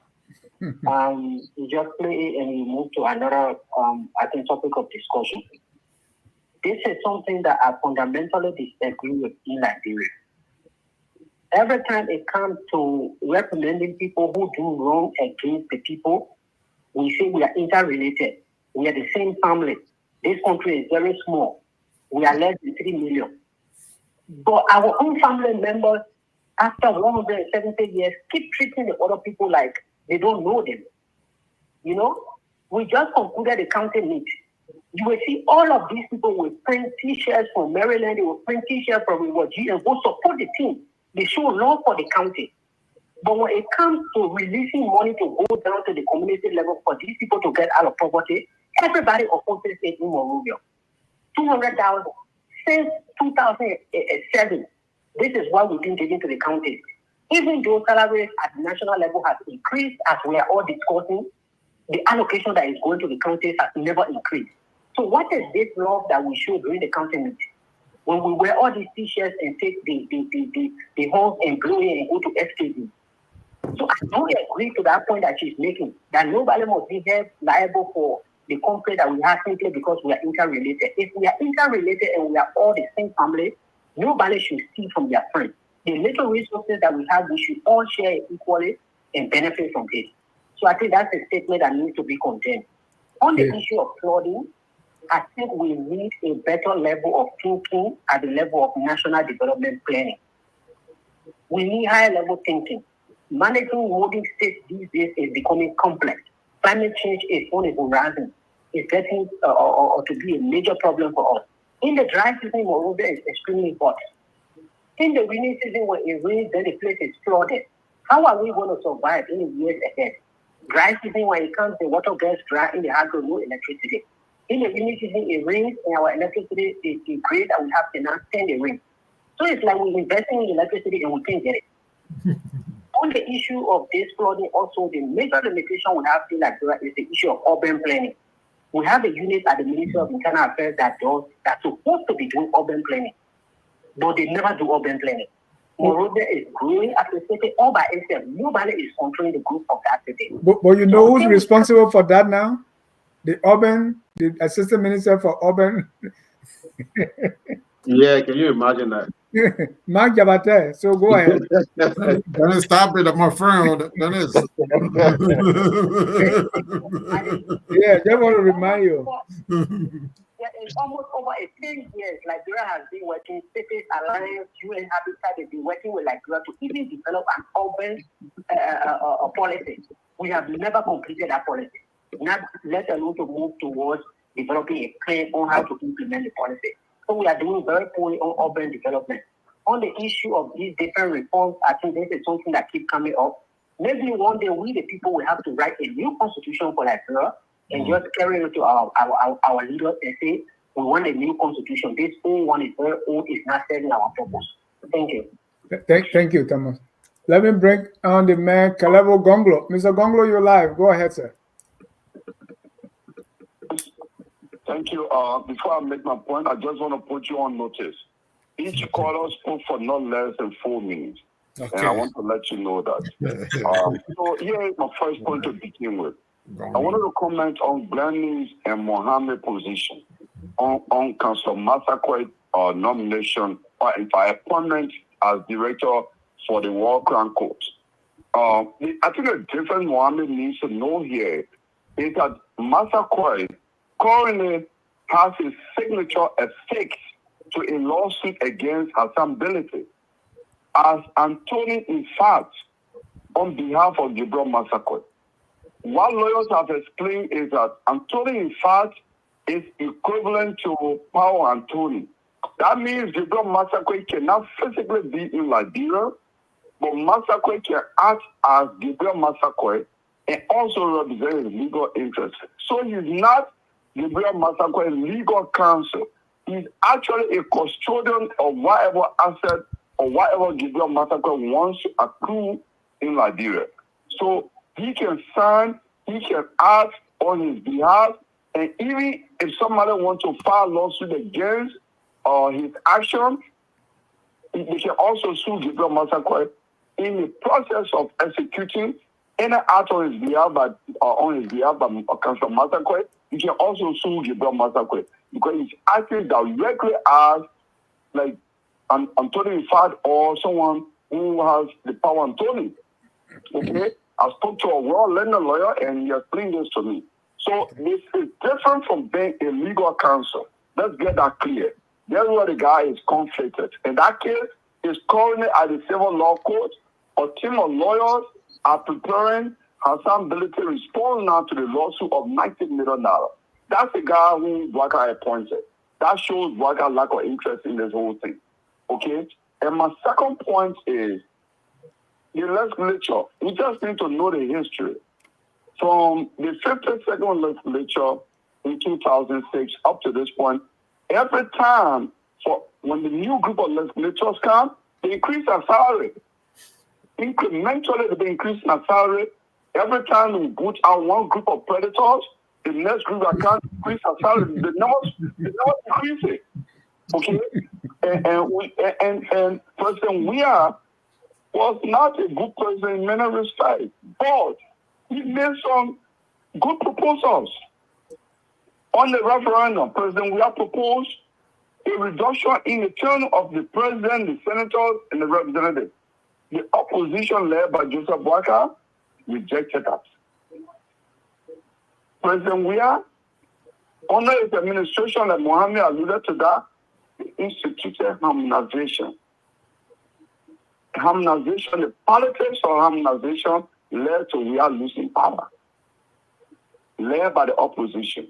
You just play it and you move to another, I think, topic of discussion. This is something that I fundamentally disagree with in Liberia. Every time it comes to recommending people who do wrong against the people, we say we are interrelated. We are the same family. This country is very small. We are less than 3 million. But our own family members, after 170 years, keep treating the other people like they don't know them. You know, we just concluded the county meet. You will see all of these people will print T-shirts from Maryland, they will print T-shirts from Virginia and go support the team. They show love for the county. But when it comes to releasing money to go down to the community level for these people to get out of poverty, everybody opposes it in Monrovia. 200,000 since 2007. This is what we've been giving to the county. Even though salaries at the national level has increased, as we are all discussing, the allocation that is going to the counties has never increased. So what is this love that we show during the county meeting? When we wear all these T-shirts and take the horns and blow it and go to FKD. So I don't agree to that point that she's making, that nobody must be held liable for the conflict that we have simply because we are interrelated. If we are interrelated and we are all the same family, nobody should steal from their friends. The little resources that we have, we should all share equally and benefit from it. So I think that's a statement that needs to be condemned. On the issue of flooding, I think we need a better level of thinking at the level of national development planning. We need higher level thinking. Managing holding states these days is becoming complex. Climate change is on the horizon. It's getting to be a major problem for us. In the dry season, Monrovia is extremely hot. In the rainy season, when it rains, then the place is flooded. How are we going to survive in the years ahead? Dry season, when it comes, the water gets dry in the hydro, no electricity. In the rainy season, it rains and our electricity is great that we have to now send the rain. So it's like we're investing in electricity and we can't get it. On the issue of this flooding, also the major limitation we have in Liberia is the issue of urban planning. We have a unit at the Ministry of Internal Affairs that's supposed to be doing urban planning, but they never do urban planning. Monrovia is growing as a city all by itself. Nobody is controlling the growth of that city. But you know who's responsible for that now? The Assistant Minister for Urban. Yeah, can you imagine that? Mark Jabate, so go ahead. Dennis, stop it, my friend. Dennis. Yeah, just want to remind you. Yeah, it's almost over 10 years. Liberia has been working, Cities Alliance, UN Habitat, they've been working with Liberia to even develop an urban policy. We have never completed that policy, not let alone to move towards developing a plan on how to implement the policy. So we are doing very poorly on urban development. On the issue of these different reforms, I think this is something that keeps coming up. Maybe one day we, the people, will have to write a new constitution for Liberia and just carry it to our leaders and say, we want a new constitution. This old one is very old, it's not serving our purpose. Thank you. Thank you, Thomas. Let me bring on the man, Cllr Gonglo. Mr. Gonglo, you're live. Go ahead, sir. Thank you. Before I make my point, I just want to put you on notice. Each caller spoke for not less than 4 minutes. Okay. And I want to let you know that. So here is my first point to begin with. I wanted to comment on Glennie's and Mohammed's position on Councillor Massaquoi nomination by appointment as director for the World Crown Court. I think the difference Mohammed needs to know here is that Massaquoi currently has his signature affixed to a lawsuit against Assemblity, as Anthony, in fact, on behalf of Gabriel Massaquoi. What lawyers have explained is that Anthony, in fact, is equivalent to Power Anthony. That means Gabriel Massaquoi cannot physically be in Liberia, but Massaquoi can act as Gabriel Massaquoi and also represent his legal interests. So he's not Gabriel Massaquoi legal counsel. He's actually a custodian of whatever asset or whatever Gabriel Massaquoi wants to accrue in Liberia. So he can sign, he can act on his behalf, and even if somebody wants to file a lawsuit against his actions, they can also sue Gabriel Massaquoi in the process of executing any act on his behalf by Councillor Massaquoi. You can also sue Gabriel Massaquoi because he's acting directly as like an attorney fact or someone who has the power of attorney. Okay, I spoke to a well-learned lawyer and he explained this to me. So this is different from being a legal counsel. Let's get that clear. That's where the guy is conflicted. In that case, he's currently at the civil law court. A team of lawyers are preparing Hassan Billy to respond now to the lawsuit of $90 million. That's the guy who Bwaka appointed. That shows Bwaka's lack of interest in this whole thing. Okay? And my second point is the legislature. We just need to know the history. From the 52nd legislature in 2006 up to this point, every time when the new group of legislators come, they increase their salary. Incrementally, they increase their salary. Every time we put out one group of predators, the next group that can't increase their salary. They never increase it. Okay? and President Weah was not a good president in many respects, but he made some good proposals. On the referendum, President Weah proposed a reduction in the term of the president, the senators, and the representatives. The opposition led by Joseph Bwaka rejected that. President Weah, under his administration, like Mohammed alluded to that, instituted harmonization. Harmonization, the politics of harmonization led to Weah losing power, led by the opposition.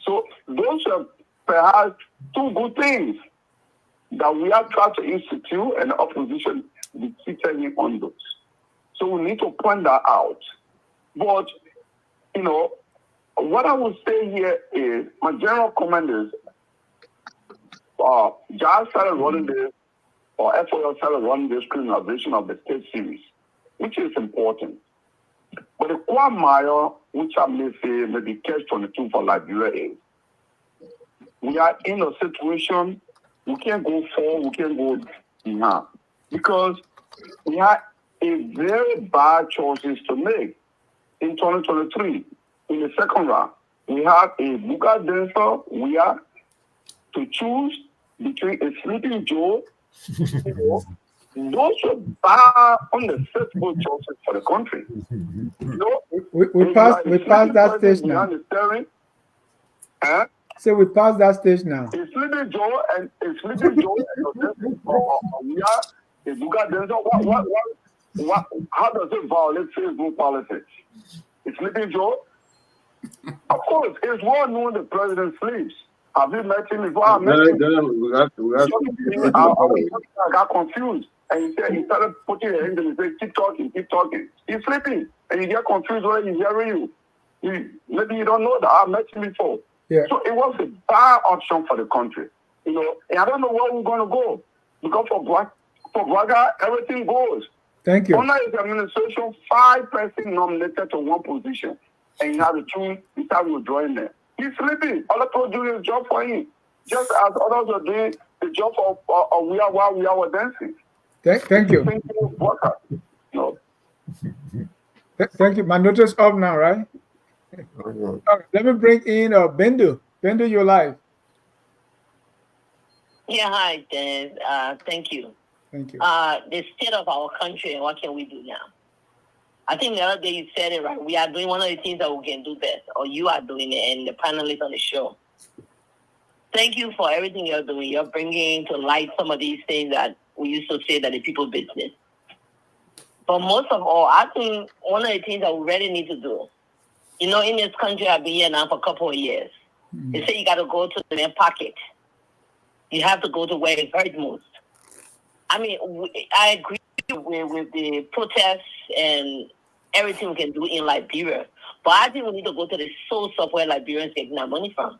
So those are perhaps two good things that we have tried to institute, and the opposition defeated him on those. So we need to point that out. But, what I would say here is, my general comment is, JAS started running this, or FOL started running this criminalization of the state series, which is important. But the quagmire, which I may say maybe catch-22 for Liberia is, we are in a situation, we can't go forward, we can't go behind. Because we had a very bad choices to make in 2023. In the second round, we had a Buka Denser, we are to choose between a Sleeping Joe. Those were bad on the sensible choices for the country. We passed that stage now. So we passed that stage now. A Sleeping Joe and a Sleeping Joe we are a Buka Denser. How does it violate Facebook politics? A Sleeping Joe? Of course, it's well known the president sleeps. Have you met him before? I got confused. And he started putting his hand and he said, keep talking. He's sleeping. And you get confused when he's hearing you. Maybe you don't know that. I met him before. Yeah. So it was a bad option for the country. And I don't know where we're going to go. Because for Bwaka, everything goes. Thank you. Under his administration, 5 persons nominated to one position. And he had to choose, he started withdrawing them. He's sleeping. Other people doing his job for him. Just as others are doing the job of while we are dancing. Thank you. No. Thank you. My notice off now, right? Let me bring in Bendu. Bendu, you're live. Yeah, hi, Dennis. Thank you. Thank you. The state of our country, and what can we do now? I think the other day you said it right. We are doing one of the things that we can do best, or you are doing it, and the panelists on the show. Thank you for everything you're doing. You're bringing to light some of these things that we used to say that the people business. But most of all, I think one of the things that we really need to do, in this country, I've been here now for a couple of years. They say you got to go to the main pocket. You have to go to where it hurts most. I mean, I agree with the protests and everything we can do in Liberia. But I think we need to go to the source of where Liberians getting our money from.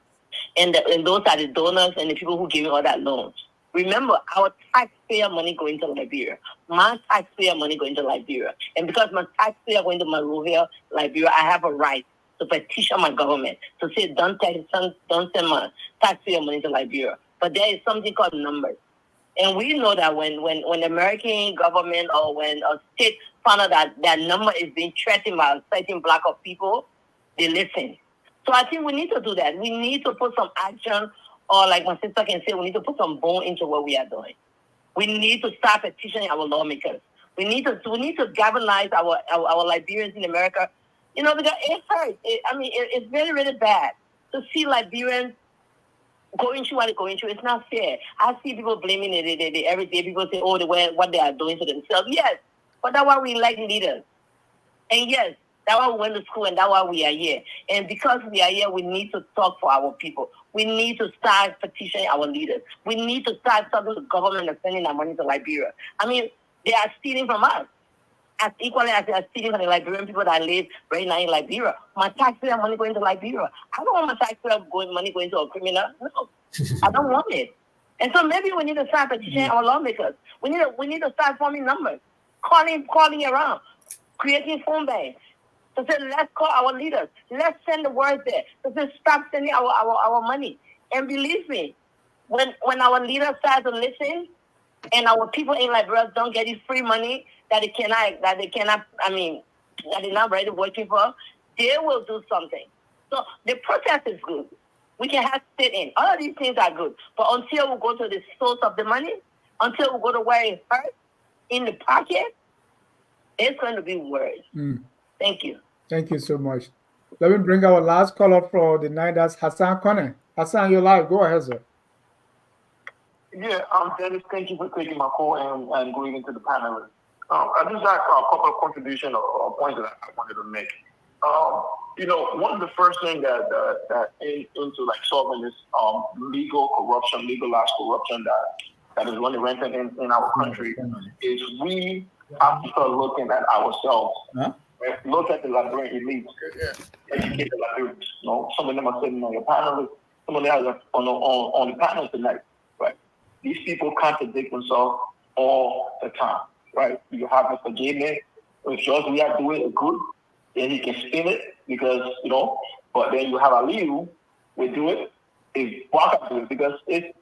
And those are the donors and the people who giving all that loans. Remember, our taxpayer money going to Liberia. My taxpayer money going to Liberia. And because my taxpayer going to Monrovia, Liberia, I have a right to petition my government to say, don't send my taxpayer money to Liberia. But there is something called numbers. And we know that when the American government or when a state found out that number is being threatened by a certain block of people, they listen. So I think we need to do that. We need to put some action, or like my sister can say, we need to put some bone into what we are doing. We need to start petitioning our lawmakers. We need to galvanize our Liberians in America. Because it hurts. It's very, really bad to see Liberians going through what they're going through. It's not fair. I see people blaming it every day. People say, what they are doing to themselves. Yes, but that's why we elect leaders. And yes, that's why we went to school, and that's why we are here. And because we are here, we need to talk for our people. We need to start petitioning our leaders. We need to start talking to the government and sending our money to Liberia. They are stealing from us as equally as they are stealing from the Liberian people that live right now in Liberia. My taxpayer money going to Liberia. I don't want my taxpayer money going to a criminal. No, I don't want it. And so maybe we need to start petitioning our lawmakers. We need to start forming numbers, calling around, creating phone banks. To say, let's call our leaders. Let's send the word there. To say, stop sending our money. And believe me, when our leaders start to listen, and our people in Liberia don't get this free money that they're not ready working for, they will do something. So the protest is good. We can have sit-in. All of these things are good. But until we go to the source of the money, until we go to where it hurts in the pocket, it's going to be worse. Thank you. Thank you so much. Let me bring our last caller for the night. That's Hassan Kone. Hassan, you're live. Go ahead, sir. Yeah, Dennis, thank you for taking my call and going into the panel. I just got a couple of contributions or points that I wanted to make. One of the first things that into like solving this legalized corruption that is running rampant in our country is we have to start looking at ourselves. Right? Look at the Liberian elite, educate the Liberians. Some of them are sitting on your panel, some of them are on the panel tonight. Right? These people contradict themselves all the time. Right? You have Mr. J-Man, if just we are doing it good, then he can spin it because, but then you have Aliyu, we do it, is Waka do it because it's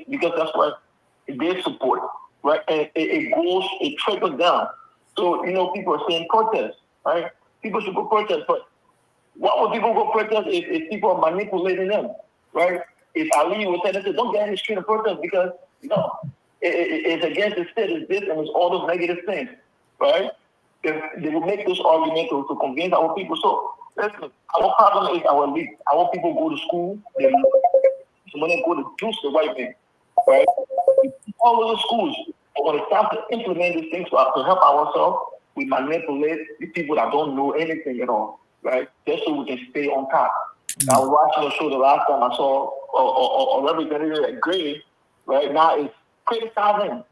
because that's what they support, right? And it trickles down. So, people are saying protest, right? People should go protest, but why would people go protest if people are manipulating them, right? If Aliyu was saying, don't get in the street and protest because, it's against the state, it's this, and it's all those negative things, right? They will make this argument to convince our people. So, listen, our problem is our elite. Our people go to school, so when they go to juice the white man, right? All of the schools, but when it's time to implement these things to help ourselves, we manipulate the people that don't know anything at all, right? Just so we can stay on top. I was watching a show the last time I saw a representative at Gray, right? Now it's criticizing,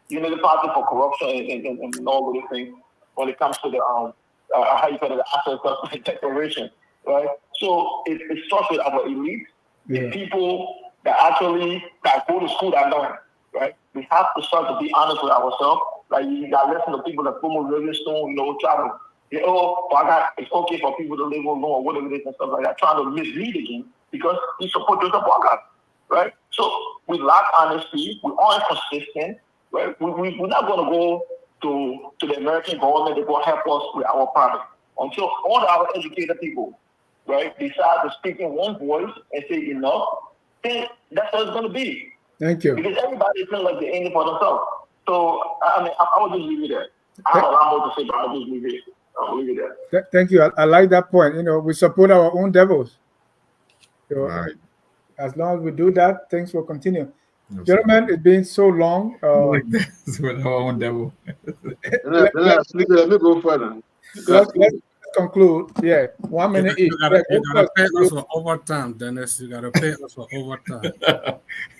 the party for corruption and all of these things when it comes to the how you call it, the asset declaration, right? So it starts with our elite, the people that go to school that learn, right? We have to start to be honest with ourselves. Like you got to listen to people that former Livingstone, try to, it's okay for people to live alone or whatever it is and stuff like that, trying to mislead again because he supporters of Waka, right? So we lack honesty, we aren't consistent, right? We're not going to go to the American government that will help us with our problem until all our educated people, right, decide to speak in one voice and say enough, then that's what it's going to be. Thank you. Because everybody feels like they're in it for themselves. So, I will just leave it there. I have a lot more to say, but I'll just leave it. I'll leave it there. Thank you. I like that point. We support our own devils. So, right. As long as we do that, things will continue. Gentlemen, it's been so long. With our own devil. Let me go further. Let's conclude. Yeah, 1 minute each. You gotta pay us for overtime, Dennis. You gotta pay us for overtime.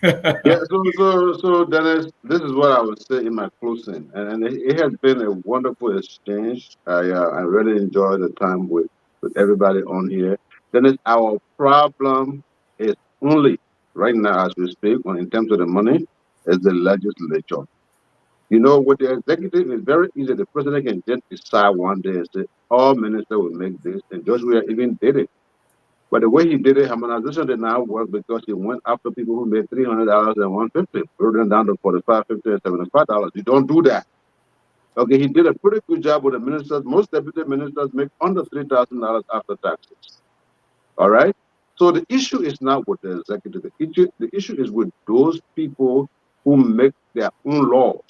Yeah, so Dennis, this is what I would say in my closing, and it has been a wonderful exchange. I really enjoyed the time with with everybody on here. Then our problem is only right now as we speak, in terms of the money, is the legislature. You know, with the executive, it's very easy. The president can just decide one day and say, all ministers will make this, and George Weah even did it. But the way he did it, harmonization did not work because he went after people who made $300 and $150, brought them down to $45, $50, and $75. You don't do that. Okay, he did a pretty good job with the ministers. Most deputy ministers make under $3,000 after taxes. All right? So the issue is not with the executive. The issue is with those people who make their own laws.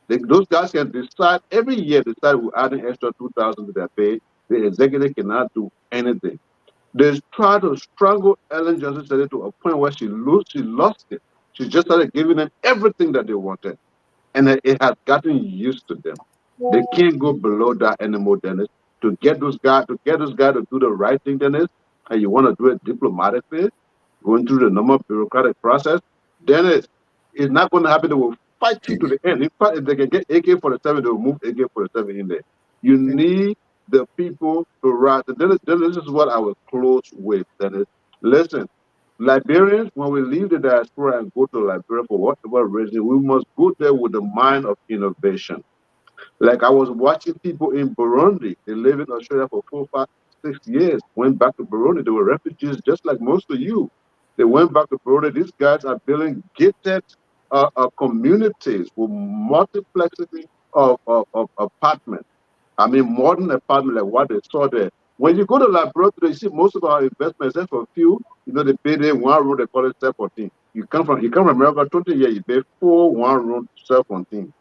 Those guys can decide every year, we're adding extra $2,000 to their pay. The executive cannot do anything. They try to strangle Ellen Johnson to a point where she lost it. She just started giving them everything that they wanted. And it has gotten used to them. They can't go below that anymore, Dennis. To get those guys to do the right thing, Dennis, and you want to do it diplomatically, going through the normal bureaucratic process, Dennis, it's not going to happen. They will fight you to the end. In fact, if they can get AK-47, they will move AK-47 in there. You need the people to rise. Dennis, this is what I will close with, Dennis. Listen, Liberians, when we leave the diaspora and go to Liberia for whatever reason, we must go there with the mind of innovation. Like I was watching people in Burundi, they live in Australia for 4, 5, 6 years, went back to Burundi. They were refugees just like most of you. They went back to Burundi. These guys are building gated communities with multiplexity of apartments. I mean, modern apartment like what they saw there. When you go to Liberia, you see most of our investments, except for a few, they pay there one room, they call it self-contained. You come from America, 20 years, you pay 4 one-room self-contained.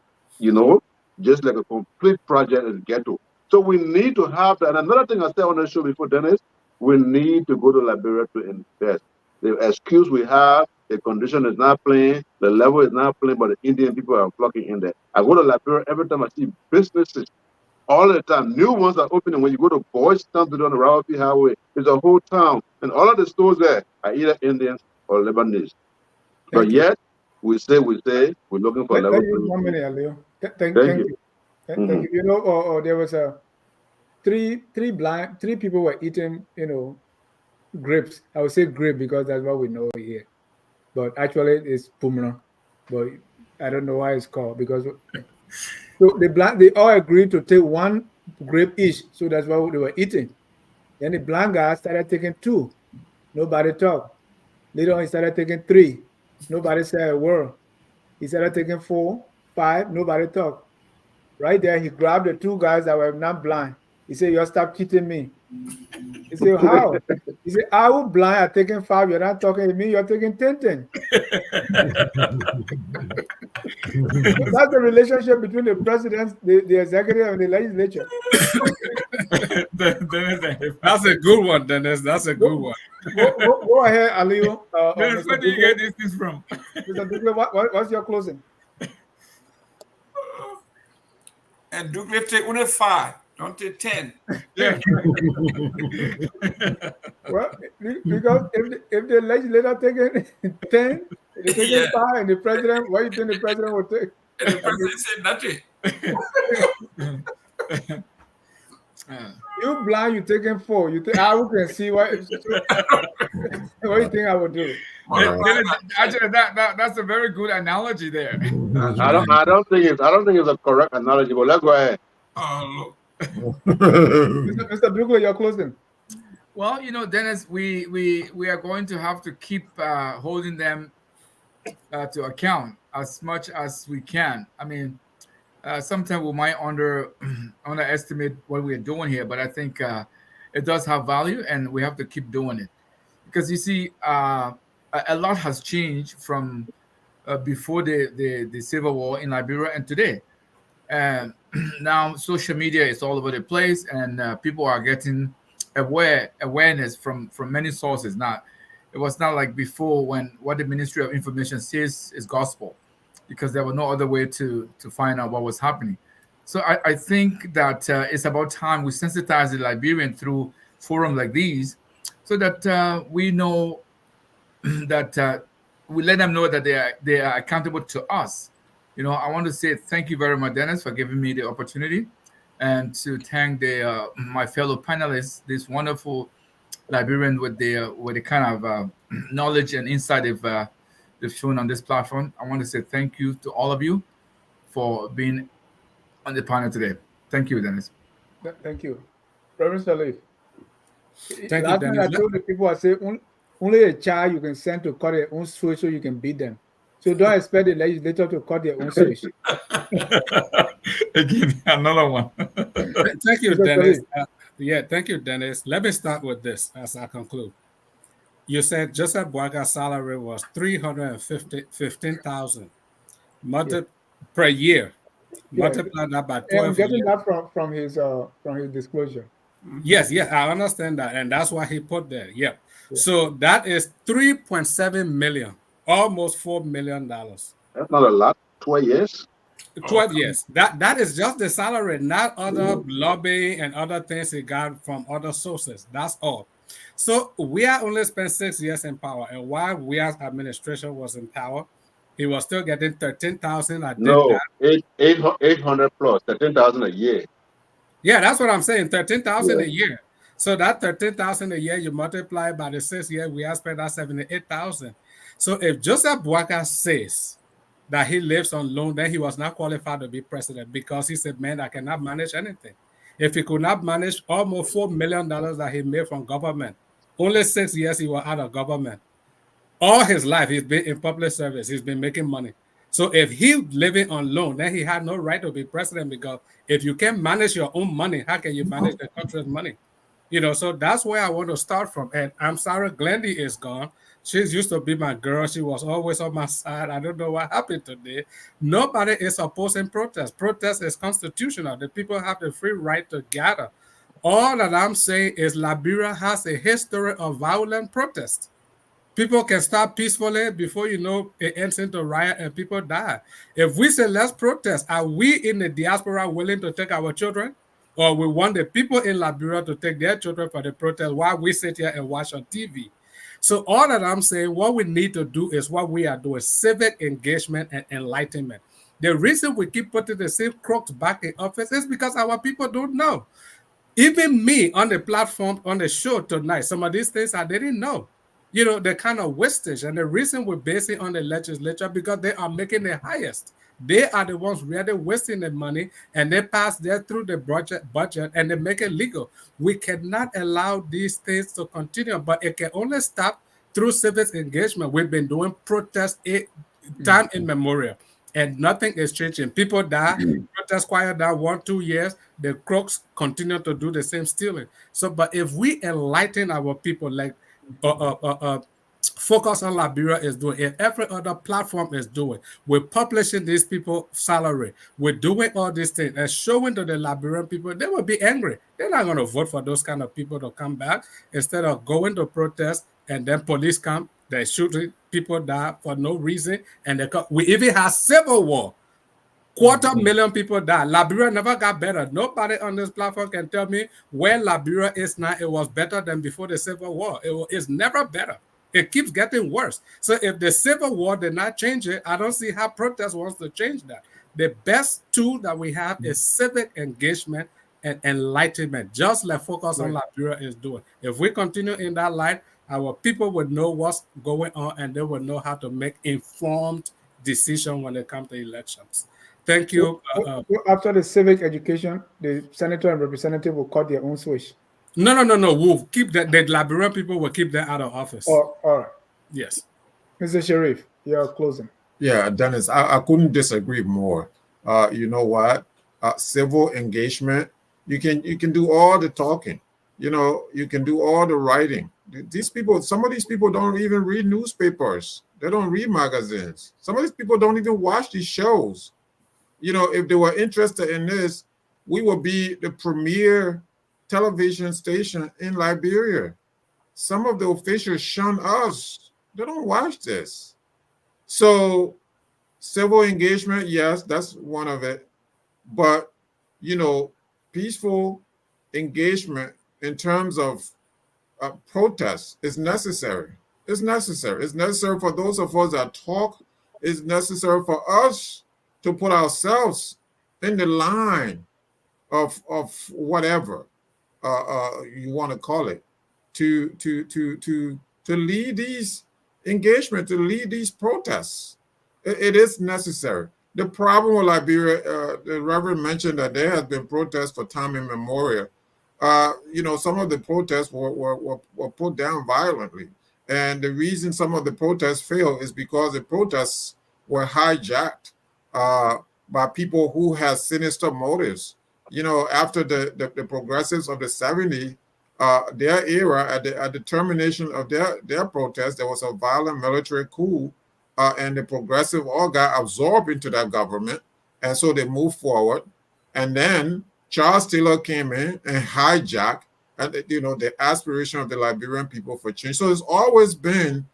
Just like a complete project in the ghetto. So we need to have that. And another thing I said on the show before, Dennis, we need to go to Liberia to invest. The excuse we have, the condition is not playing, the level is not playing, but the Indian people are flocking in there. I go to Liberia every time I see businesses all the time. New ones are opening. When you go to Boys Town to do on the Rawalpindi Highway, it's a whole town. And all of the stores there are either Indians or Lebanese. But yet, we say we're looking for level 1 minute, Alio. Thank you. Mm-hmm. You know, there was three people were eating, grapes. I would say grape because that's what we know here. But actually, it's pumra. But I don't know why it's called because so they all agreed to take 1 grape each. So that's what they were eating. Then the black guy started taking 2. Nobody talked. Later on, he started taking 3. Nobody said a word. He started taking 4, 5. Nobody talked. Right there, he grabbed the 2 guys that were not blind. He said, "You stop cheating me." He said, "How?" He said, "I was blind. I'm taking 5. You're not talking to me. You're taking 10." That's the relationship between the president, the executive, and the legislature. That's a good one, Dennis. That's a good one. Go ahead, Aliu. Dennis, where do you get these things from? Mr. Dukle, what's your closing? And Dukle take only 5, don't take 10. Yeah. Well, because if the legislator taking 10, they taking 5, and the president, what do you think the president will take? And the president said nothing. You blind, you taking 4. You think I can see what? What do you think I would do? Actually, that's a very good analogy there. I don't think it's a correct analogy, but let's go ahead. Mr. Brugler, you're closing. Well, Dennis, we are going to have to keep holding them to account as much as we can. I mean, sometimes we might underestimate what we're doing here, but I think it does have value, and we have to keep doing it because you see, a lot has changed from before the civil war in Liberia and today. And now social media is all over the place, and people are getting awareness from many sources. Now, it was not like before when what the Ministry of Information says is gospel, because there was no other way to find out what was happening. So I think that it's about time we sensitize the Liberian through forums like these, so that we know that we let them know that they are accountable to us. I want to say thank you very much, Dennis, for giving me the opportunity and to thank my fellow panelists, this wonderful Liberian with the kind of knowledge and insight they've shown on this platform. I want to say thank you to all of you for being on the panel today. Thank you, Dennis. Thank you. Reverend Salif. Thank Last you, night Dennis. I told the people, I said, only a child you can send to cut their own switch so you can beat them. So don't expect the legislator to cut their own switch. Again, another one. Thank you, Dennis. Thank you, Dennis. Let me start with this as I conclude. You said Joseph Boaga's salary was $315,000 per year. Multiply that by 12 I'm getting years. that from his disclosure. Yes, I understand that, and that's why he put there. Yeah. So that is $3.7 million, almost $4 million. That's not a lot. 12 years. 12 years. That is just the salary, not other lobbying and other things he got from other sources. That's all. So we are only spent 6 years in power, and while we as administration was in power, he was still getting 13,000. No, 800 plus 13,000 a year. Yeah, that's what I'm saying. 13,000 a year. So that 13,000 a year, you multiply by the 6 years, we have spent that 78,000. So if Joseph Boaga says that he lives on loan, then he was not qualified to be president because he's a man that cannot manage anything. If he could not manage almost $4 million that he made from government, only 6 years he was out of government. All his life, he's been in public service. He's been making money. So if he's living on loan, then he had no right to be president, because if you can't manage your own money, how can you manage the country's money? So that's where I want to start from. And I'm sorry, Glendy is gone. She's used to be my girl. She was always on my side. I don't know what happened today. Nobody is opposing protest. Protest is constitutional. The people have the free right to gather. All that I'm saying is Liberia has a history of violent protest. People can start peacefully, before you know it ends into riot and people die. If we say let's protest, are we in the diaspora willing to take our children? Or we want the people in Liberia to take their children for the protest while we sit here and watch on TV? So all that I'm saying, what we need to do is what we are doing: civic engagement and enlightenment. The reason we keep putting the same crooks back in office is because our people don't know. Even me on the platform, on the show tonight, some of these things I didn't know. The kind of wastage. And the reason we're basing on the legislature, because they are making the highest. They are the ones really wasting the money, and they pass there through the budget and they make it legal. We cannot allow these things to continue, but it can only stop through civic engagement. We've been doing protests time immemorial, and nothing is changing. People die, protests quiet down 1-2 years, the crooks continue to do the same stealing. So, but if we enlighten our people, like Focus on Liberia is doing, if every other platform is doing, we're publishing these people salary, we're doing all these things and showing to the Liberian people, they will be angry. They're not going to vote for those kind of people to come back. Instead of going to protest and then police come, they shoot, people die for no reason, and we even have civil war. 250,000 people died. Liberia never got better. Nobody on this platform can tell me where Liberia is now. It was better than before the Civil War. It's never better. It keeps getting worse. So if the Civil War did not change it, I don't see how protest wants to change that. The best tool that we have is civic engagement and enlightenment, just like Focus on Liberia is doing. If we continue in that line, our people will know what's going on, and they will know how to make informed decisions when it comes to elections. Thank you. After the civic education, the senator and representative will cut their own switch. No. We'll keep that. The Liberian people will keep them out of office. Oh, all right. Yes. Mr. Sharif, you're closing. Yeah, Dennis, I couldn't disagree more. You know what? Civil engagement, you can do all the talking. You can do all the writing. Some of these people don't even read newspapers. They don't read magazines. Some of these people don't even watch these shows. If they were interested in this, we would be the premier television station in Liberia. Some of the officials shun us. They don't watch this. So civil engagement, yes, that's one of it. But, peaceful engagement in terms of protest is necessary. It's necessary. It's necessary for those of us that talk. It's necessary for us to put ourselves in the line of whatever you want to call it, to lead these engagement, to lead these protests. It is necessary. The problem with Liberia, the Reverend mentioned that there has been protests for time immemorial. Some of the protests were put down violently. And the reason some of the protests failed is because the protests were hijacked by people who had sinister motives. After the progressives of the 70s, their era, at the termination of their protest, there was a violent military coup, and the progressive all got absorbed into that government, and so they moved forward. And then Charles Taylor came in and hijacked, the aspiration of the Liberian people for change. So it's always been,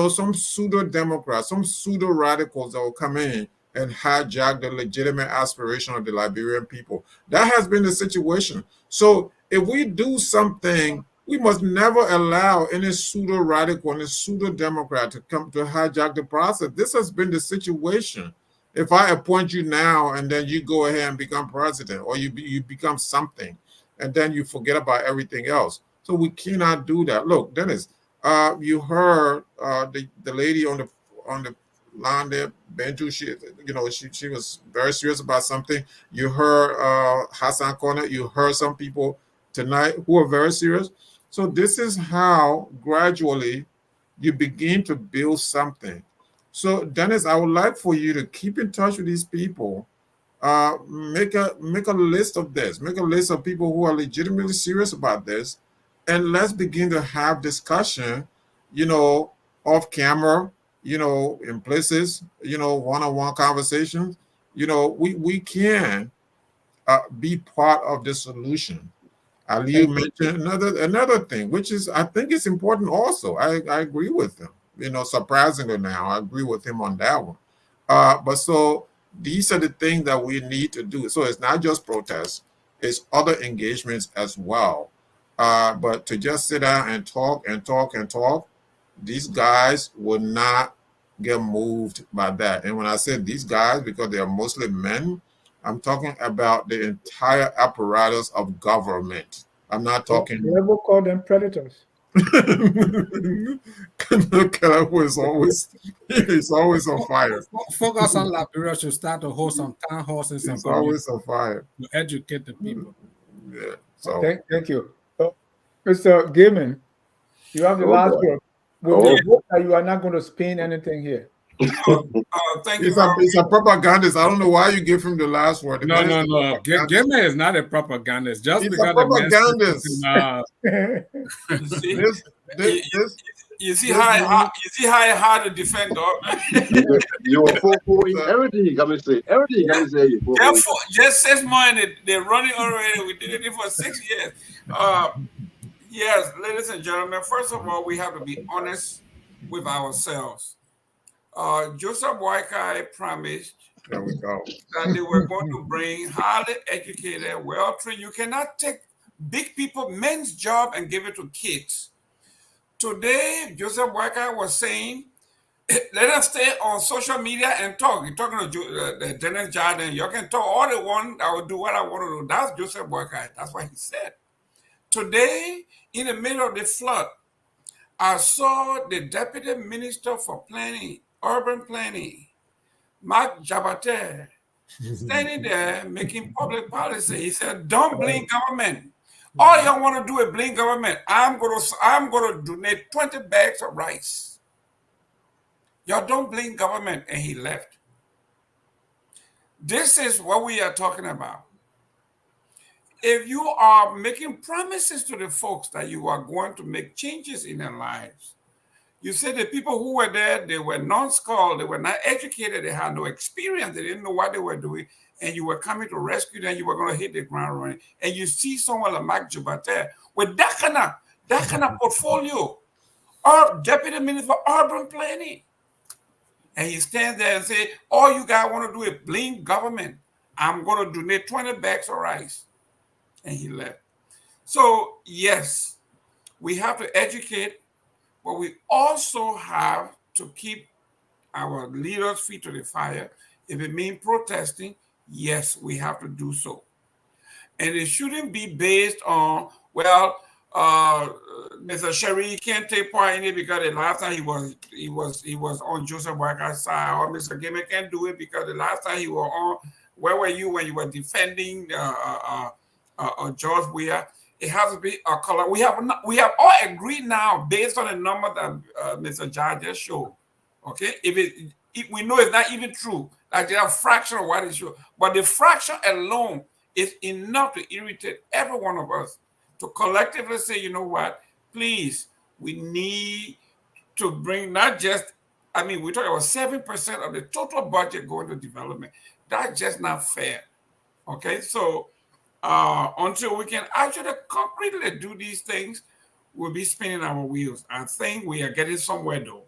some pseudo Democrats, some pseudo radicals that will come in and hijack the legitimate aspiration of the Liberian people. That has been the situation. So if we do something, we must never allow any pseudo radical and pseudo Democrat to come to hijack the process. This has been the situation. If I appoint you now and then you go ahead and become president, or you become something, and then you forget about everything else. So we cannot do that. Look, Dennis, you heard the lady on the line there, Benju. She was very serious about something. You heard Hassan Corner. You heard some people tonight who are very serious. So this is how gradually you begin to build something. So Dennis, I would like for you to keep in touch with these people. Make a list of this. Make a list of people who are legitimately serious about this, and let's begin to have discussion. Off camera. In places. One-on-one conversations. We can be part of the solution. Aliu mentioned another thing, which is, I think it's important also. I agree with him. Surprisingly now, I agree with him on that one. But so these are the things that we need to do. So it's not just protests, it's other engagements as well. But to just sit down and talk and talk and talk, these guys will not get moved by that. And when I say these guys, because they are mostly men, I'm talking about the entire apparatus of government. I'm not talking. You never call them predators. Cllr is always on fire. Focus on Liberia should start to hold some town halls and some. It's always on fire to educate the people. Yeah. So thank you, Mr. Gaiman. You have the last word. We hope that you are not going to spin anything here. Thank you. It's a propagandist. I don't know why you give him the last word. No. Gaiman is not a propagandist. Just He's because a propagandist. You see how hard to defend, dog. You are following everything you got me say. Everything you got me say. Just 6 months, they're running already. We did it for 6 years. Yes, ladies and gentlemen, first of all, we have to be honest with ourselves. Joseph Boakai promised that they were going to bring highly educated, well-trained. You cannot take big people, men's job, and give it to kids. Today, Joseph Boakai was saying, let us stay on social media and talk. You're talking to Dennis Jordan. You can talk all the one. I will do what I want to do. That's Joseph Boakai. That's what he said. Today, in the middle of the flood, I saw the Deputy Minister for Planning, Urban Planning, Mark Jabate, standing there making public policy. He said, don't blame government. All y'all want to do is blame government. I'm gonna donate 20 bags of rice. Y'all don't blame government. And he left. This is what we are talking about. If you are making promises to the folks that you are going to make changes in their lives, you say the people who were there, they were non-schooled, they were not educated, they had no experience, they didn't know what they were doing, and you were coming to rescue them, you were going to hit the ground running. And you see someone like Mark Jabate with that kind of portfolio, or Deputy Minister for Urban Planning. And he stands there and say, all you guys want to do is blame government. I'm going to donate 20 bags of rice. And he left. So, yes, we have to educate, but we also have to keep our leaders' feet to the fire. If it means protesting, yes, we have to do so. and it shouldn't be based on, well, Mr. Sherry can't take part in it because the last time he was on Joseph Walker's side, or Mr. Gamer can't do it because the last time he was on. Where were you when you were defending George Weah? It has to be a color. We have all agreed now based on the number that Mr. Jai just showed. Okay, if we know it's not even true, like there are a fraction of what is true, but the fraction alone is enough to irritate every one of us to collectively say, you know what, please, we need to bring not just, I mean, we're talking about 7% of the total budget going to development. That's just not fair. Okay, so until we can actually concretely do these things, we'll be spinning our wheels. I think we are getting somewhere though,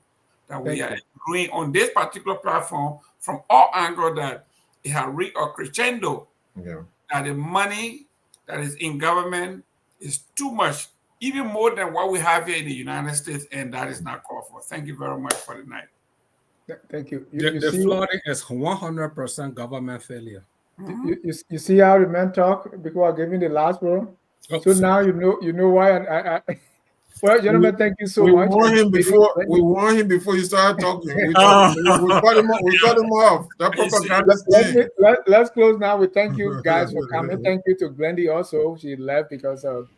that we are agreeing on this particular platform from all angles that it has reached a crescendo, that the money that is in government is too much, even more than what we have here in the United States, and that is not called for. Thank you very much for the night. Thank you. The flooding is 100% government failure. You see how the men talk before giving the last word? So now you know why I well, gentlemen, thank you so much. We warned him before he started talking. We cut him off. That propaganda. Let's close now. We thank you guys for coming. Thank you to Glendy also. She left because of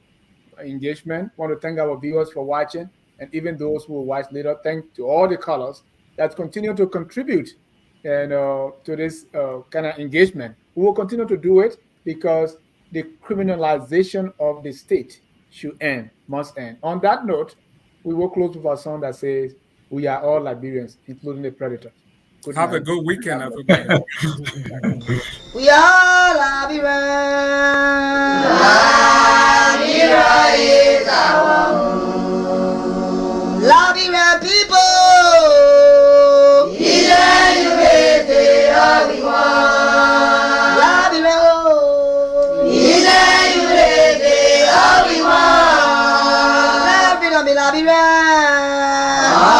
engagement. Want to thank our viewers for watching, and even those who will watch later. Thank to all the callers that continue to contribute and to this kind of engagement. We will continue to do it because the criminalization of the state should end, must end. On that note, we will close with a song that says, "We are all Liberians, including the predators." Have a good weekend, everybody. We are Liberians.